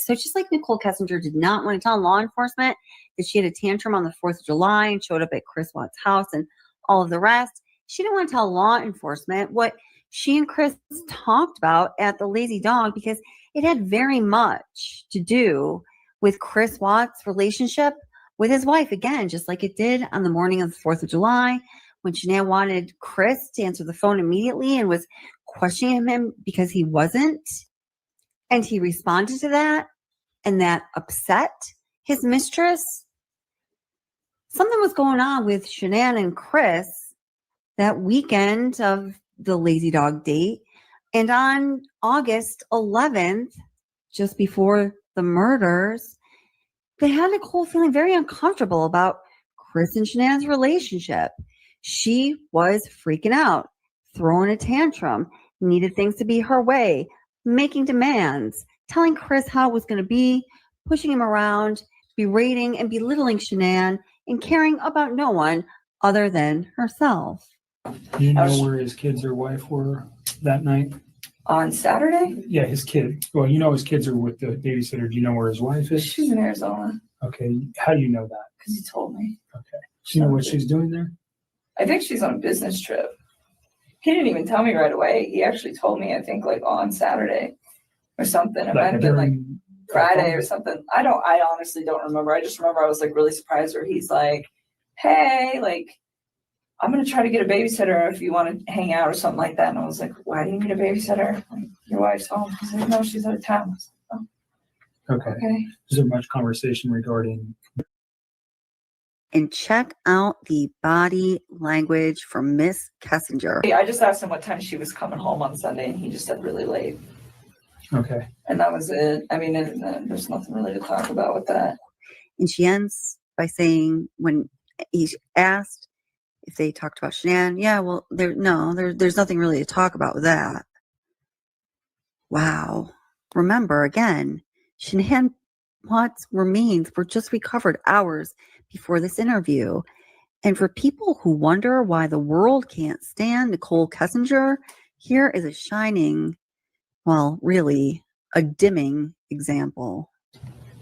So just like Nichol Kessinger did not want to tell law enforcement that she had a tantrum on the 4th of July and showed up at Chris Watts' house and all of the rest, she didn't want to tell law enforcement what she and Chris talked about at the Lazy Dog because it had very much to do with Chris Watts' relationship with his wife, again, just like it did on the morning of the 4th of July when Shanann wanted Chris to answer the phone immediately and was questioning him because he wasn't. And he responded to that, and that upset his mistress. Something was going on with Shanann and Chris that weekend of the Lazy Dog date. And on August 11th, just before the murders, they had Nichol feeling very uncomfortable about Chris and Shanann's relationship. She was freaking out, throwing a tantrum, needed things to be her way, making demands, telling Chris how it was going to be, pushing him around, berating and belittling Shanann, and caring about no one other than herself.
Do you know where his kids or wife were that night?
On Saturday?
Yeah, his kid. Well, you know his kids are with the babysitter. Do you know where his wife is?
She's in Arizona.
Okay. How do you know that?
Because he told me.
Okay. Do you know what she's doing there?
I think she's on a business trip. He didn't even tell me right away. He actually told me, I think, like on Saturday or something. It might have been like Friday or something. I honestly don't remember. I just remember I was like really surprised where he's like, hey, like, I'm going to try to get a babysitter if you want to hang out or something like that. And I was like, why do you need a babysitter? Like, your wife's home. He's like, no, she's out of town. I was like, oh,
okay. Is there much conversation regarding?
And check out the body language from Miss Kessinger.
I just asked him what time she was coming home on Sunday, and he just said really late.
Okay.
And that was it. I mean, there's nothing really to talk about with that.
And she ends by saying, when he's asked if they talked about Shanann, yeah, well, there's nothing really to talk about with that. Wow. Remember, again, Shanann Watts' remains were just recovered hours before this interview. And for people who wonder why the world can't stand Nichol Kessinger, here is a shining, well, really, a dimming example.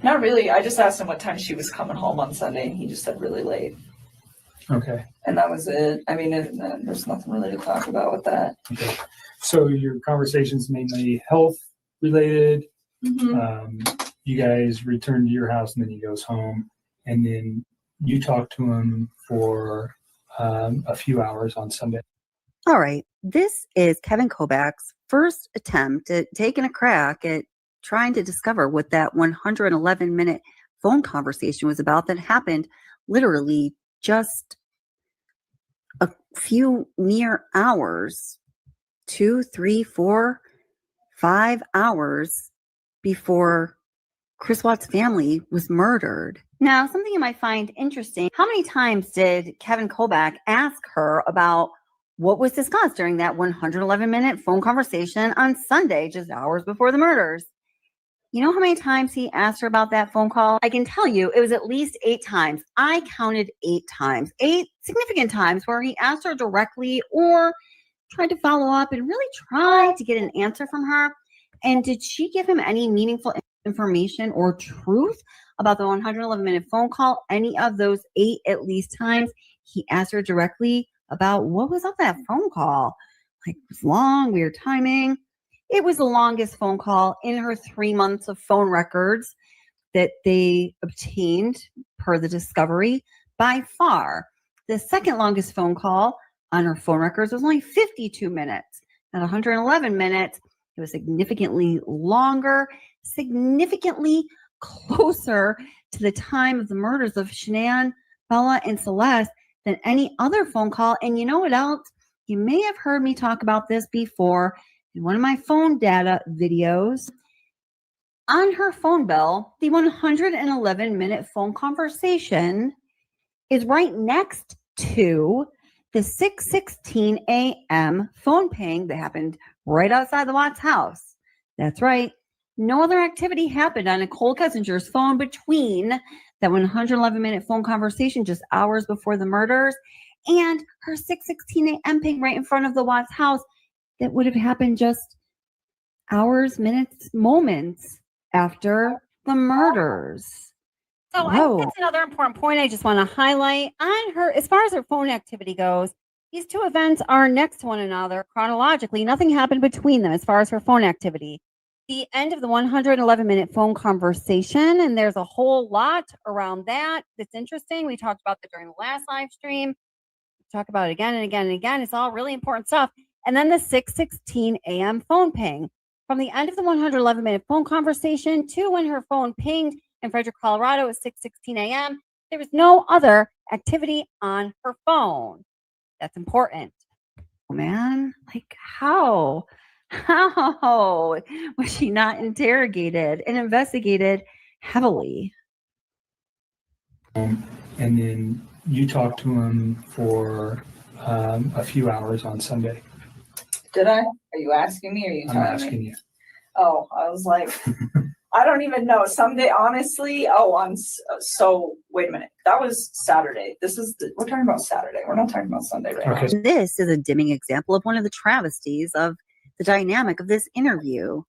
Not really. I just asked him what time she was coming home on Sunday, and he just said really late.
Okay.
And that was it. I mean, there's nothing really to talk about with that.
Okay. So your conversation's mainly health related.
Mm-hmm.
You guys return to your house, and then he goes home, and then you talk to him for a few hours on Sunday.
All right. This is Kevin Kobach's first attempt at taking a crack at trying to discover what that 111-minute phone conversation was about that happened literally just a few mere hours, 2, 3, 4, 5 hours before Chris Watts' family was murdered. Now, something you might find interesting, how many times did Kevin Kobach ask her about what was discussed during that 111-minute phone conversation on Sunday, just hours before the murders? You know how many times he asked her about that phone call? I can tell you it was at least 8 times. I counted 8 times, 8 significant times where he asked her directly or tried to follow up and really tried to get an answer from her. And did she give him any meaningful information or truth about the 111-minute phone call? Any of those 8 at least times he asked her directly about what was on that phone call? Like, it was long, weird timing. It was the longest phone call in her 3 months of phone records that they obtained per the discovery by far. The second longest phone call on her phone records was only 52 minutes. At 111 minutes, it was significantly longer. significantly closer to the time of the murders of Shanann, Bella, and Celeste than any other phone call. And you know what else? You may have heard me talk about this before in one of my phone data videos. On her phone bill, the 111-minute phone conversation is right next to the 6:16 a.m. phone ping that happened right outside the Watts house. That's right. No other activity happened on Nichol Kessinger's phone between that 111-minute phone conversation just hours before the murders and her 6:16 a.m. ping right in front of the Watts house that would have happened just hours, minutes, moments after the murders. So I think that's another important point I just want to highlight on her. As far as her phone activity goes, these two events are next to one another chronologically. Nothing happened between them as far as her phone activity. The end of the 111-minute phone conversation, and there's a whole lot around that that's interesting. We talked about that during the last live stream. We talk about it again and again and again. It's all really important stuff. And then the 6:16 a.m. phone ping. From the end of the 111-minute phone conversation to when her phone pinged in Frederick, Colorado at 6:16 a.m., there was no other activity on her phone. That's important. Oh, man, like how was she not interrogated and investigated heavily?
And then you talked to him for a few hours on Sunday.
Did I? Are you asking me or are you
I'm
telling
asking
me?
you.
Oh, I was like, I don't even know. Someday, honestly, so wait a minute. That was Saturday. We're talking about Saturday. We're not talking about Sunday right now.
This is a dimming example of one of the travesties of the dynamic of this interview.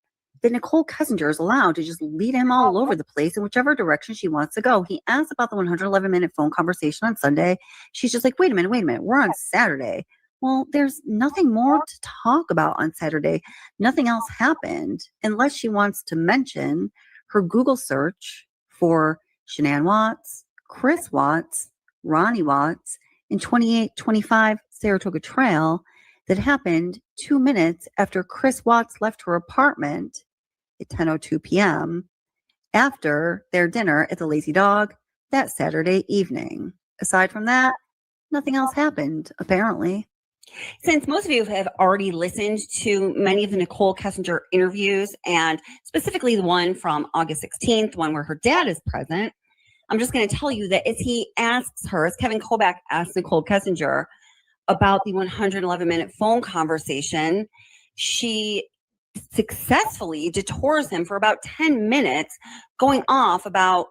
That Nichol Kessinger is allowed to just lead him all over the place in whichever direction she wants to go. He asked about the 111-minute phone conversation on Sunday. She's just like, wait a minute. We're on Saturday. Well, there's nothing more to talk about on Saturday. Nothing else happened unless she wants to mention her Google search for Shanann Watts, Chris Watts, Ronnie Watts, and 2825 Saratoga Trail that happened 2 minutes after Chris Watts left her apartment at 10:02 p.m. after their dinner at the Lazy Dog that Saturday evening. Aside from that, nothing else happened, apparently. Since most of you have already listened to many of the Nichol Kessinger interviews, and specifically the one from August 16th, the one where her dad is present, I'm just going to tell you that as he asks her, as Kevin Kobach asks Nichol Kessinger about the 111-minute phone conversation, she successfully detours him for about 10 minutes, going off about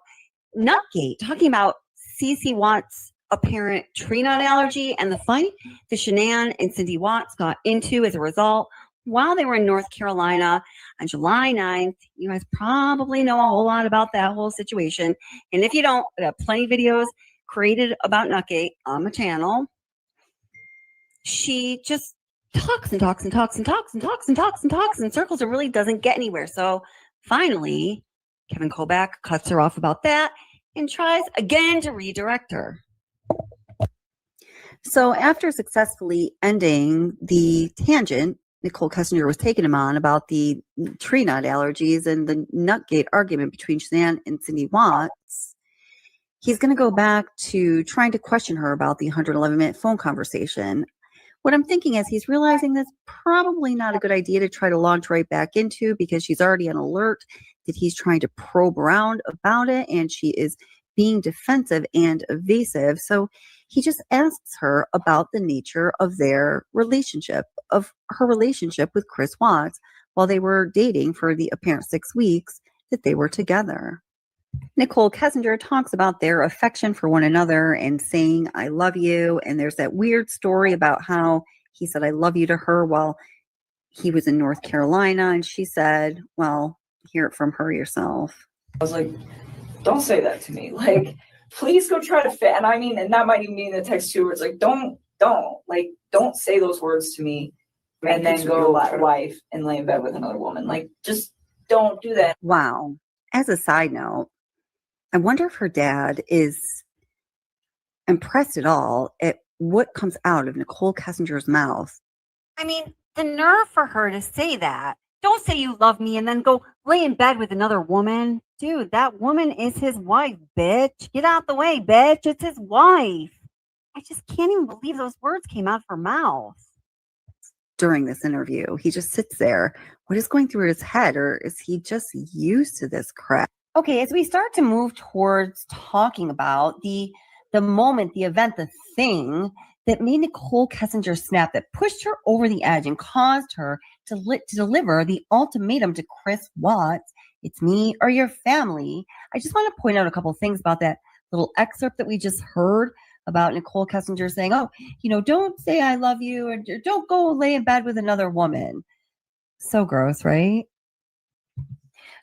Nutgate, talking about CC Watts' apparent tree nut allergy and the fight that Shanann and Cindy Watts got into as a result while they were in North Carolina on July 9th. You guys probably know a whole lot about that whole situation. And if you don't, I have plenty of videos created about Nutgate on the channel. She just talks and talks and talks and talks and talks and talks and talks in circles and really doesn't get anywhere. So finally, Kevin Kobach cuts her off about that and tries again to redirect her. So after successfully ending the tangent Nichol Kessinger was taking him on about the tree nut allergies and the Nutgate argument between Shanann and Cindy Watts, he's going to go back to trying to question her about the 111-minute phone conversation. What I'm thinking is he's realizing that's probably not a good idea to try to launch right back into, because she's already on alert that he's trying to probe around about it and she is being defensive and evasive. So he just asks her about the nature of their relationship, of her relationship with Chris Watts while they were dating for the apparent 6 weeks that they were together. Nichol Kessinger talks about their affection for one another and saying, I love you. And there's that weird story about how he said, I love you to her while he was in North Carolina. And she said, well, hear it from her yourself.
I was like, don't say that to me. Like, please go try to fit. And I mean, and that might even be in the text too, where it's like, don't say those words to me and then go wife and lay in bed with another woman. Like, just don't do that.
Wow. As a side note, I wonder if her dad is impressed at all at what comes out of Nichol Kessinger's mouth. I mean, the nerve for her to say that Don't say you love me and then go lay in bed with another woman. Dude, that woman is his wife, bitch. Get out the way, bitch. It's his wife. I just can't even believe those words came out of her mouth. During this interview, he just sits there. What is going through his head, or is he just used to this crap? Okay, as we start to move towards talking about the moment, the event, the thing that made Nichol Kessinger snap, that pushed her over the edge and caused her to deliver the ultimatum to Chris Watts, it's me or your family. I just want to point out a couple things about that little excerpt that we just heard about Nichol Kessinger saying, oh, don't say I love you, or don't go lay in bed with another woman. So gross, right?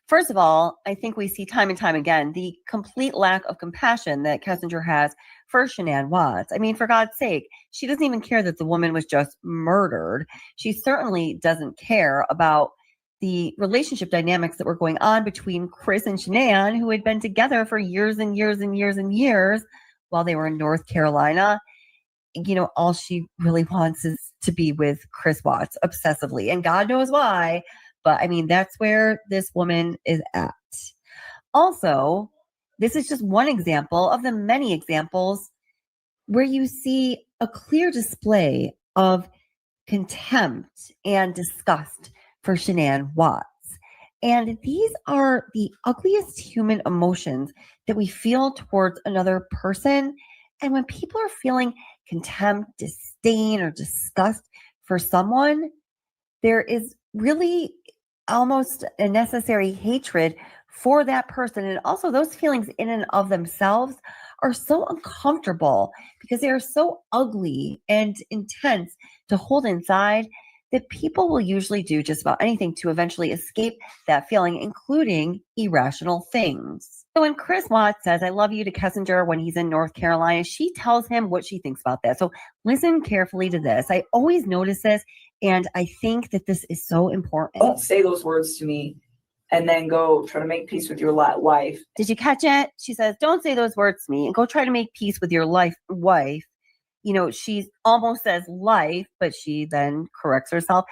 First of all, I think we see time and time again the complete lack of compassion that Kessinger has for Shanann Watts. I mean, for God's sake, she doesn't even care that the woman was just murdered. She certainly doesn't care about the relationship dynamics that were going on between Chris and Shanann, who had been together for years and years and years and years while they were in North Carolina. All she really wants is to be with Chris Watts obsessively, and God knows why. But I mean, that's where this woman is at. Also, this is just one example of the many examples where you see a clear display of contempt and disgust for Shanann Watts. And these are the ugliest human emotions that we feel towards another person. And when people are feeling contempt, disdain, or disgust for someone, there is really almost a necessary hatred for that person. And also those feelings in and of themselves are so uncomfortable because they are so ugly and intense to hold inside that people will usually do just about anything to eventually escape that feeling, including irrational things. So when Chris Watts says, I love you to Kessinger when he's in North Carolina, she tells him what she thinks about that. So listen carefully to this. I always notice this, and I think that this is so important.
Don't say those words to me and then go try to make peace with your wife.
Did you catch it? She says, don't say those words to me and go try to make peace with your wife. She almost says life, but she then corrects herself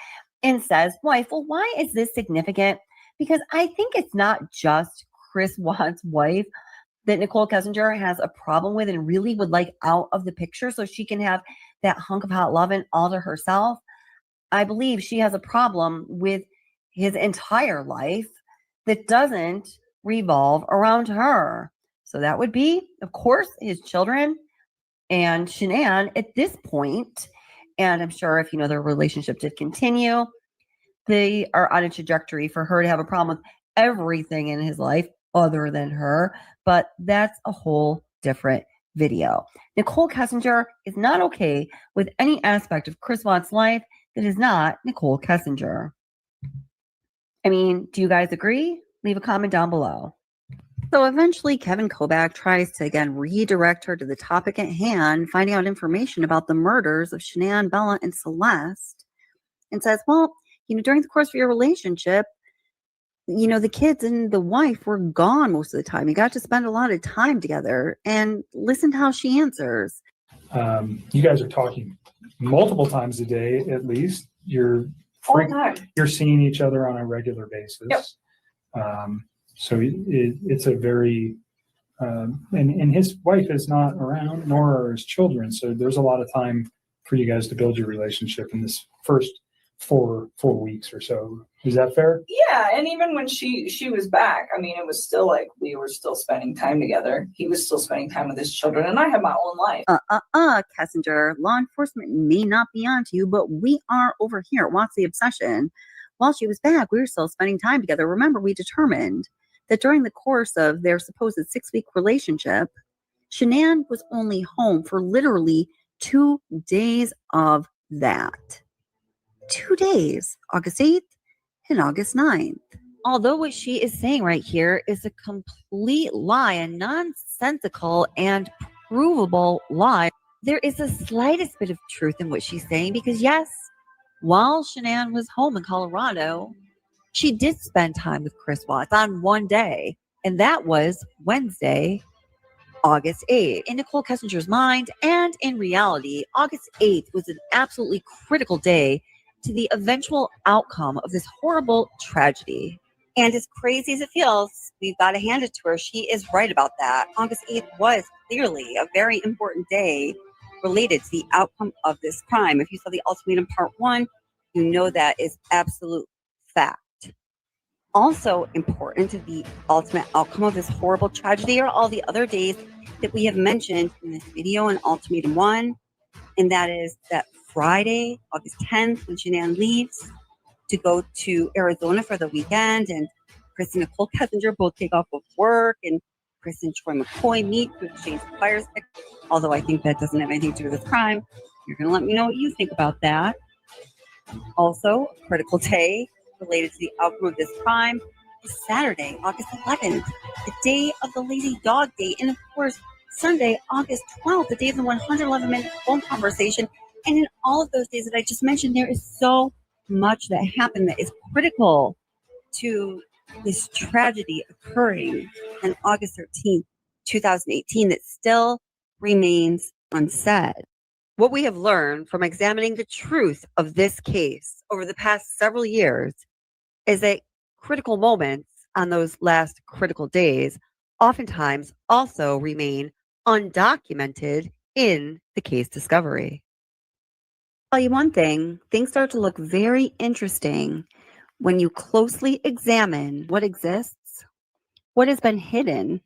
and says wife. Well, why is this significant? Because I think it's not just Chris Watts' wife that Nichol Kessinger has a problem with and really would like out of the picture so she can have that hunk of hot loving all to herself. I believe she has a problem with his entire life that doesn't revolve around her. So that would be, of course, his children and Shanann at this point. And I'm sure if their relationship did continue, they are on a trajectory for her to have a problem with everything in his life other than her. But that's a whole different video. Nichol Kessinger is not okay with any aspect of Chris Watts' life that is not Nichol Kessinger. I mean, do you guys agree? Leave a comment down below. So eventually Kevin Kobach tries to again redirect her to the topic at hand, finding out information about the murders of Shanann, Bella, and Celeste, and says, well, during the course of your relationship, the kids and the wife were gone most of the time. You got to spend a lot of time together. And listen to how she answers.
You guys are talking multiple times a day, at least. You're seeing each other on a regular basis.
Yep.
So it's a very, and his wife is not around, nor are his children. So there's a lot of time for you guys to build your relationship in this first four weeks or so. Is that fair?
Yeah, and even when she was back, I mean, it was still like we were still spending time together. He was still spending time with his children, and I had my own life.
Kessinger, law enforcement may not be onto you, but we are over here. What's the obsession? While she was back, we were still spending time together. Remember, we determined that during the course of their supposed 6-week relationship, Shanann was only home for literally 2 days of that. 2 days, August 8th and August 9th. Although what she is saying right here is a complete lie, a nonsensical and provable lie, there is the slightest bit of truth in what she's saying because yes, while Shanann was home in Colorado, she did spend time with Chris Watts on one day, and that was Wednesday, August 8th. In Nichol Kessinger's mind and in reality, August 8th was an absolutely critical day to the eventual outcome of this horrible tragedy. And as crazy as it feels, we've got to hand it to her. She is right about that. August 8th was clearly a very important day related to the outcome of this crime. If you saw the ultimatum part 1, you know that is absolute fact. Also important to the ultimate outcome of this horrible tragedy are all the other days that we have mentioned in this video in ultimatum 1. And that is that Friday, August 10th, when Shanann leaves to go to Arizona for the weekend, and Chris and Nichol Kessinger both take off of work, and Chris and Troy McCoy meet to exchange fire sticks. Although I think that doesn't have anything to do with this crime. You're going to let me know what you think about that. Also, a critical day related to the outcome of this crime is Saturday, August 11th, the day of the Lazy Dog Day, and of course, Sunday, August 12th, the day of the 111-minute phone conversation. And in all of those days that I just mentioned, there is so much that happened that is critical to this tragedy occurring on August 13th, 2018 that still remains unsaid. What we have learned from examining the truth of this case over the past several years is that critical moments on those last critical days oftentimes also remain undocumented in the case discovery. I'll tell you one thing, things start to look very interesting when you closely examine what exists, what has been hidden,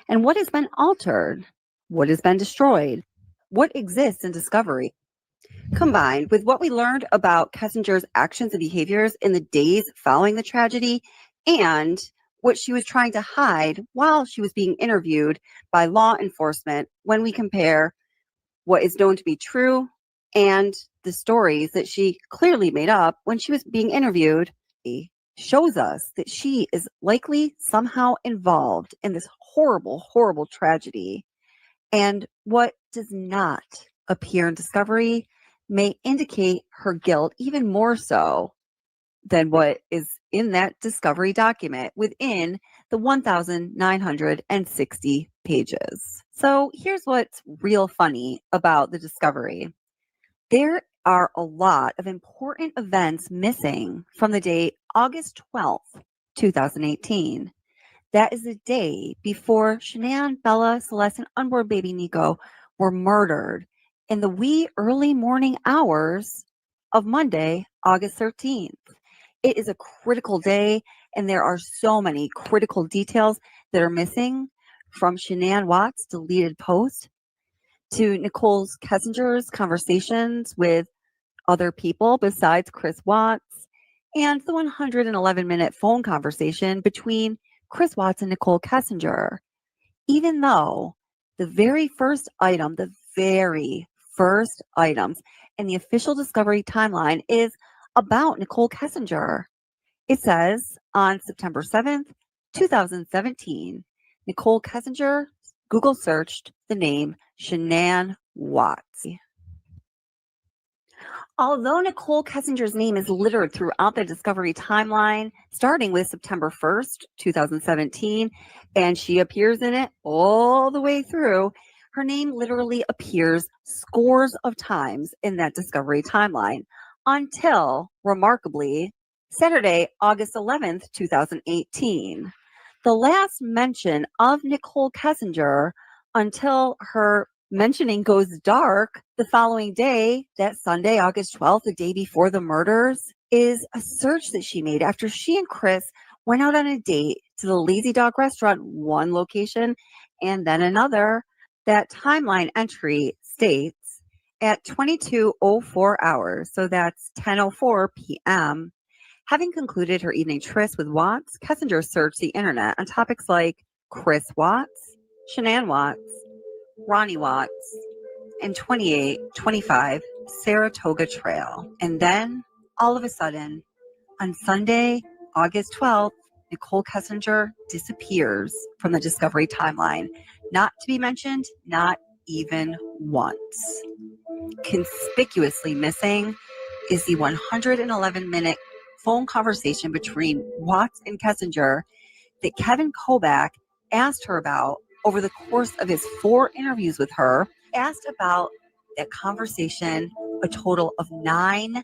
and what has been altered, what has been destroyed, what exists in discovery. Combined with what we learned about Kessinger's actions and behaviors in the days following the tragedy and what she was trying to hide while she was being interviewed by law enforcement, when we compare what is known to be true and the stories that she clearly made up when she was being interviewed, shows us that she is likely somehow involved in this horrible, horrible tragedy. And what does not appear in discovery may indicate her guilt even more so than what is in that discovery document within the 1,960 pages. So here's what's real funny about the discovery. There are a lot of important events missing from the date August 12th, 2018. That is the day before Shanann, Bella, Celeste, and unborn baby Nico were murdered in the wee early morning hours of Monday, August 13th. It is a critical day, and there are so many critical details that are missing, from Shanann Watts' deleted post to Nichol Kessinger's conversations with other people besides Chris Watts, and the 111-minute phone conversation between Chris Watts and Nichol Kessinger. Even though the very first items in the official discovery timeline is about Nichol Kessinger. It says on September 7th, 2017, Nichol Kessinger Google searched the name Shanann Watts. Although Nichol Kessinger's name is littered throughout the discovery timeline, starting with September 1st, 2017, and she appears in it all the way through, her name literally appears scores of times in that discovery timeline until, remarkably, Saturday, August 11th, 2018. The last mention of Nichol Kessinger until her mentioning goes dark the following day, that Sunday, August 12th, the day before the murders, is a search that she made after she and Chris went out on a date to the Lazy Dog restaurant, one location, and then another. That timeline entry states at 22:04 hours, so that's 10:04 p.m., having concluded her evening tryst with Watts, Kessinger searched the internet on topics like Chris Watts, Shanann Watts, Ronnie Watts, and 2825 Saratoga Trail. And then, all of a sudden, on Sunday, August 12th, Nichol Kessinger disappears from the discovery timeline. Not to be mentioned, not even once. Conspicuously missing is the 111-minute phone conversation between Watts and Kessinger that Kevin Kobach asked her about over the course of his 4 interviews with her. Asked about that conversation a total of 9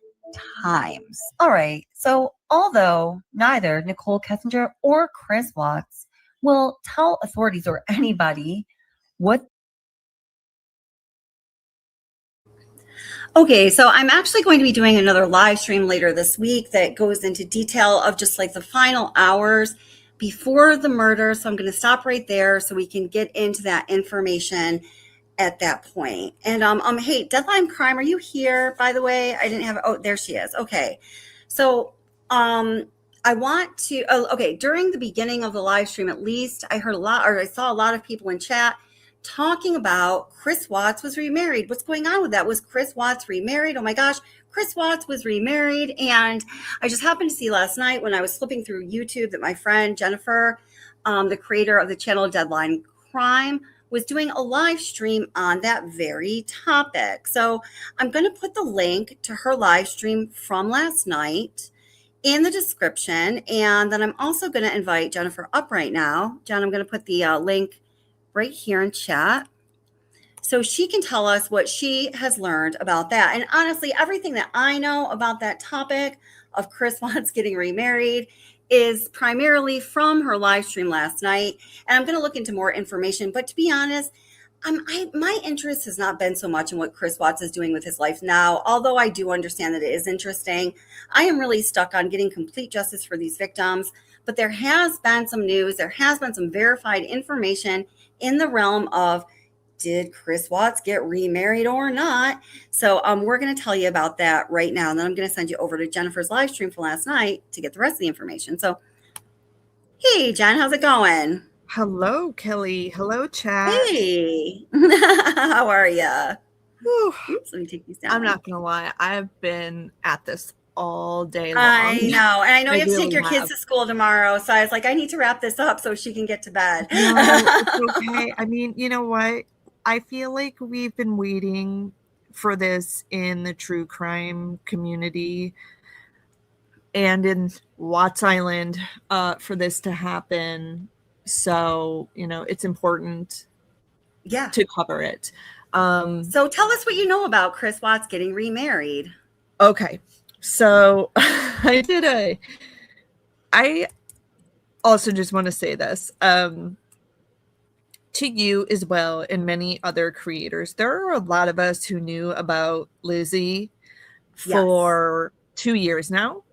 times. All right. So, although neither Nichol Kessinger or Chris Watts will tell authorities or anybody what. Okay, so I'm actually going to be doing another live stream later this week that goes into detail of just like the final hours before the murder. So I'm going to stop right there so we can get into that information at that point. And hey, Deadline Crime, are you here, by the way? I didn't have, oh, there she is. Okay. So I want to, okay, during the beginning of the live stream, at least I heard a lot, or I saw a lot of people in chat talking about Chris Watts was remarried. What's going on with that? Was Chris Watts remarried? Oh my gosh, Chris Watts was remarried. And I just happened to see last night when I was flipping through YouTube that my friend Jennifer, the creator of the channel Deadline Crime, was doing a live stream on that very topic. So I'm going to put the link to her live stream from last night in the description. And then I'm also going to invite Jennifer up right now. Jen, I'm going to put the link right here in chat so she can tell us what she has learned about that. And honestly, everything that I know about that topic of Chris Watts getting remarried is primarily from her live stream last night. And I'm going to look into more information. But to be honest, my interest has not been so much in what Chris Watts is doing with his life now, although I do understand that it is interesting. I am really stuck on getting complete justice for these victims. But there has been some news. There has been some verified information in the realm of, did Chris Watts get remarried or not? So we're going to tell you about that right now. And then I'm going to send you over to Jennifer's live stream from last night to get the rest of the information. So, hey, Jen, how's it going?
Hello, Kelly. Hello, chat.
Hey, how are you?
Oops,
let me take these down.
I'm not going to lie. I've been at this all day long.
I know. And I know you have to
really
take your kids to school tomorrow. So I was like, I need to wrap this up so she can get to bed.
No, it's okay. I mean, you know what? I feel like we've been waiting for this in the true crime community and in Watts Island for this to happen. So, you know, it's important to cover it.
So tell us what you know about Chris Watts getting remarried.
Okay. So I also just want to say this to you as well and many other creators. There are a lot of us who knew about Lizzie for 2 years now.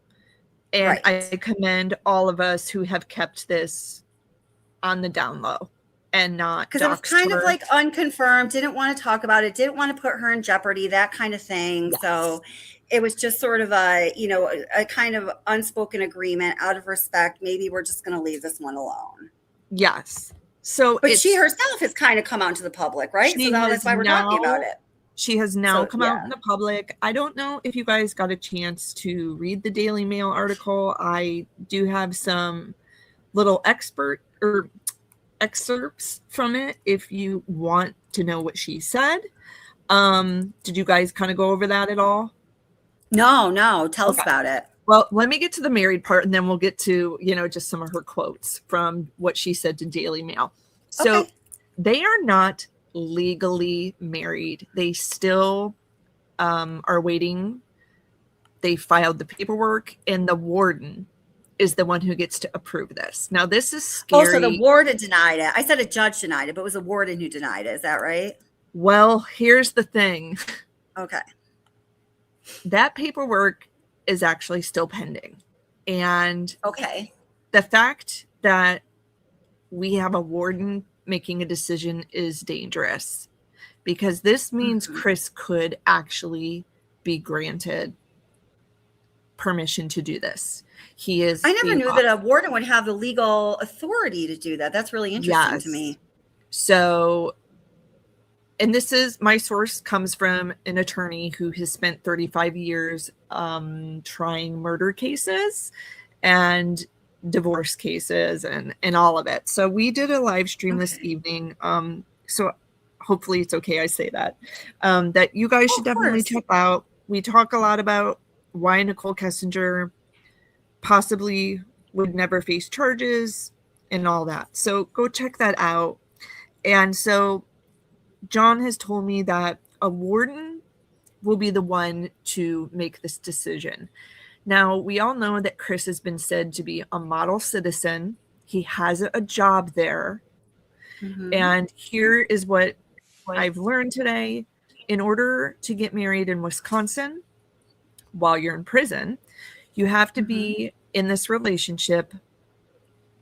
And I commend all of us who have kept this on the down low and not
because it was kind of like unconfirmed, didn't want to talk about it, didn't want to put her in jeopardy, that kind of thing. So it was just sort of a, you know, a kind of unspoken agreement out of respect. Maybe we're just going to leave this one alone.
Yes. So
but she herself has kind of come out to the public, right? So now that's why we're talking about it.
She has now come out in the public. I don't know if you guys got a chance to read the Daily Mail article. I do have some little excerpts from it if you want to know what she said. Did you guys kind of go over that at all?
No. Tell us about it.
Well, let me get to the married part and then we'll get to, you know, just some of her quotes from what she said to Daily Mail. So they are not legally married. They still are waiting. They filed the paperwork and the warden is the one who gets to approve this. Now, this is scary.
Oh, so the warden denied it. I said a judge denied it, but it was a warden who denied it. Is that right?
Well, here's the thing.
Okay.
That paperwork is actually still pending. And
the
fact that we have a warden making a decision is dangerous because this means Chris could actually be granted permission to do this. He is.
I never knew that a warden would have the legal authority to do that. That's really interesting to me.
So, and this is my source comes from an attorney who has spent 35 years trying murder cases and divorce cases and all of it. So we did a live stream this evening. So hopefully it's okay I say that. That you guys should definitely check out. We talk a lot about why Nichol Kessinger possibly would never face charges and all that. So go check that out. And so John has told me that a warden will be the one to make this decision. Now, we all know that Chris has been said to be a model citizen. He has a job there. And here is what I've learned today. In order to get married in Wisconsin while you're in prison, you have to be in this relationship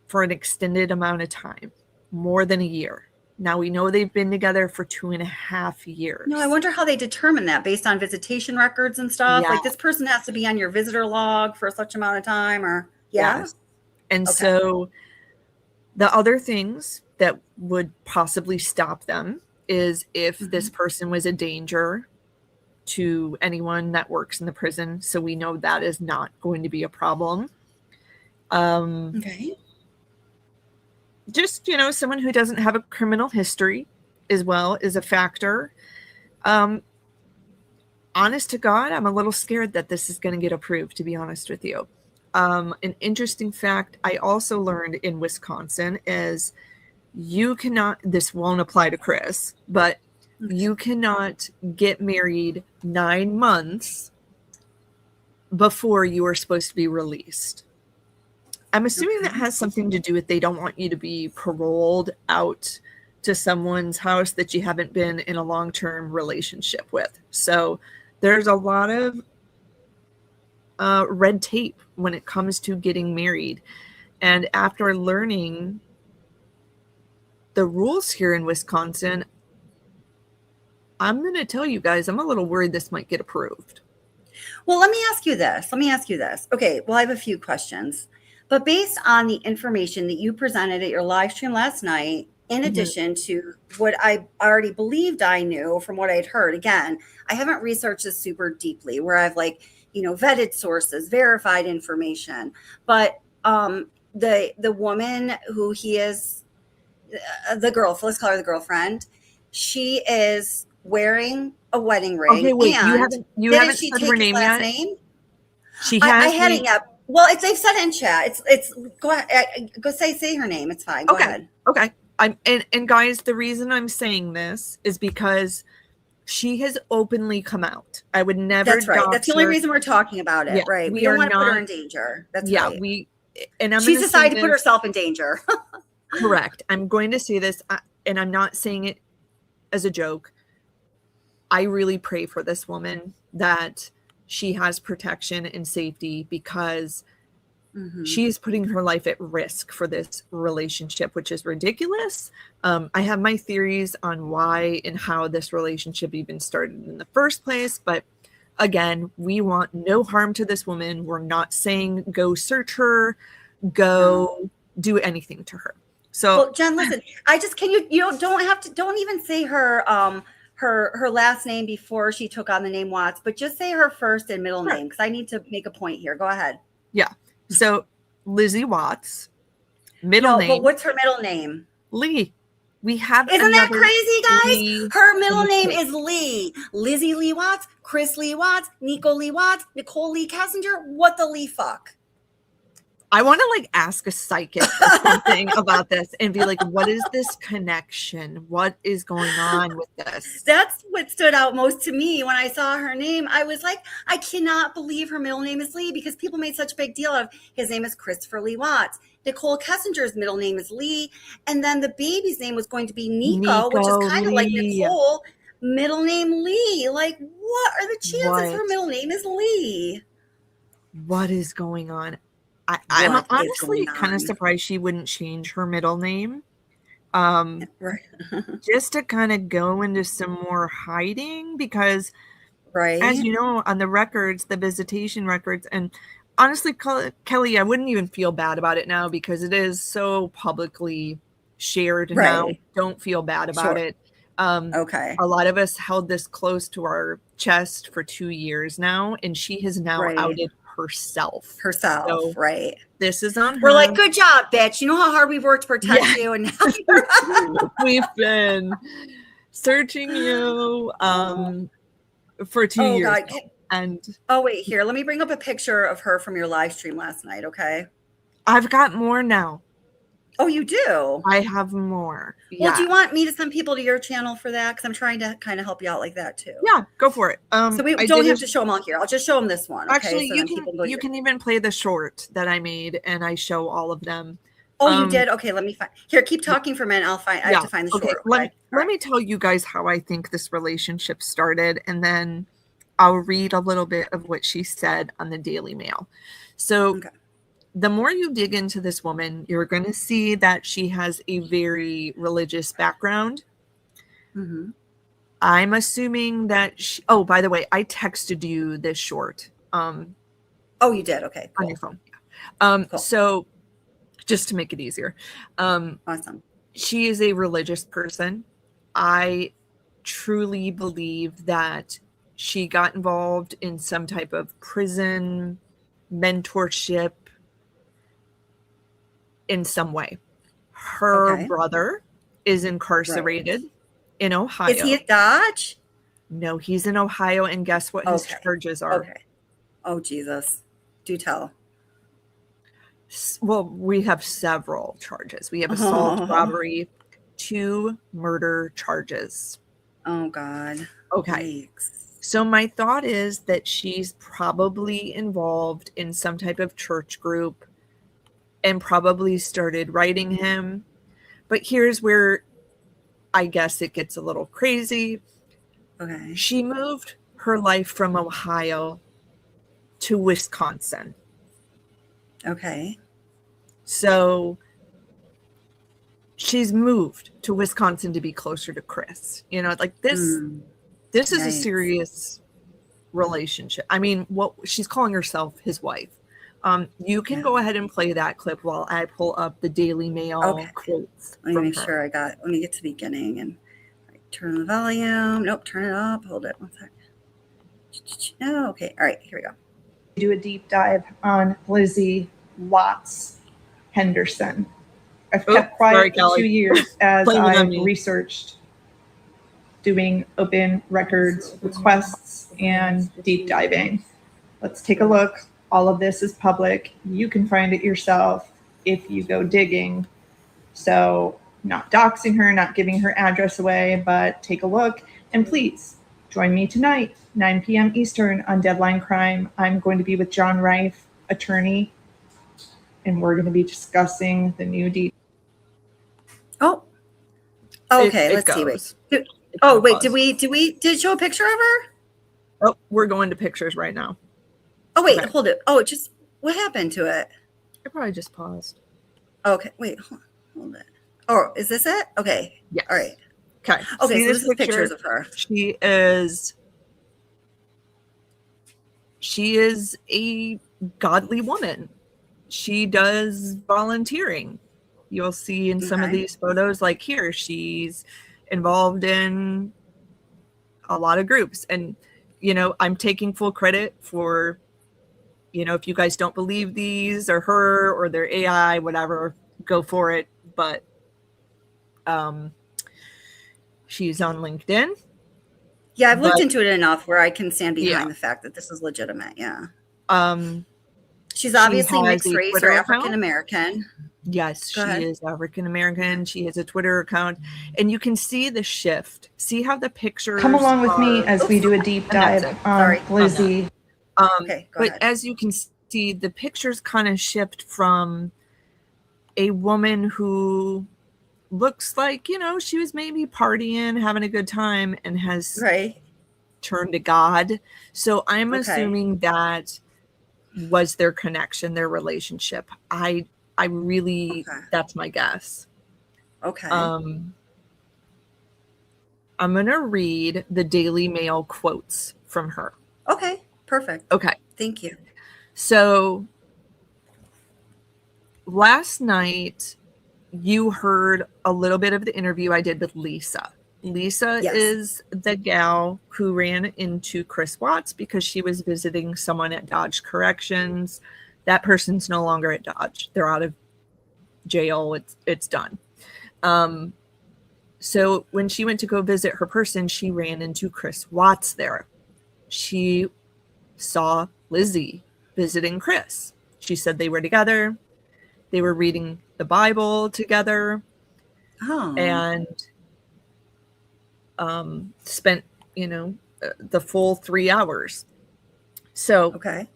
for an extended amount of time, more than a year. Now, we know they've been together for 2.5 years.
No, I wonder how they determine that based on visitation records and stuff.
Yeah.
Like this person has to be on your visitor log for such amount of time, or
Yes. And so the other things that would possibly stop them is if this person was a danger to anyone that works in the prison. So we know that is not going to be a problem.
Okay.
Just, someone who doesn't have a criminal history as well is a factor. Honest to God, I'm a little scared that this is going to get approved, to be honest with you. An interesting fact I also learned in Wisconsin is you cannot, this won't apply to Chris, but you cannot get married 9 months before you are supposed to be released. I'm assuming that has something to do with they don't want you to be paroled out to someone's house that you haven't been in a long-term relationship with. So there's a lot of red tape when it comes to getting married. And after learning the rules here in Wisconsin, I'm going to tell you guys, I'm a little worried this might get approved.
Well, let me ask you this. Okay, well, I have a few questions. But based on the information that you presented at your live stream last night, in addition to what I already believed I knew from what I'd heard, again, I haven't researched this super deeply where I've vetted sources, verified information. But the woman who he is, the girl, let's call her the girlfriend, she is wearing a wedding ring.
Okay, wait,
and
you haven't said her name yet? She has.
I hadn't yet. Well, they've said it in chat. It's go ahead. Go say her name. It's fine. Go ahead.
Okay. And guys, the reason I'm saying this is because she has openly come out. I would never.
That's right. That's the only
her.
reason we're talking about it.
Yeah,
right. We
we
don't
are
want to put her
not-
in danger. That's
Yeah,
right.
and
She's
gonna
decided
say
to put
this-
herself in danger.
Correct. I'm going to say this, and I'm not saying it as a joke. I really pray for this woman that she has protection and safety because she is putting her life at risk for this relationship, which is ridiculous. I have my theories on why and how this relationship even started in the first place. But again, we want no harm to this woman. We're not saying go search her, go do anything to her. So,
well, Jen, listen. Don't even say her her last name before she took on the name Watts, but just say her first and middle name because I need to make a point here. Go ahead.
Yeah. So Lizzie Watts, middle name.
But what's her middle name?
Lee. We have.
Isn't that
another
crazy, guys?
Lee
Her middle
in the
name
case.
is Lee. Lizzie Lee Watts, Chris Lee Watts, Nichol Lee Watts, Nichol Lee Kessinger. What the Lee fuck?
I want to ask a psychic or something about this and be like, what is this connection? What is going on with this?
That's what stood out most to me when I saw her name. I was like, I cannot believe her middle name is Lee because people made such a big deal of his name is Christopher Lee Watts. Nichol Kessinger's middle name is Lee. And then the baby's name was going to be Nico, which is kind of like
Lee.
Nicole, middle name Lee. Like, what are the chances
What?
her middle name is Lee?
What is going on? I'm
What is
honestly
going
kind
on?
of surprised she wouldn't change her middle name.
Right.
Just to kind of go into some more hiding because,
right,
as you know, on the records, the visitation records, and honestly, Kelly, I wouldn't even feel bad about it now because it is so publicly shared now.
Right.
Don't feel bad about
Sure.
it.
Okay.
A lot of us held this close to our chest for 2 years now, and she has now
Right.
outed herself.
Herself,
So
right.
this is on her.
We're like, good job, bitch. You know how hard we've worked to protect you, and now you're
We've been searching you for 2
Oh,
years.
God.
now. And
Oh, wait, here. Let me bring up a picture of her from your live stream last night, okay?
I've got more now.
Oh, you do?
I have more.
Well, do you want me to send people to your channel for that? Because I'm trying to kind of help you out like that too.
Yeah, go for it.
So we
I
don't
did
have to show them all here. I'll just show them this one. Okay?
Actually,
So
you
then
can
people go
you can even play the short that I made, and I show all of them.
Oh, you did? Okay, let me find. Here, keep talking for a minute. I have to find the short. Okay.
Let me tell you guys how I think this relationship started, and then I'll read a little bit of what she said on the Daily Mail. So the more you dig into this woman, you're going to see that she has a very religious background.
Mm-hmm.
I'm assuming that oh, by the way, I texted you this short.
Oh, you did? Okay. Cool.
On your phone.
Cool.
So just to make it easier.
Awesome.
She is a religious person. I truly believe that she got involved in some type of prison mentorship in some way. Her brother is incarcerated in Ohio.
Is he at Dodge?
No, he's in Ohio, and guess what his charges are?
Okay. Oh, Jesus. Do tell.
Well, we have several charges. We have assault, robbery, 2 murder charges.
Oh, God.
Okay. So my thought is that she's probably involved in some type of church group and probably started writing him. But here's where I guess it gets a little crazy.
Okay.
She moved her life from Ohio to Wisconsin.
Okay.
So she's moved to Wisconsin to be closer to Chris. You know, like this is a serious relationship. I mean, what she's calling herself his wife. You can go ahead and play that clip while I pull up the Daily Mail quotes.
Let me make sure I got it. Let me get to the beginning and turn the volume. Nope, turn it up. Hold it 1 second. Oh, okay. All right, here we go.
Do a deep dive on Lizzie Watts Henderson. I've kept quiet for 2 years as I've researched doing open records requests and deep diving. Let's take a look. All of this is public. You can find it yourself if you go digging. So not doxing her, not giving her address away, but take a look. And please join me tonight, 9 p.m. Eastern on Deadline Crime. I'm going to be with John Reif, attorney, and we're going to be discussing the new deed.
Oh, okay. Let's see. Wait. Oh, wait. Did it show a picture of her?
Oh, we're going to pictures right now.
Oh, wait. Hold it. Oh, what happened to it?
I probably just paused.
Okay. Wait. Hold it. Oh, is this it? Okay.
Yes.
All right.
Okay.
Okay.
See
So this is pictures of her.
She is a godly woman. She does volunteering. You'll see in some of these photos, like here, she's involved in a lot of groups. And, you know, I'm taking full credit for, you know, if you guys don't believe these or her or their AI, whatever, go for it. But she's on LinkedIn.
Yeah, I've looked into it enough where I can stand behind the fact that this is legitimate. Yeah. She's obviously mixed race or African American.
Yes, she is African American. She has a Twitter account, and you can see the shift. See how the pictures
come along with me as we do a deep dive on Lizzie.
But as you can see, the pictures kind of shift from a woman who looks like, you know, she was maybe partying, having a good time, and has turned to God. So I'm assuming that was their connection, their relationship. I really, that's my guess.
Okay.
I'm going to read the Daily Mail quotes from her.
Okay. Perfect.
Okay.
Thank you.
So last night you heard a little bit of the interview I did with Lisa. Lisa is the gal who ran into Chris Watts because she was visiting someone at Dodge Corrections. That person's no longer at Dodge. They're out of jail. It's done. So when she went to go visit her person, she ran into Chris Watts there. She saw Lizzie visiting Chris. She said they were together. They were reading the Bible together.
Oh.
And spent, the full 3 hours. So
okay.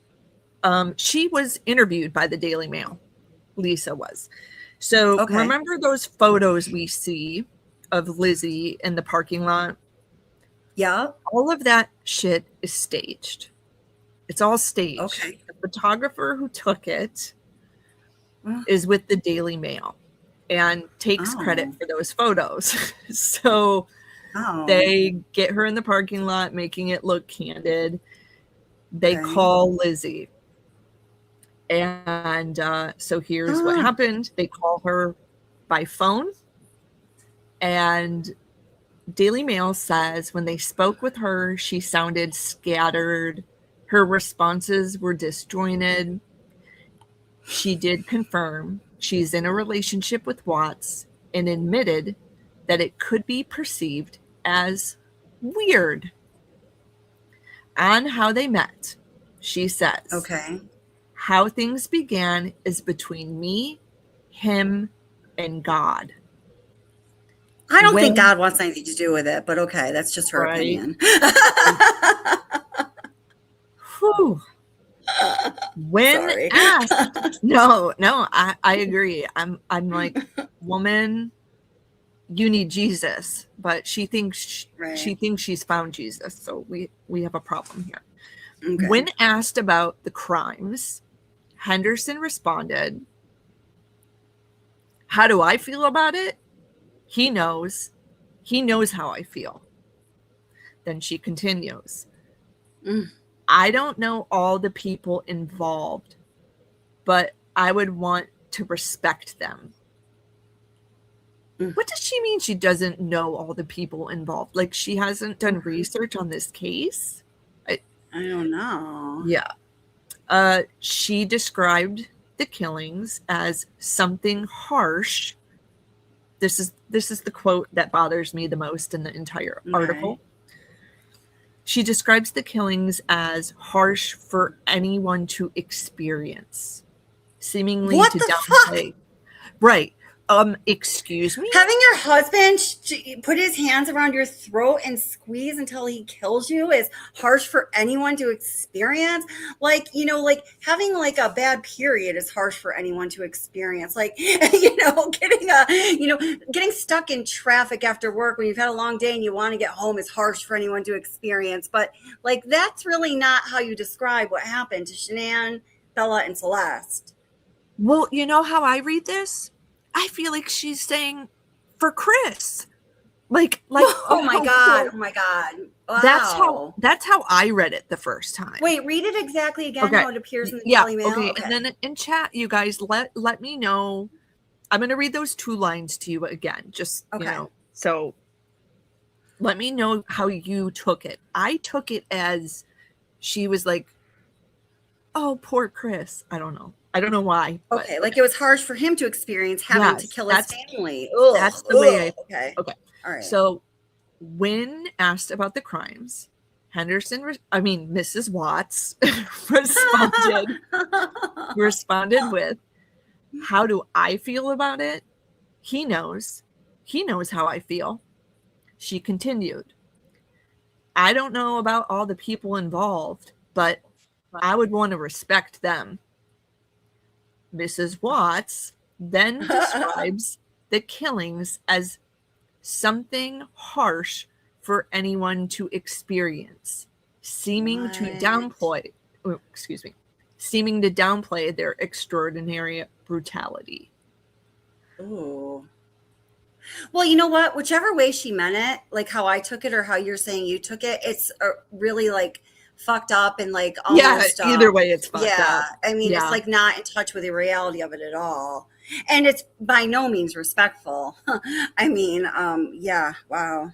She was interviewed by the Daily Mail. Lisa was. So remember those photos we see of Lizzie in the parking lot?
Yeah.
All of that shit is staged. It's all staged.
Okay.
The photographer who took it is with the Daily Mail and takes credit for those photos. So they get her in the parking lot, making it look candid. They call Lizzie. And so here's what happened. They call her by phone. And Daily Mail says when they spoke with her, she sounded scattered. Her responses were disjointed. She did confirm she's in a relationship with Watts and admitted that it could be perceived as weird. On how they met, she says, how things began is between me, him, and God.
I don't think God wants anything to do with it, but okay, that's just her opinion.
Whew. When asked, no, I agree. I'm like, woman, you need Jesus, but she thinks she thinks she's found Jesus, so we have a problem here. When asked about the crimes, Henderson responded, how do I feel about it? He knows how I feel. Then she continues, I don't know all the people involved, but I would want to respect them. What does she mean she doesn't know all the people involved? Like she hasn't done research on this case?
I don't know.
Yeah. She described the killings as something harsh. This is the quote that bothers me the most in the entire article. She describes the killings as harsh for anyone to experience, seemingly
what
to
the
downplay.
Fuck?
Right. Excuse me?
Having your husband put his hands around your throat and squeeze until he kills you is harsh for anyone to experience. Like, like having like a bad period is harsh for anyone to experience. Like, getting stuck in traffic after work when you've had a long day and you want to get home is harsh for anyone to experience. But like, that's really not how you describe what happened to Shanann, Bella, and Celeste.
Well, you know how I read this? I feel like she's saying for Chris. Like
oh my god. Wow.
That's how I read it the first time.
Wait, read it exactly again how it appears in the Daily Mail.
Okay. And then in chat, you guys let me know. I'm gonna read those 2 lines to you again. Just so let me know how you took it. I took it as she was like, oh, poor Chris. I don't know why.
Okay, like it was harsh for him to experience having to kill his family.
That's the way
Okay. All right.
So when asked about the crimes, Mrs. Watts responded with, how do I feel about it? He knows how I feel. She continued, I don't know about all the people involved, but I would want to respect them. Mrs. Watts then describes the killings as something harsh for anyone to experience, seeming to downplay their extraordinary brutality.
Ooh. Well, you know what? Whichever way she meant it, like how I took it or how you're saying you took it, it's really like fucked up and like almost
either way it's fucked up.
I mean, it's like not in touch with the reality of it at all, and it's by no means respectful. I mean, wow.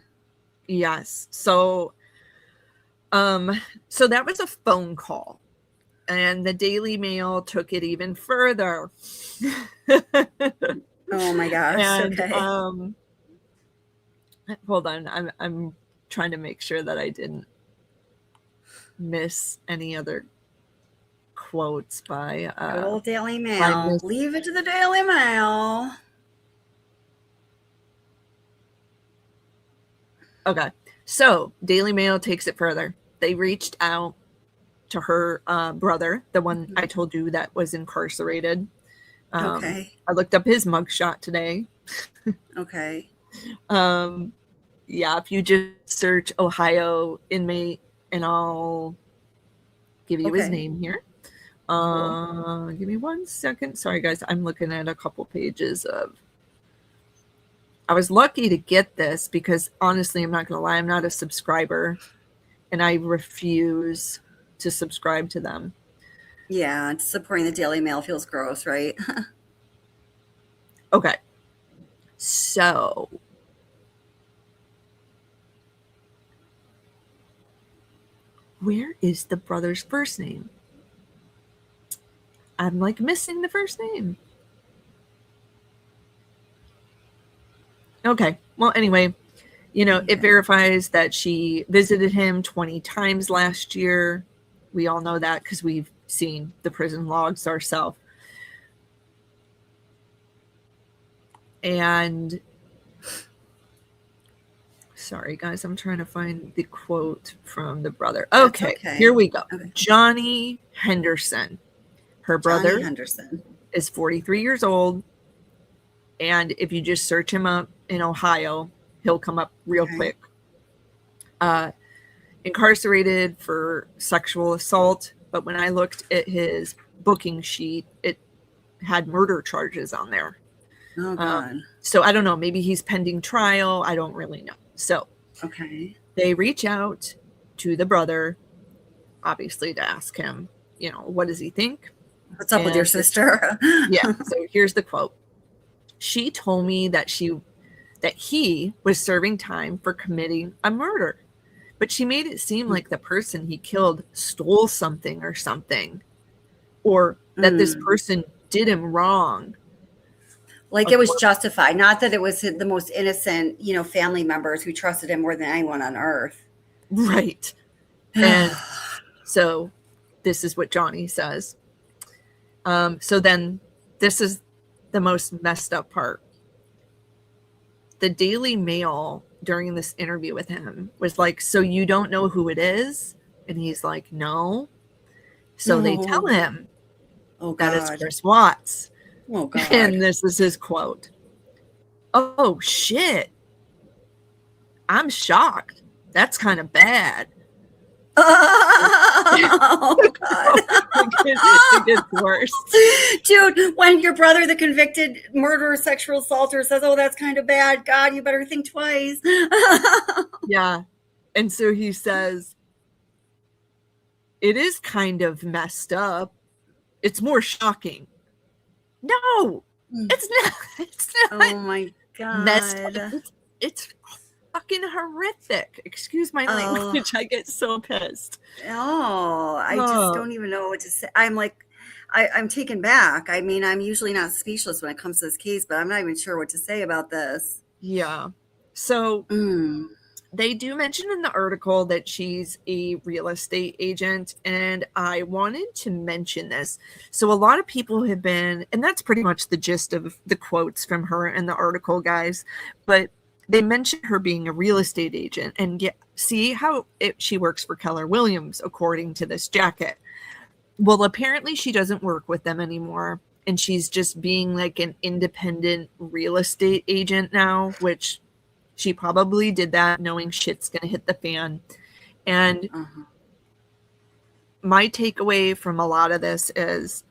Yes. So that was a phone call, and the Daily Mail took it even further.
Oh my gosh.
And,
okay.
Hold on, I'm trying to make sure that I didn't miss any other quotes by
Good old Daily Mail. Leave it to the Daily Mail.
Okay. So Daily Mail takes it further. They reached out to her brother, the one I told you that was incarcerated.
Okay.
I looked up his mugshot today.
Okay.
Yeah, if you just search Ohio inmate, and I'll give you his
Okay.
name here.
Cool.
Give me 1 second. Sorry, guys. I'm looking at a couple pages of. I was lucky to get this because honestly, I'm not going to lie, I'm not a subscriber, and I refuse to subscribe to them.
Yeah, supporting the Daily Mail feels gross, right?
Okay. So where is the brother's first name? I'm like missing the first name. Okay. Well, anyway, it verifies that she visited him 20 times last year. We all know that because we've seen the prison logs ourselves. And sorry, guys, I'm trying to find the quote from the brother. Okay. Here we go. Okay. Johnny Henderson. Her brother
Henderson
is 43 years old. And if you just search him up in Ohio, he'll come up real quick. Incarcerated for sexual assault. But when I looked at his booking sheet, it had murder charges on there.
Oh, God.
So I don't know. Maybe he's pending trial. I don't really know. So they reach out to the brother, obviously, to ask him, what does he think?
What's up with your sister?
Yeah. So here's the quote. She told me that he was serving time for committing a murder, but she made it seem like the person he killed stole something or something, or that this person did him wrong.
Like it was justified, not that it was the most innocent, family members who trusted him more than anyone on earth.
Right. And so this is what Johnny says. So then this is the most messed up part. The Daily Mail during this interview with him was like, so you don't know who it is? And he's like, no. So they tell him that it's Chris Watts.
Oh, God.
And this is his quote. Oh, shit. I'm shocked. That's kind of bad.
Oh, God.
It gets worse.
Dude, when your brother, the convicted murderer, sexual assaulter, says, oh, that's kind of bad, God, you better think twice.
Yeah. And so he says, it is kind of messed up. It's more shocking. No, it's not. It's not.
Oh, my God.
Messed up. It's fucking horrific. Excuse my language. I get so pissed.
Oh, I just don't even know what to say. I'm like, I'm taken back. I mean, I'm usually not speechless when it comes to this case, but I'm not even sure what to say about this.
Yeah. So they do mention in the article that she's a real estate agent, and I wanted to mention this. So a lot of people have been, and that's pretty much the gist of the quotes from her in the article, guys, but they mentioned her being a real estate agent, and see how she works for Keller Williams, according to this jacket. Well, apparently she doesn't work with them anymore, and she's just being like an independent real estate agent now, which she probably did that knowing shit's going to hit the fan. And my takeaway from a lot of this is,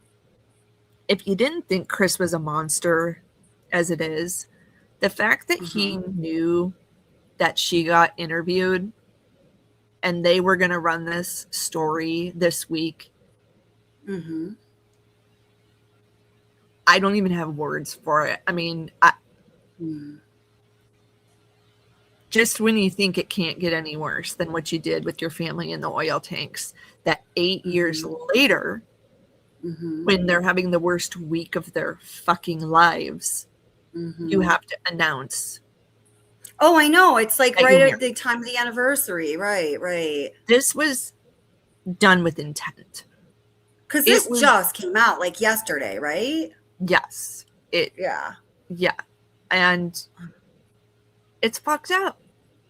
if you didn't think Chris was a monster as it is, the fact that he knew that she got interviewed and they were going to run this story this week, I don't even have words for it. I mean, just when you think it can't get any worse than what you did with your family in the oil tanks, that 8 years later, when they're having the worst week of their fucking lives, you have to announce.
Oh, I know. It's like right at the time of the anniversary. Right.
This was done with intent.
Because this just came out like yesterday, right?
Yes. Yeah. And it's fucked up.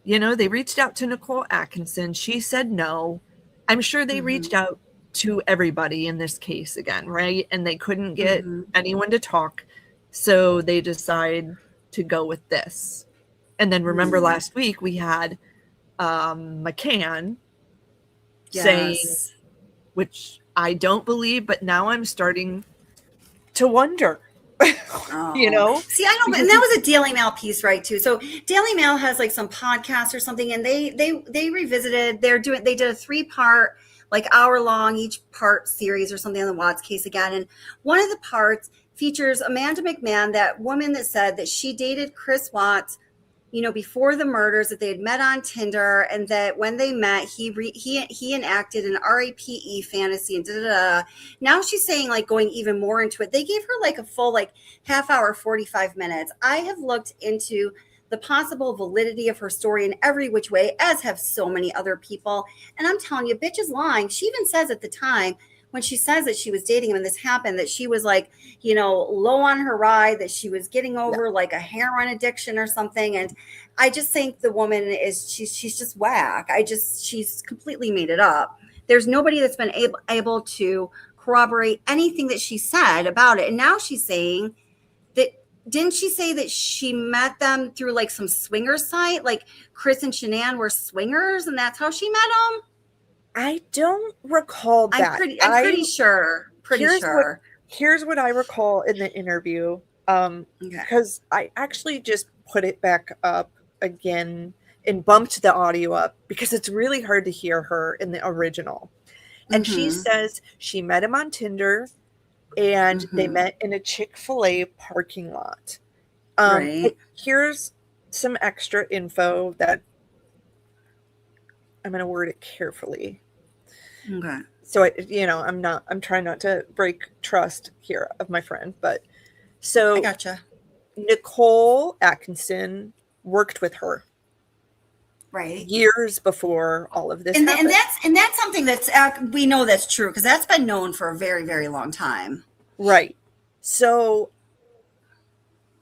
You know, they reached out to Nichol Atkinson. She said no. I'm sure they reached out to everybody in this case again, right? And they couldn't get anyone to talk. So they decide to go with this. And then remember last week we had McCann saying, which I don't believe, but now I'm starting to wonder. You know,
see, I don't, and that was a Daily Mail piece, right? Too. So Daily Mail has like some podcasts or something, and they revisited. They did a 3-part, like hour-long each part series or something on the Watts case again. And one of the parts features Amanda McMahon, that woman that said that she dated Chris Watts, you know, before the murders, that they had met on Tinder, and that when they met, he enacted an RAPE fantasy and da-da-da. Now she's saying, like, going even more into it. They gave her like a full, like, half hour, 45 minutes. I have looked into the possible validity of her story in every which way, as have so many other people. And I'm telling you, bitch is lying. She even says at the time, when she says that she was dating him and this happened, that she was like, you know, low on her ride, that she was getting over like a heroin addiction or something. And I just think the woman she's just whack. She's completely made it up. There's nobody that's been able to corroborate anything that she said about it. And now she's saying that, didn't she say that she met them through like some swinger site? Like Chris and Shanann were swingers and that's how she met them?
I don't recall that.
I'm pretty sure.
Here's what I recall in the interview. Because I actually just put it back up again and bumped the audio up because it's really hard to hear her in the original. And she says she met him on Tinder and they met in a Chick-fil-A parking lot. Right. Here's some extra info that I'm going to word it carefully.
Okay.
So I'm trying not to break trust here of my friend, but so
I gotcha.
Nichol Atkinson worked with her,
right,
years before all of this happened.
And that's something that's we know that's true because that's been known for a very, very long time.
Right. So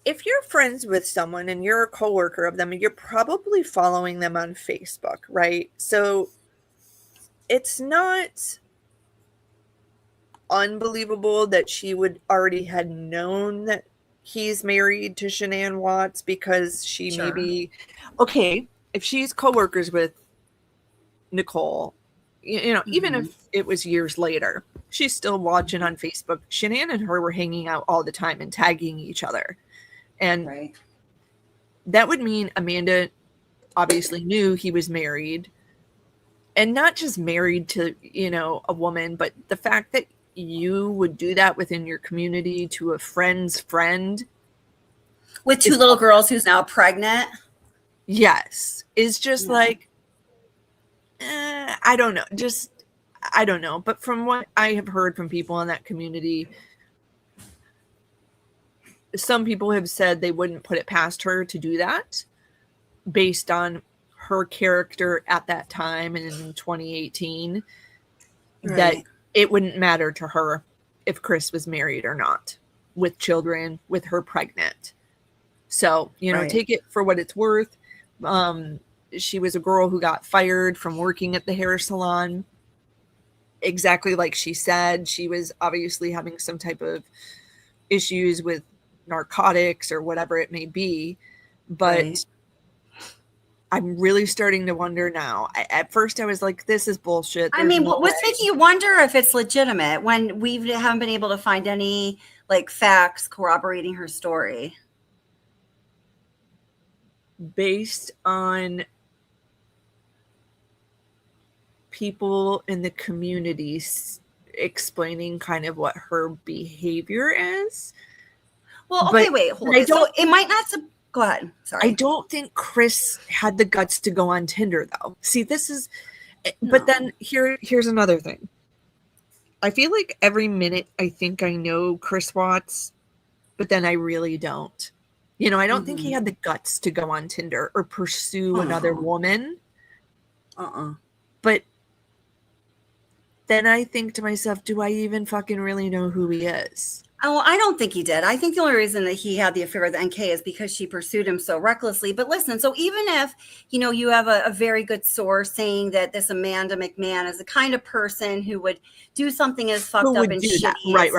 if you're friends with someone and you're a coworker of them, you're probably following them on Facebook, right? So it's not unbelievable that she would already had known that he's married to Shanann Watts because she maybe, okay, if she's coworkers with Nichol, you know, even if it was years later, she's still watching on Facebook. Shanann and her were hanging out all the time and tagging each other. And that would mean Amanda obviously knew he was married. And not just married to, you know, a woman, but the fact that you would do that within your community to a friend's friend.
With 2 little girls who's now pregnant.
Yes. Is just like, I don't know. I don't know. But from what I have heard from people in that community, some people have said they wouldn't put it past her to do that based on her character at that time and in 2018, that it wouldn't matter to her if Chris was married or not, with children, with her pregnant. So, you know, take it for what it's worth. She was a girl who got fired from working at the hair salon. Exactly like she said, she was obviously having some type of issues with narcotics or whatever it may be. But I'm really starting to wonder now. At first I was like, this is bullshit.
I mean, what's making you wonder if it's legitimate when we haven't been able to find any like facts corroborating her story?
Based on people in the community explaining kind of what her behavior is.
Well, okay, wait, hold on. So it might not... Go ahead. Sorry.
I don't think Chris had the guts to go on Tinder, though. See, this is... But then here's another thing. I feel like every minute I think I know Chris Watts, but then I really don't. You know, I don't think he had the guts to go on Tinder or pursue another woman. But then I think to myself, do I even fucking really know who he is?
Oh, I don't think he did. I think the only reason that he had the affair with NK is because she pursued him so recklessly. But listen, so even if, you have a very good source saying that this Amanda McMahon is the kind of person who would do something as fucked up and shitty.
Right.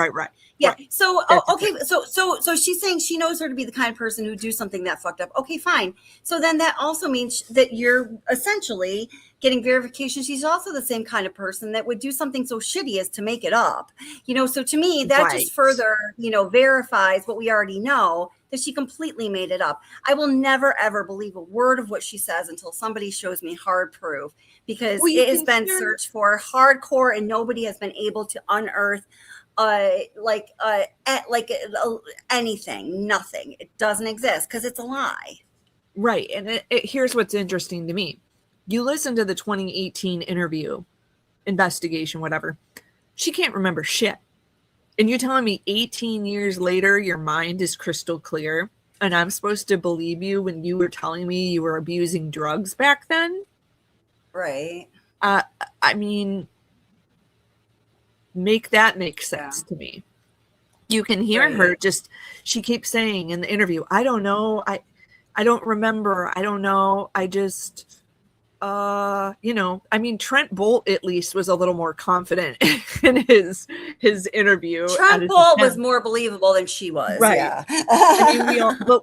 Yeah.
Right.
So, okay. So she's saying she knows her to be the kind of person who do something that fucked up. Okay, fine. So then that also means that you're essentially getting verification. She's also the same kind of person that would do something so shitty as to make it up. So to me, that just further, verifies what we already know, that she completely made it up. I will never, ever believe a word of what she says until somebody shows me hard proof, because it has been searched for hardcore and nobody has been able to unearth anything. Nothing. It doesn't exist because it's a lie.
Right. And here's what's interesting to me. You listen to the 2018 interview, investigation, whatever. She can't remember shit. And you're telling me 18 years later, your mind is crystal clear, and I'm supposed to believe you when you were telling me you were abusing drugs back then?
Right.
I mean, make that make sense to me. You can hear her she keeps saying in the interview, I don't know. I don't remember. I don't know. I just, Trent Bolt at least was a little more confident in his interview.
Trent Bolt was more believable than she was.
Right.
Yeah.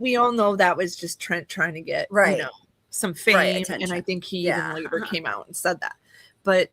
we all know that was just Trent trying to get, some fame. And I think he even later came out and said that. But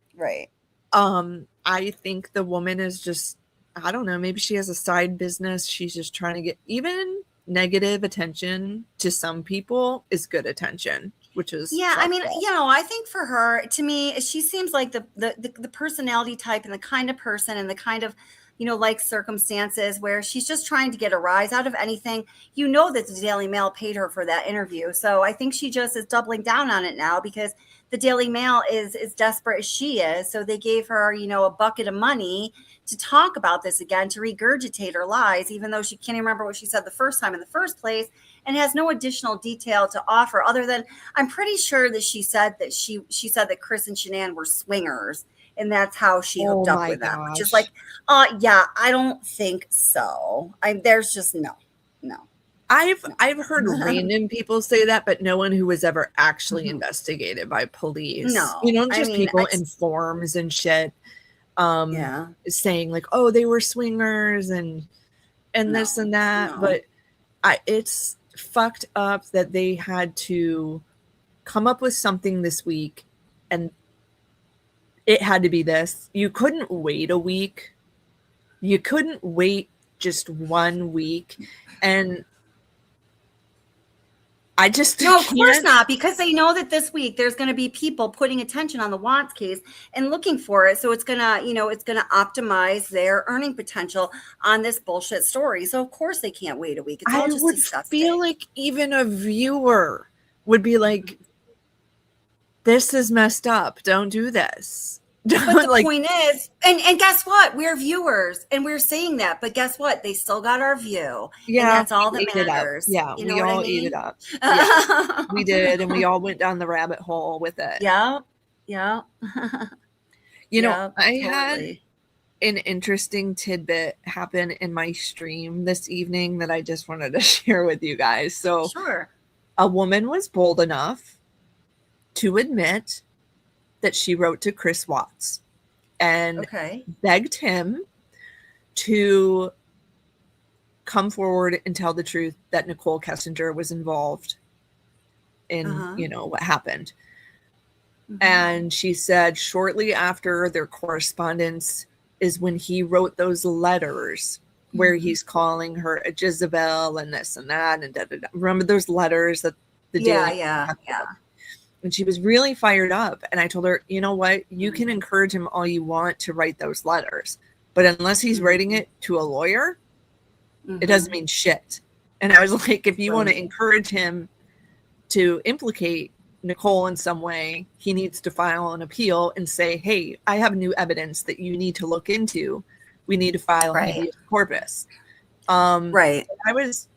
I think the woman is just, I don't know, maybe she has a side business. She's just trying to get even negative attention to some people is good attention, which is
I think for her, to me, she seems like the personality type and the kind of person and the kind of like circumstances where she's just trying to get a rise out of anything. That the Daily Mail paid her for that interview, so I think she just is doubling down on it now because the Daily Mail is as desperate as she is. So they gave her a bucket of money to talk about this again, to regurgitate her lies, even though she can't even remember what she said the first time in the first place, and has no additional detail to offer other than, I'm pretty sure that she said that she said that Chris and Shanann were swingers, and that's how she hooked up with them. Which is like, I don't think so. There's just no.
I've heard random people say that, but no one who was ever actually investigated by police.
No,
just people in forums and shit. Saying like, oh, they were swingers and this and that. But it's fucked up that they had to come up with something this week, and it had to be this. You couldn't wait a week. You couldn't wait just 1 week. And I just
no, of course not, because they know that this week there's going to be people putting attention on the Watts case and looking for it. So it's gonna, it's gonna optimize their earning potential on this bullshit story. So of course they can't wait a week. It's all just disgusting.
Feel like even a viewer would be like, "This is messed up. Don't do this."
But the point is, and guess what? We're viewers and we're saying that, but guess what? They still got our view.
Yeah,
and that's all that matters.
Yeah, we all ate it up. Yeah, we did, and we all went down the rabbit hole with it.
Yeah.
I had an interesting tidbit happen in my stream this evening that I just wanted to share with you guys. So, a woman was bold enough to admit that she wrote to Chris Watts and begged him to come forward and tell the truth that Nichol Kessinger was involved in, what happened. And she said shortly after their correspondence is when he wrote those letters where he's calling her a Jezebel and this and that and da-da-da. Remember those letters that the
yeah.
And she was really fired up. And I told her, you know what? You can encourage him all you want to write those letters. But unless he's writing it to a lawyer, it doesn't mean shit. And I was like, if you want to encourage him to implicate Nichol in some way, he needs to file an appeal and say, hey, I have new evidence that you need to look into. We need to file habeas corpus. I was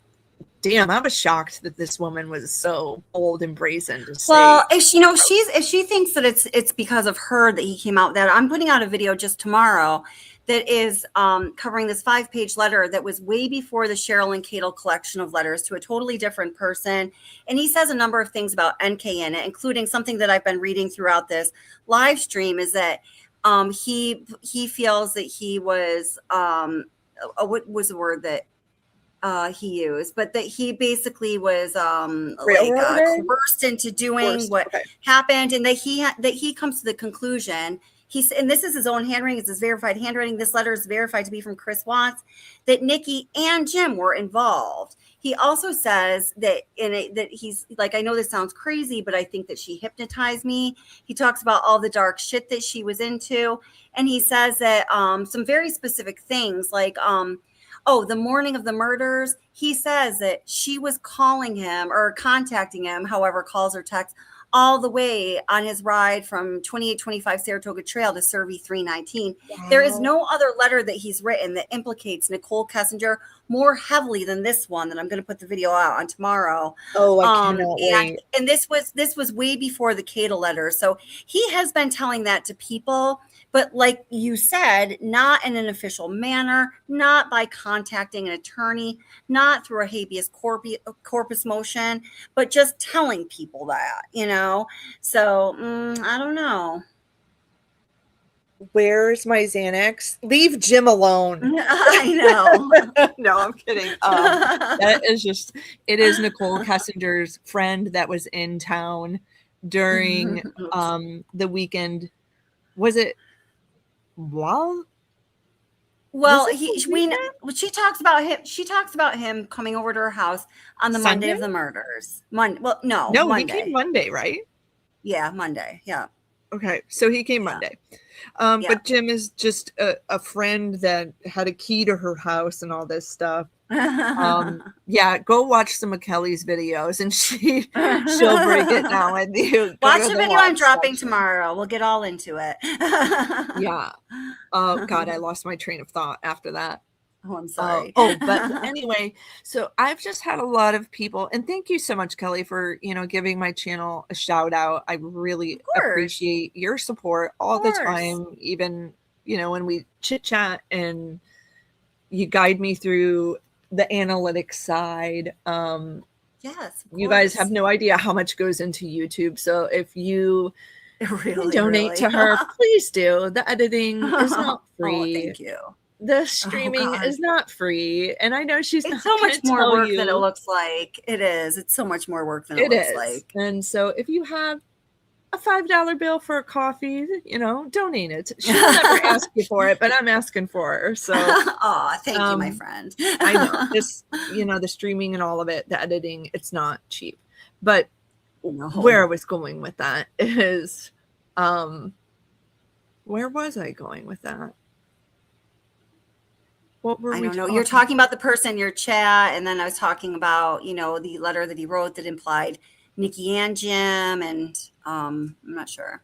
damn, I was shocked that this woman was so bold and brazen to say.
Well, if she, if she thinks that it's because of her that he came out with that, I'm putting out a video just tomorrow that is covering this 5-page letter that was way before the Cheryl and Cadel collection of letters to a totally different person. And he says a number of things about NK in it, including something that I've been reading throughout this live stream, is that he feels that he was, what was the word that he used, but that he basically was coerced into doing what happened, and that he comes to the conclusion, and this is his own handwriting, it's his verified handwriting, this letter is verified to be from Chris Watts, that Nikki and Jim were involved. He also says that that he's like, I know this sounds crazy, but I think that she hypnotized me. He talks about all the dark shit that she was into, and he says that some very specific things like the morning of the murders, he says that she was calling him or contacting him, however, calls or texts, all the way on his ride from 2825 Saratoga Trail to Survey 319. Wow. There is no other letter that he's written that implicates Nichol Kessinger more heavily than this one that I'm going to put the video out on tomorrow.
Oh, I cannot wait.
And this was way before the Cadel letter. So he has been telling that to people, but like you said, not in an official manner, not by contacting an attorney, not through a habeas corpus motion, but just telling people that, So I don't know.
Where's my Xanax? Leave Jim alone.
I know.
No, I'm kidding. That is just, it is Nichol Kessinger's friend that was in town during the weekend. Was it? Well,
she talks about him. She talks about him coming over to her house on the
Sunday?
Monday of the murders. Monday.
He came Monday, right?
Yeah, Monday. Yeah.
Okay, so he came Monday. But Jim is just a friend that had a key to her house and all this stuff. Go watch some of Kelly's videos and she'll break it down with you.
Watch the video I'm dropping tomorrow. We'll get all into it.
Yeah. Oh God, I lost my train of thought after that.
Oh, I'm sorry.
But anyway, so I've just had a lot of people, and thank you so much, Kelly, for giving my channel a shout out. I really appreciate your support all the time, even when we chit chat and you guide me through the analytics side.
Yes,
you guys have no idea how much goes into YouTube. So if you donate to her, please do. The editing is not free.
Oh, thank you.
The streaming is not free, and I know she's
it's so much more work than it looks like. It is. It's so much more work than it looks like.
And so, if you have a $5 bill for a coffee, donate it. She'll never ask you for it, but I'm asking for her. So,
thank you, my friend.
I know this. The streaming and all of it, the editing, it's not cheap. But where I was going with that is, where was I going with that? What were
I
we
don't know.
talking
You're talking about the person in your chat, and then I was talking about, the letter that he wrote that implied Nikki and Jim, and I'm not sure.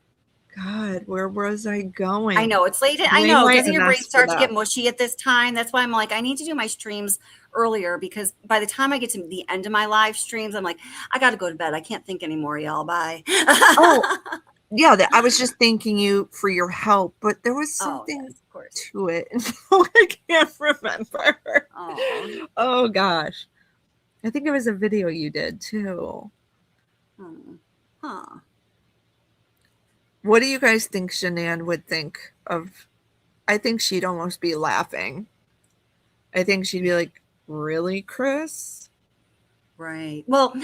God, where was I going?
I know it's late. I know. Doesn't your brain start to get mushy at this time? That's why I'm like, I need to do my streams earlier, because by the time I get to the end of my live streams, I'm like, I got to go to bed. I can't think anymore, y'all. Bye.
Yeah, I was just thanking you for your help, but there was something to it. I can't remember. Oh gosh. I think it was a video you did too. What do you guys think Shanann would think of? I think she'd almost be laughing. I think she'd be like, really, Chris?
Right. Well,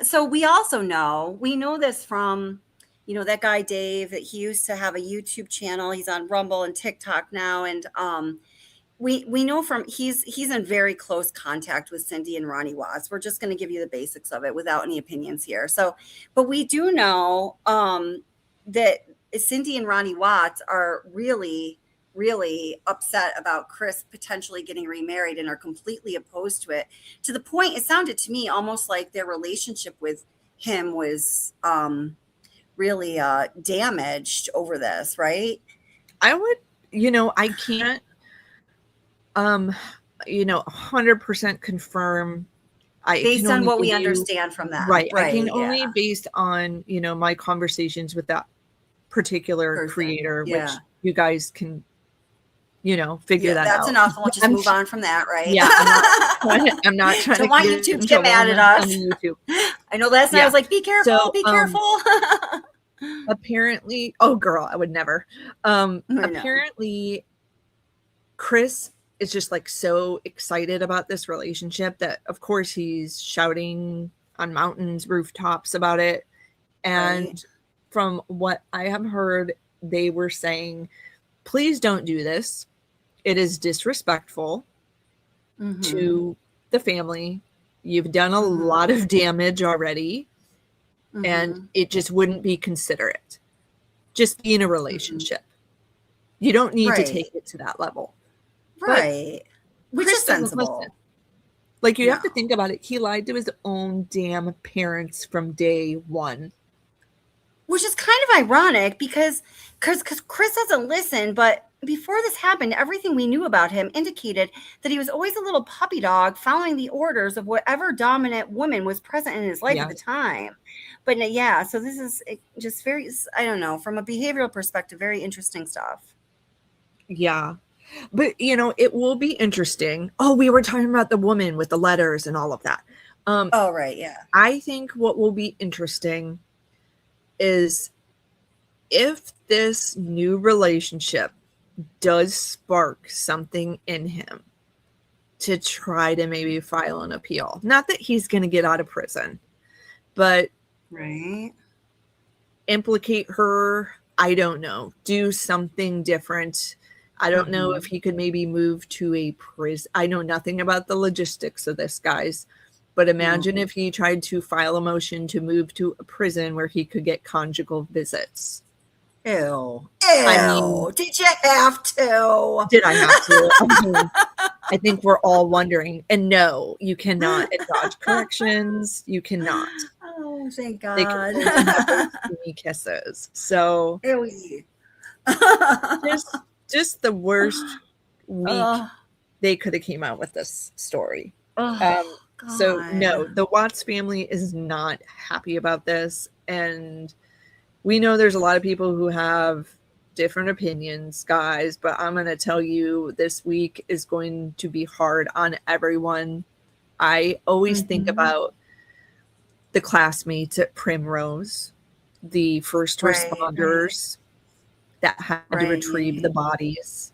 so we also know, we know this from, that guy, Dave, that he used to have a YouTube channel. He's on Rumble and TikTok now. And we know from, he's in very close contact with Cindy and Ronnie Watts. We're just going to give you the basics of it without any opinions here. So, but we do know that Cindy and Ronnie Watts are really, really upset about Chris potentially getting remarried and are completely opposed to it, to the point it sounded to me almost like their relationship with him was really damaged over this, right?
I would, I can't 100% confirm
based on what we understand from that.
Right. I can only based on, my conversations with that particular creator, which you guys can, figure that
that's
out.
enough. We'll just move on from that, right?
Yeah. I'm not trying
Don't
to
want
get
YouTube
in
to get
trouble
mad at
on
us.
YouTube.
I know last night I was like, be careful,
So,
be careful.
Apparently, oh girl, I would never. Apparently, Chris is just like so excited about this relationship that of course he's shouting on mountains, rooftops about it. And from what I have heard, they were saying, please don't do this. It is disrespectful to the family. You've done a lot of damage already, and it just wouldn't be considerate. Just be in a relationship. You don't need to take it to that level.
Right. Which
Chris
is sensible.
listen. Like, you have to think about it. He lied to his own damn parents from day one.
Which is kind of ironic because Chris doesn't listen, but before this happened, everything we knew about him indicated that he was always a little puppy dog following the orders of whatever dominant woman was present in his life at the time. But so this is just very, I don't know, from a behavioral perspective, very interesting stuff.
Yeah. But, it will be interesting. Oh, we were talking about the woman with the letters and all of that. I think what will be interesting is if this new relationship does spark something in him to try to maybe file an appeal. Not that he's going to get out of prison, but implicate her. I don't know. Do something different. I don't know if he could maybe move to a prison. I know nothing about the logistics of this, guys. But imagine if he tried to file a motion to move to a prison where he could get conjugal visits.
Ew.
I mean,
did you have to?
Did I have to? I think we're all wondering. And no, you cannot dodge corrections. You cannot.
Oh, thank God.
They can only have those kisses. So just the worst week they could have came out with this story. So no, the Watts family is not happy about this, and we know there's a lot of people who have different opinions, guys, but I'm going to tell you this week is going to be hard on everyone. I always think about the classmates at Primrose, the first responders that had to retrieve the bodies,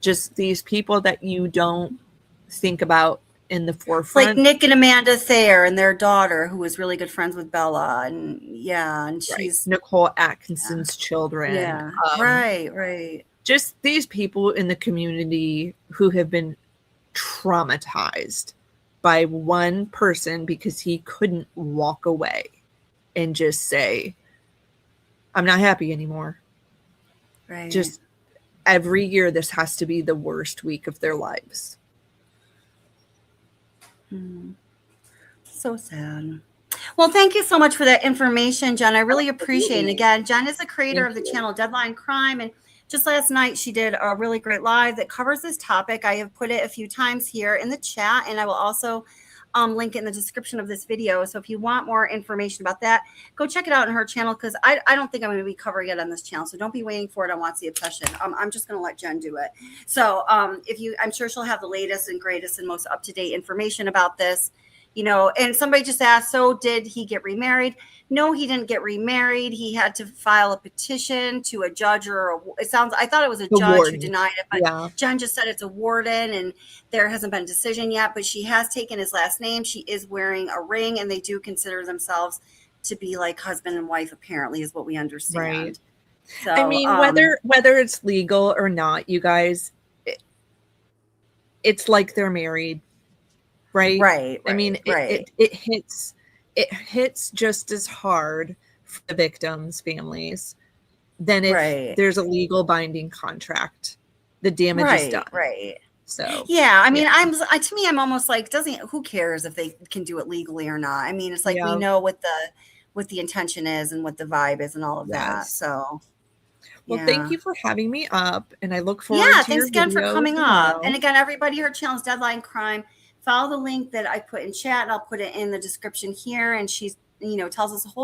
just these people that you don't think about in the forefront.
Like Nick and Amanda Thayer and their daughter, who was really good friends with Bella. And she's
Nicole Atkinson's children.
Yeah. Right.
Just these people in the community who have been traumatized by one person because he couldn't walk away and just say, I'm not happy anymore.
Right.
Just every year, this has to be the worst week of their lives.
So sad. Well, thank you so much for that information, Jen. I really appreciate it. And again, Jen is the creator of the channel Deadline Crime. And just last night, she did a really great live that covers this topic. I have put it a few times here in the chat, and I will also link it in the description of this video. So if you want more information about that, go check it out on her channel, because I don't think I'm going to be covering it on this channel. So don't be waiting for it on Watts the Obsession. I'm just going to let Jen do it. So I'm sure she'll have the latest and greatest and most up-to-date information about this. And somebody just asked, so did he get remarried? No, he didn't get remarried. He had to file a petition to a judge I thought it was a judge who denied it, but Jen just said it's a warden, and there hasn't been a decision yet, but she has taken his last name. She is wearing a ring, and they do consider themselves to be like husband and wife, apparently, is what we understand.
Right.
So,
I mean, whether it's legal or not, you guys, it's like they're married. Right. I mean, it hits just as hard for the victims' families than if there's a legal binding contract. The damage is done.
Right.
So
I mean, I'm almost like, who cares if they can do it legally or not? I mean, it's like we know what the intention is and what the vibe is and all of that. So
thank you for having me up, and I look forward to
thanks again for coming up. And again, everybody, her channel is Deadline Crime. follow the link that I put in chat, and I'll put it in the description here. And she's, tells us a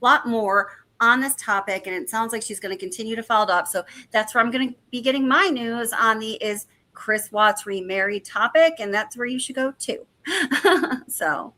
lot more on this topic. And it sounds like she's going to continue to follow it up. So that's where I'm going to be getting my news on is Chris Watts remarried topic. And that's where you should go too. So,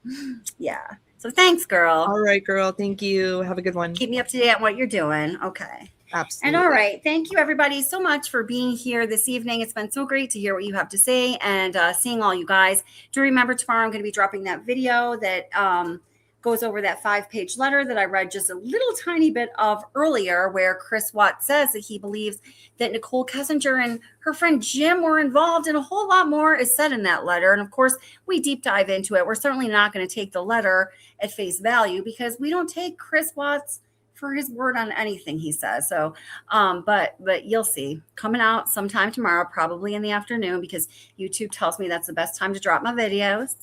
yeah. So thanks, girl.
All right, girl. Thank you. Have a good one.
Keep me up to date on what you're doing. Okay.
Absolutely.
And all right. Thank you, everybody, so much for being here this evening. It's been so great to hear what you have to say and seeing all you guys. Do remember tomorrow I'm going to be dropping that video that goes over that 5-page letter that I read just a little tiny bit of earlier, where Chris Watts says that he believes that Nichol Kessinger and her friend Jim were involved, and a whole lot more is said in that letter. And of course, we deep dive into it. We're certainly not going to take the letter at face value, because we don't take Chris Watts for his word on anything he says. So, but you'll see coming out sometime tomorrow, probably in the afternoon, because YouTube tells me that's the best time to drop my videos.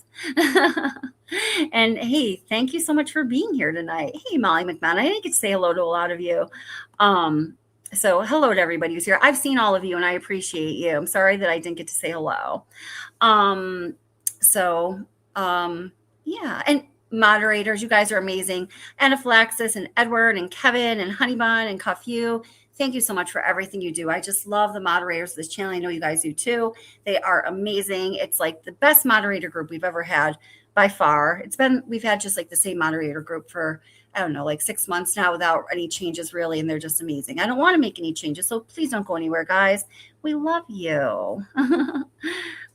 And hey, thank you so much for being here tonight. Hey, Molly McMahon, I didn't get to say hello to a lot of you. So hello to everybody who's here. I've seen all of you and I appreciate you. I'm sorry that I didn't get to say hello. Yeah. And moderators, you guys are amazing. Anaphylaxis and Edward and Kevin and Honeybun and Cuffew, thank you so much for everything you do. I just love the moderators of this channel. I know you guys do too. They are amazing. It's like the best moderator group we've ever had by far. We've had just like the same moderator group for, I don't know, like 6 months now without any changes really. And they're just amazing. I don't want to make any changes, so please don't go anywhere, guys. We love you.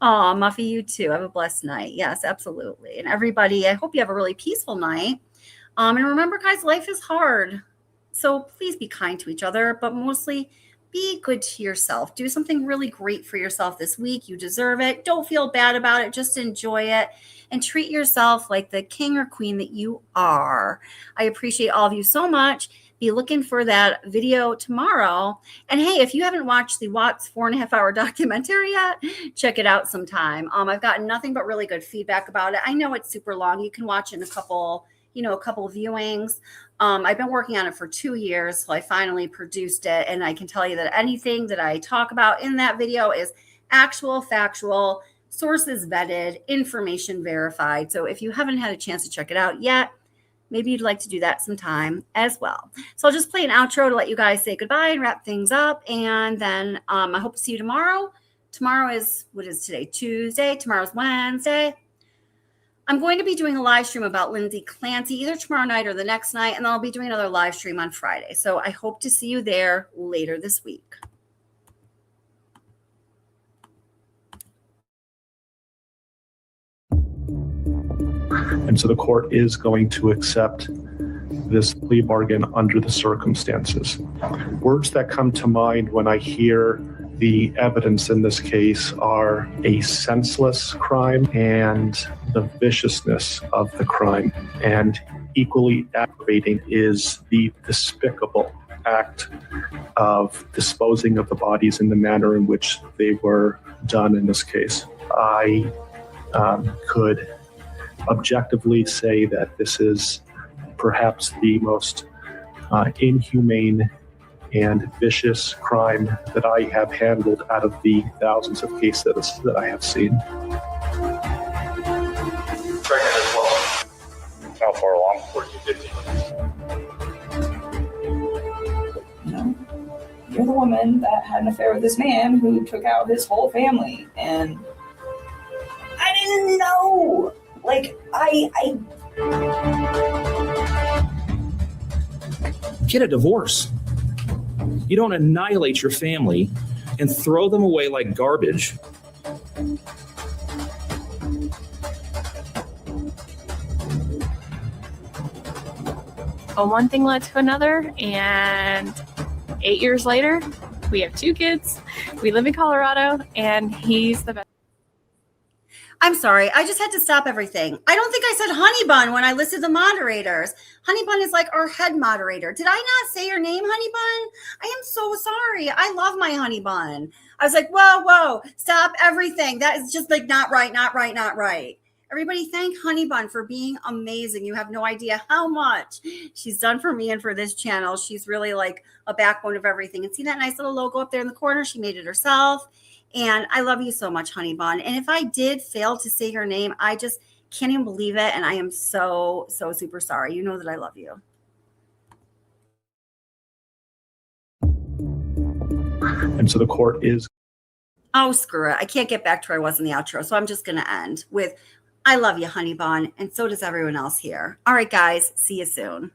Oh, Muffy, you too. Have a blessed night. Yes, absolutely. And everybody, I hope you have a really peaceful night. And remember, guys, life is hard. So please be kind to each other, but mostly be good to yourself. Do something really great for yourself this week. You deserve it. Don't feel bad about it. Just enjoy it and treat yourself like the king or queen that you are. I appreciate all of you so much. Be looking for that video tomorrow. And hey, if you haven't watched the Watts 4.5-hour documentary yet, check it out sometime. I've gotten nothing but really good feedback about it. I know it's super long. You can watch it in a couple viewings. I've been working on it for 2 years, so I finally produced it. And I can tell you that anything that I talk about in that video is actual, factual, sources vetted, information verified. So if you haven't had a chance to check it out yet, maybe you'd like to do that sometime as well. So I'll just play an outro to let you guys say goodbye and wrap things up. And then I hope to see you tomorrow. Tomorrow is, what is today? Tuesday. Tomorrow's Wednesday. I'm going to be doing a live stream about Lindsay Clancy either tomorrow night or the next night. And then I'll be doing another live stream on Friday. So I hope to see you there later this week.
And so the court is going to accept this plea bargain under the circumstances. Words that come to mind when I hear the evidence in this case are a senseless crime and the viciousness of the crime. And equally aggravating is the despicable act of disposing of the bodies in the manner in which they were done in this case. I could objectively say that this is perhaps the most inhumane and vicious crime that I have handled out of the thousands of cases that I have seen.
Pregnant as well. How far along? 14, 15.
You're the woman that had an affair with this man who took out his whole family, and I didn't know. Like,
Get a divorce. You don't annihilate your family and throw them away like garbage.
One thing led to another, and 8 years later, we have 2 kids. We live in Colorado, and he's the best.
I'm sorry. I just had to stop everything. I don't think I said Honeybun when I listed the moderators. Honeybun is like our head moderator. Did I not say your name, Honeybun? I am so sorry. I love my Honeybun. I was like, whoa, stop everything. That is just like not right. Everybody thank Honeybun for being amazing. You have no idea how much she's done for me and for this channel. She's really like a backbone of everything. And see that nice little logo up there in the corner? She made it herself. And I love you so much, Honey Bun. And if I did fail to say your name, I just can't even believe it. And I am so super sorry. You know that I love you.
And so the court is.
Oh, screw it. I can't get back to where I was in the outro. So I'm just going to end with, I love you, Honey Bun. And so does everyone else here. All right, guys. See you soon.